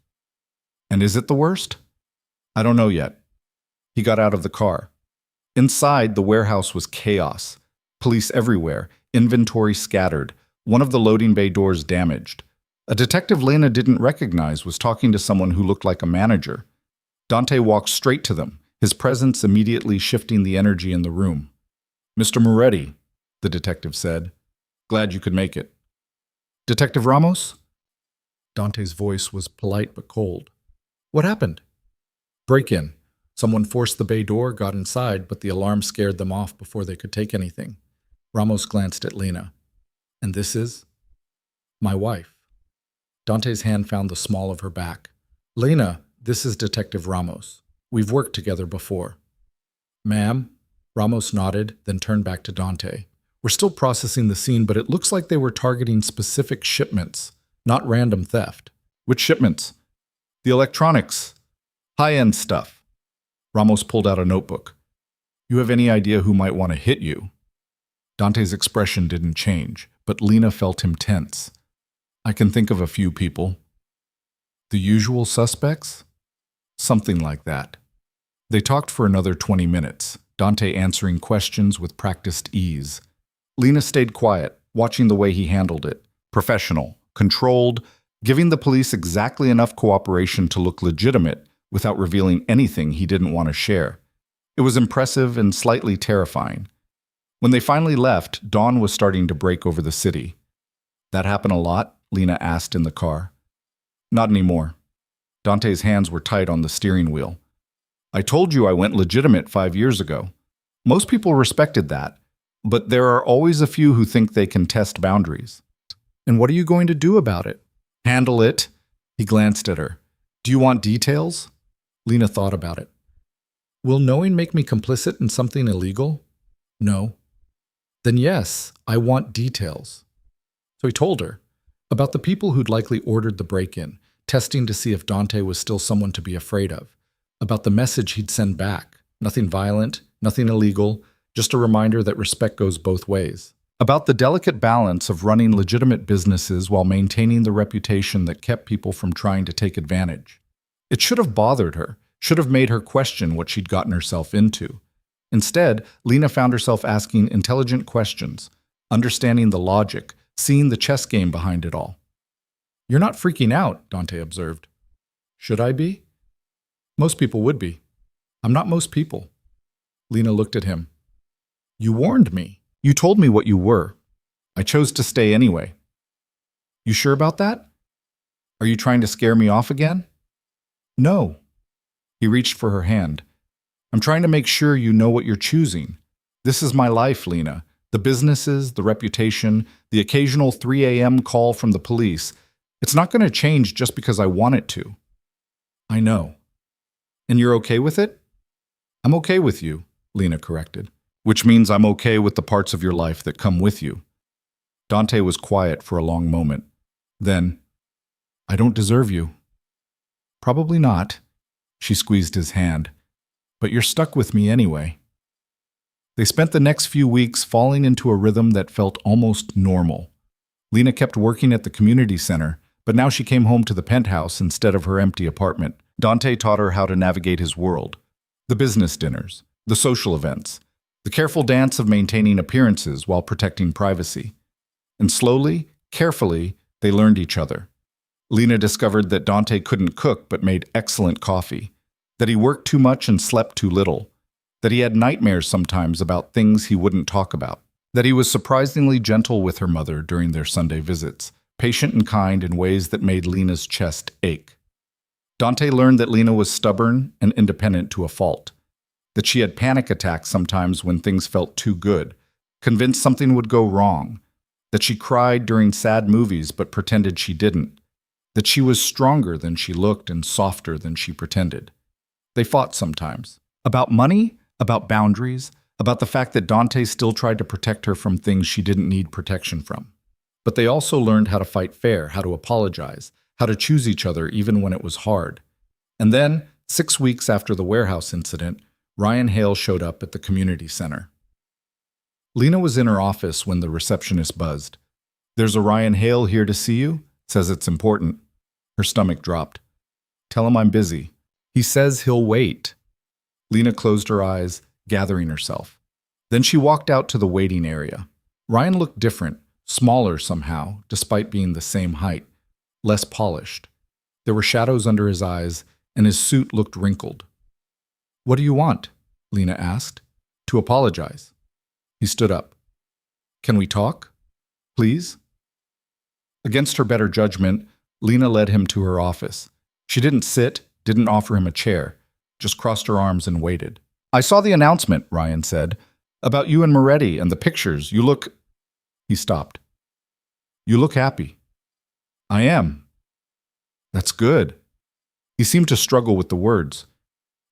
And is it the worst? I don't know yet. He got out of the car. Inside, the warehouse was chaos. Police everywhere, inventory scattered, one of the loading bay doors damaged. A detective Lena didn't recognize was talking to someone who looked like a manager. Dante walked straight to them, his presence immediately shifting the energy in the room. Mr. Moretti, the detective said. Glad you could make it. Detective Ramos? Dante's voice was polite but cold. What happened? Break in. Someone forced the bay door, got inside, but the alarm scared them off before they could take anything. Ramos glanced at Lena. And this is? My wife. Dante's hand found the small of her back. Lena, this is Detective Ramos. We've worked together before. Ma'am? Ramos nodded, then turned back to Dante. We're still processing the scene, but it looks like they were targeting specific shipments, not random theft. Which shipments? The electronics. High-end stuff. Ramos pulled out a notebook. You have any idea who might want to hit you? Dante's expression didn't change, but Lena felt him tense. I can think of a few people. The usual suspects? Something like that. They talked for another 20 minutes, Dante answering questions with practiced ease. Lena stayed quiet, watching the way he handled it. Professional, controlled, giving the police exactly enough cooperation to look legitimate without revealing anything he didn't want to share. It was impressive and slightly terrifying. When they finally left, dawn was starting to break over the city. That happen a lot? Lena asked in the car. Not anymore. Dante's hands were tight on the steering wheel. I told you I went legitimate 5 years ago. Most people respected that, but there are always a few who think they can test boundaries. And what are you going to do about it? Handle it. He glanced at her. Do you want details? Lena thought about it. Will knowing make me complicit in something illegal? No. Then yes, I want details. So he told her about the people who'd likely ordered the break-in, testing to see if Dante was still someone to be afraid of, about the message he'd send back, nothing violent, nothing illegal, just a reminder that respect goes both ways. About the delicate balance of running legitimate businesses while maintaining the reputation that kept people from trying to take advantage. It should have bothered her, should have made her question what she'd gotten herself into. Instead, Lena found herself asking intelligent questions, understanding the logic, seeing the chess game behind it all. You're not freaking out, Dante observed. Should I be? Most people would be. I'm not most people. Lena looked at him. You warned me. You told me what you were. I chose to stay anyway. You sure about that? Are you trying to scare me off again? No. He reached for her hand. I'm trying to make sure you know what you're choosing. This is my life, Lena. The businesses, the reputation, the occasional 3 a.m. call from the police. It's not going to change just because I want it to. I know. And you're okay with it? I'm okay with you, Lena corrected, which means I'm okay with the parts of your life that come with you. Dante was quiet for a long moment. Then, I don't deserve you. Probably not. She squeezed his hand. But you're stuck with me anyway. They spent the next few weeks falling into a rhythm that felt almost normal. Lena kept working at the community center, but now she came home to the penthouse instead of her empty apartment. Dante taught her how to navigate his world. The business dinners, the social events, the careful dance of maintaining appearances while protecting privacy. And slowly, carefully, they learned each other. Lena discovered that Dante couldn't cook but made excellent coffee, that he worked too much and slept too little, that he had nightmares sometimes about things he wouldn't talk about, that he was surprisingly gentle with her mother during their Sunday visits, patient and kind in ways that made Lena's chest ache. Dante learned that Lena was stubborn and independent to a fault, that she had panic attacks sometimes when things felt too good, convinced something would go wrong, that she cried during sad movies but pretended she didn't, that she was stronger than she looked and softer than she pretended. They fought sometimes. About money, about boundaries, about the fact that Dante still tried to protect her from things she didn't need protection from. But they also learned how to fight fair, how to apologize, how to choose each other even when it was hard. And then, 6 weeks after the warehouse incident, Ryan Hale showed up at the community center. Lena was in her office when the receptionist buzzed. There's a Ryan Hale here to see you. Says it's important. Her stomach dropped. Tell him I'm busy. He says he'll wait. Lena closed her eyes, gathering herself. Then she walked out to the waiting area. Ryan looked different, smaller somehow, despite being the same height, less polished. There were shadows under his eyes, and his suit looked wrinkled. What do you want? Lena asked. To apologize. He stood up. Can we talk? Please? Against her better judgment, Lena led him to her office. She didn't sit, didn't offer him a chair, just crossed her arms and waited. I saw the announcement, Ryan said, about you and Moretti and the pictures. You look... He stopped. You look happy. I am. That's good. He seemed to struggle with the words.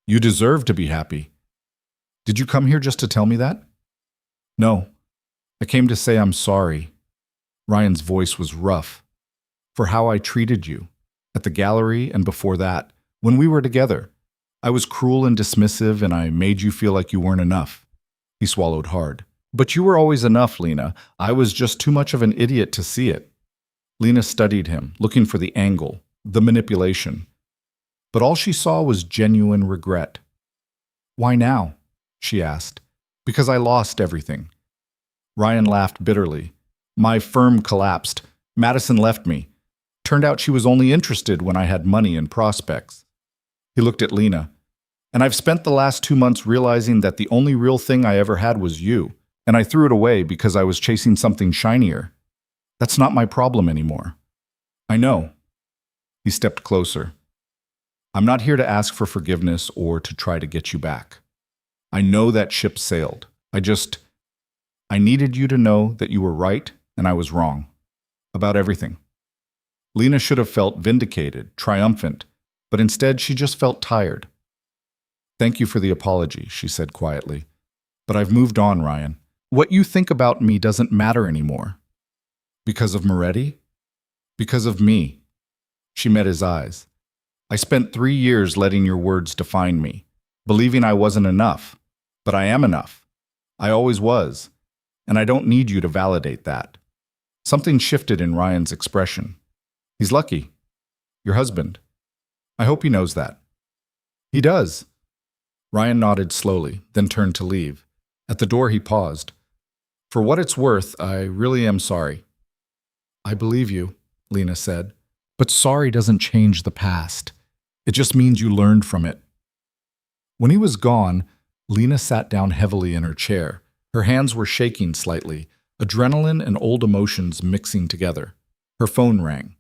You deserve to be happy. Did you come here just to tell me that? No. I came to say I'm sorry. Ryan's voice was rough. For how I treated you. At the gallery and before that, when we were together. I was cruel and dismissive and I made you feel like you weren't enough. He swallowed hard. But you were always enough, Lena. I was just too much of an idiot to see it. Lena studied him, looking for the angle, the manipulation. But all she saw was genuine regret. Why now? She asked. Because I lost everything. Ryan laughed bitterly. My firm collapsed. Madison left me. Turned out she was only interested when I had money and prospects. He looked at Lena. And I've spent the last 2 months realizing that the only real thing I ever had was you. And I threw it away because I was chasing something shinier. That's not my problem anymore. I know. He stepped closer. I'm not here to ask for forgiveness or to try to get you back. I know that ship sailed. I needed you to know that you were right and I was wrong. About everything. Lena should have felt vindicated, triumphant, but instead she just felt tired. Thank you for the apology, she said quietly. But I've moved on, Ryan. What you think about me doesn't matter anymore. Because of Moretti? Because of me. She met his eyes. I spent 3 years letting your words define me, believing I wasn't enough. But I am enough. I always was. And I don't need you to validate that. Something shifted in Ryan's expression. He's lucky. Your husband. I hope he knows that. He does. Ryan nodded slowly, then turned to leave. At the door he paused. For what it's worth, I really am sorry. I believe you, Lena said. But sorry doesn't change the past. It just means you learned from it. When he was gone, Lena sat down heavily in her chair. Her hands were shaking slightly, adrenaline and old emotions mixing together. Her phone rang.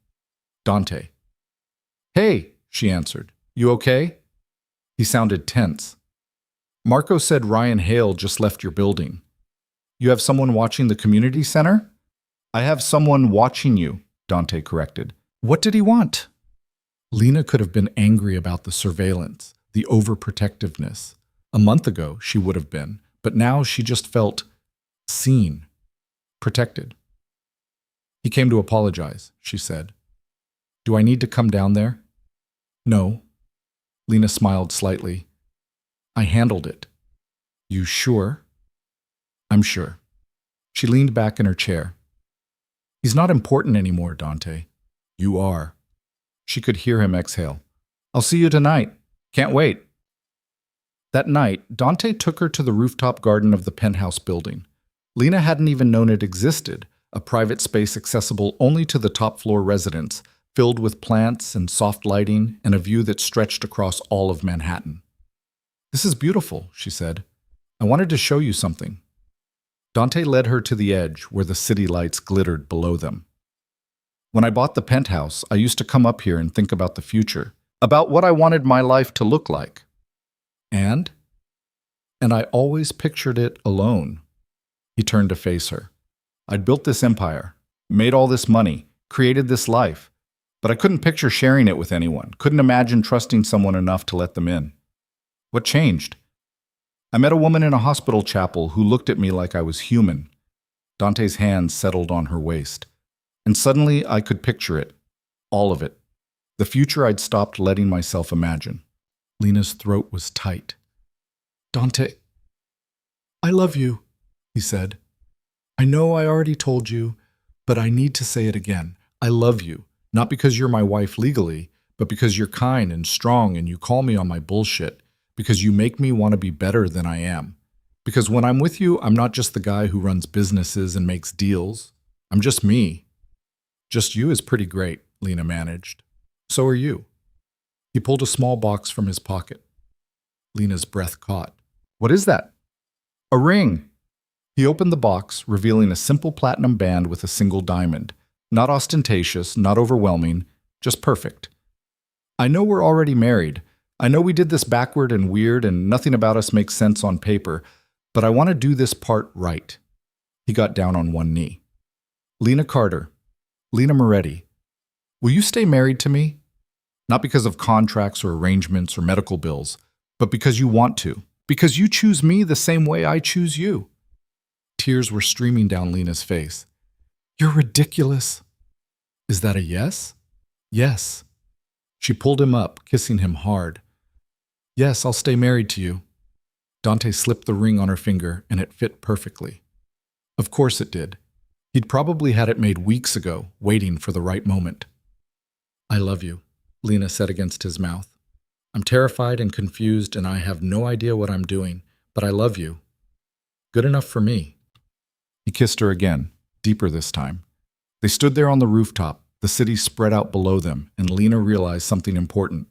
Dante. Hey, she answered. You okay? He sounded tense. Marco said Ryan Hale just left your building. You have someone watching the community center? I have someone watching you, Dante corrected. What did he want? Lena could have been angry about the surveillance, the overprotectiveness. A month ago, she would have been, but now she just felt seen, protected. He came to apologize, she said. Do I need to come down there? No. Lena smiled slightly. I handled it. You sure? I'm sure. She leaned back in her chair. He's not important anymore, Dante. You are. She could hear him exhale. I'll see you tonight. Can't wait. That night, Dante took her to the rooftop garden of the penthouse building. Lena hadn't even known it existed, a private space accessible only to the top-floor residents, filled with plants and soft lighting and a view that stretched across all of Manhattan. This is beautiful, she said. I wanted to show you something. Dante led her to the edge where the city lights glittered below them. When I bought the penthouse, I used to come up here and think about the future, about what I wanted my life to look like. And I always pictured it alone. He turned to face her. I'd built this empire, made all this money, created this life, but I couldn't picture sharing it with anyone, couldn't imagine trusting someone enough to let them in. What changed? I met a woman in a hospital chapel who looked at me like I was human. Dante's hands settled on her waist. And suddenly I could picture it. All of it. The future I'd stopped letting myself imagine. Lena's throat was tight. Dante, I love you, he said. I know I already told you, but I need to say it again. I love you, not because you're my wife legally, but because you're kind and strong and you call me on my bullshit, because you make me want to be better than I am. Because when I'm with you, I'm not just the guy who runs businesses and makes deals. I'm just me. Just you is pretty great, Lena managed. So are you. He pulled a small box from his pocket. Lena's breath caught. What is that? A ring. He opened the box, revealing a simple platinum band with a single diamond. Not ostentatious, not overwhelming, just perfect. I know we're already married. I know we did this backward and weird and nothing about us makes sense on paper, but I want to do this part right. He got down on one knee. Lena Carter, Lena Moretti, will you stay married to me? Not because of contracts or arrangements or medical bills, but because you want to. Because you choose me the same way I choose you. Tears were streaming down Lena's face. You're ridiculous. Is that a yes? Yes. She pulled him up, kissing him hard. Yes, I'll stay married to you. Dante slipped the ring on her finger, and it fit perfectly. Of course it did. He'd probably had it made weeks ago, waiting for the right moment. I love you, Lena said against his mouth. I'm terrified and confused, and I have no idea what I'm doing, but I love you. Good enough for me. He kissed her again, deeper this time. They stood there on the rooftop, the city spread out below them, and Lena realized something important.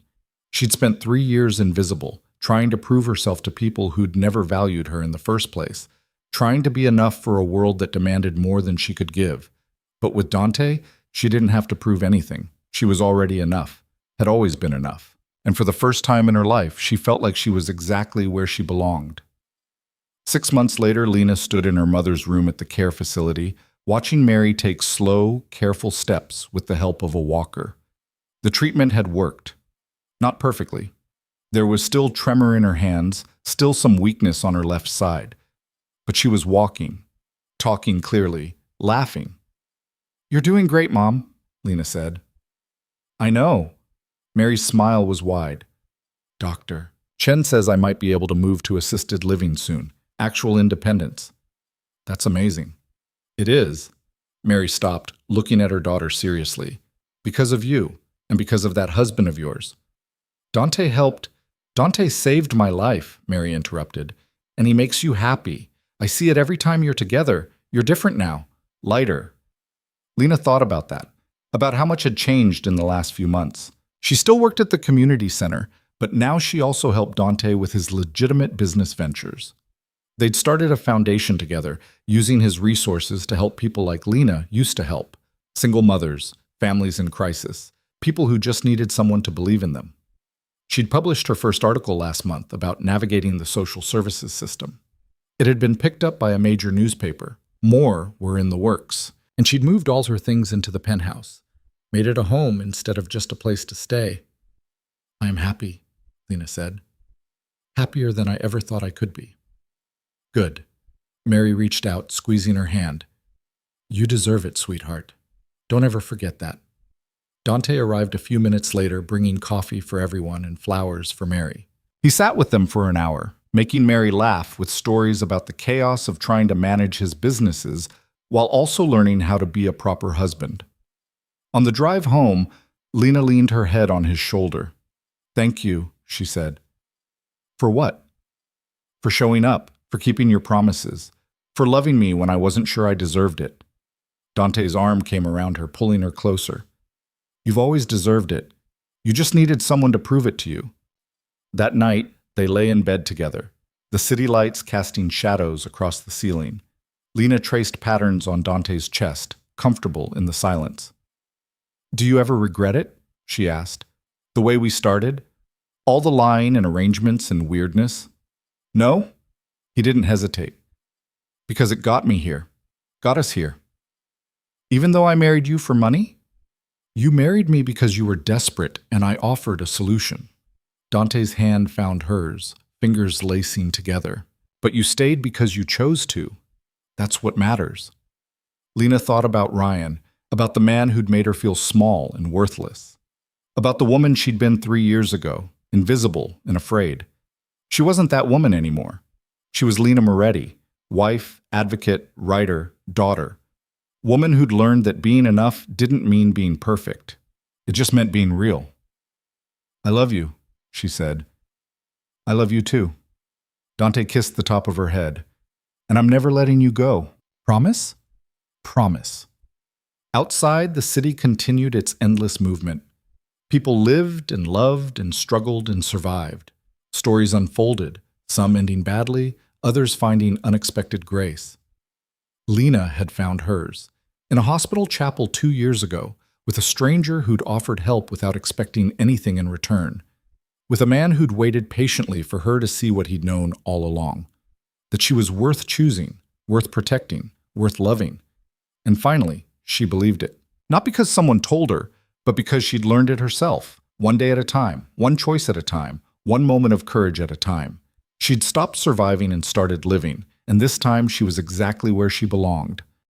She'd spent 3 years invisible, trying to prove herself to people who'd never valued her in the first place, trying to be enough for a world that demanded more than she could give. But with Dante, she didn't have to prove anything. She was already enough, had always been enough. And for the first time in her life, she felt like she was exactly where she belonged. 6 months later, Lena stood in her mother's room at the care facility, watching Mary take slow, careful steps with the help of a walker. The treatment had worked. Not perfectly. There was still tremor in her hands, still some weakness on her left side. But she was walking, talking clearly, laughing. You're doing great, Mom, Lena said. I know. Mary's smile was wide. Doctor, Chen says I might be able to move to assisted living soon. Actual independence. That's amazing. It is. Mary stopped, looking at her daughter seriously. Because of you, and because of that husband of yours. Dante saved my life, Mary interrupted. And he makes you happy. I see it every time you're together. You're different now. Lighter. Lena thought about that. About how much had changed in the last few months. She still worked at the community center, but now she also helped Dante with his legitimate business ventures. They'd started a foundation together, using his resources to help people like Lena used to help. Single mothers, families in crisis, people who just needed someone to believe in them. She'd published her first article last month about navigating the social services system. It had been picked up by a major newspaper. More were in the works, and she'd moved all her things into the penthouse, made it a home instead of just a place to stay. I am happy, Lena said. Happier than I ever thought I could be. Good. Mary reached out, squeezing her hand. You deserve it, sweetheart. Don't ever forget that. Dante arrived a few minutes later, bringing coffee for everyone and flowers for Mary. He sat with them for an hour, making Mary laugh with stories about the chaos of trying to manage his businesses while also learning how to be a proper husband. On the drive home, Lena leaned her head on his shoulder. Thank you, she said. For what? For showing up, for keeping your promises, for loving me when I wasn't sure I deserved it. Dante's arm came around her, pulling her closer. You've always deserved it. You just needed someone to prove it to you. That night, they lay in bed together, the city lights casting shadows across the ceiling. Lena traced patterns on Dante's chest, comfortable in the silence. Do you ever regret it? She asked. The way we started? All the lying and arrangements and weirdness? No? He didn't hesitate. Because it got me here. Got us here. Even though I married you for money? You married me because you were desperate, and I offered a solution. Dante's hand found hers, fingers lacing together. But you stayed because you chose to. That's what matters. Lena thought about Ryan, about the man who'd made her feel small and worthless. About the woman she'd been 3 years ago, invisible and afraid. She wasn't that woman anymore. She was Lena Moretti, wife, advocate, writer, daughter. Woman who'd learned that being enough didn't mean being perfect. It just meant being real. I love you, she said. I love you too. Dante kissed the top of her head. And I'm never letting you go. Promise? Promise. Outside, the city continued its endless movement. People lived and loved and struggled and survived. Stories unfolded, some ending badly, others finding unexpected grace. Lena had found hers. In a hospital chapel 2 years ago, with a stranger who'd offered help without expecting anything in return. With a man who'd waited patiently for her to see what he'd known all along. That she was worth choosing, worth protecting, worth loving. And finally, she believed it. Not because someone told her, but because she'd learned it herself, one day at a time, one choice at a time, one moment of courage at a time. She'd stopped surviving and started living, and this time she was exactly where she belonged.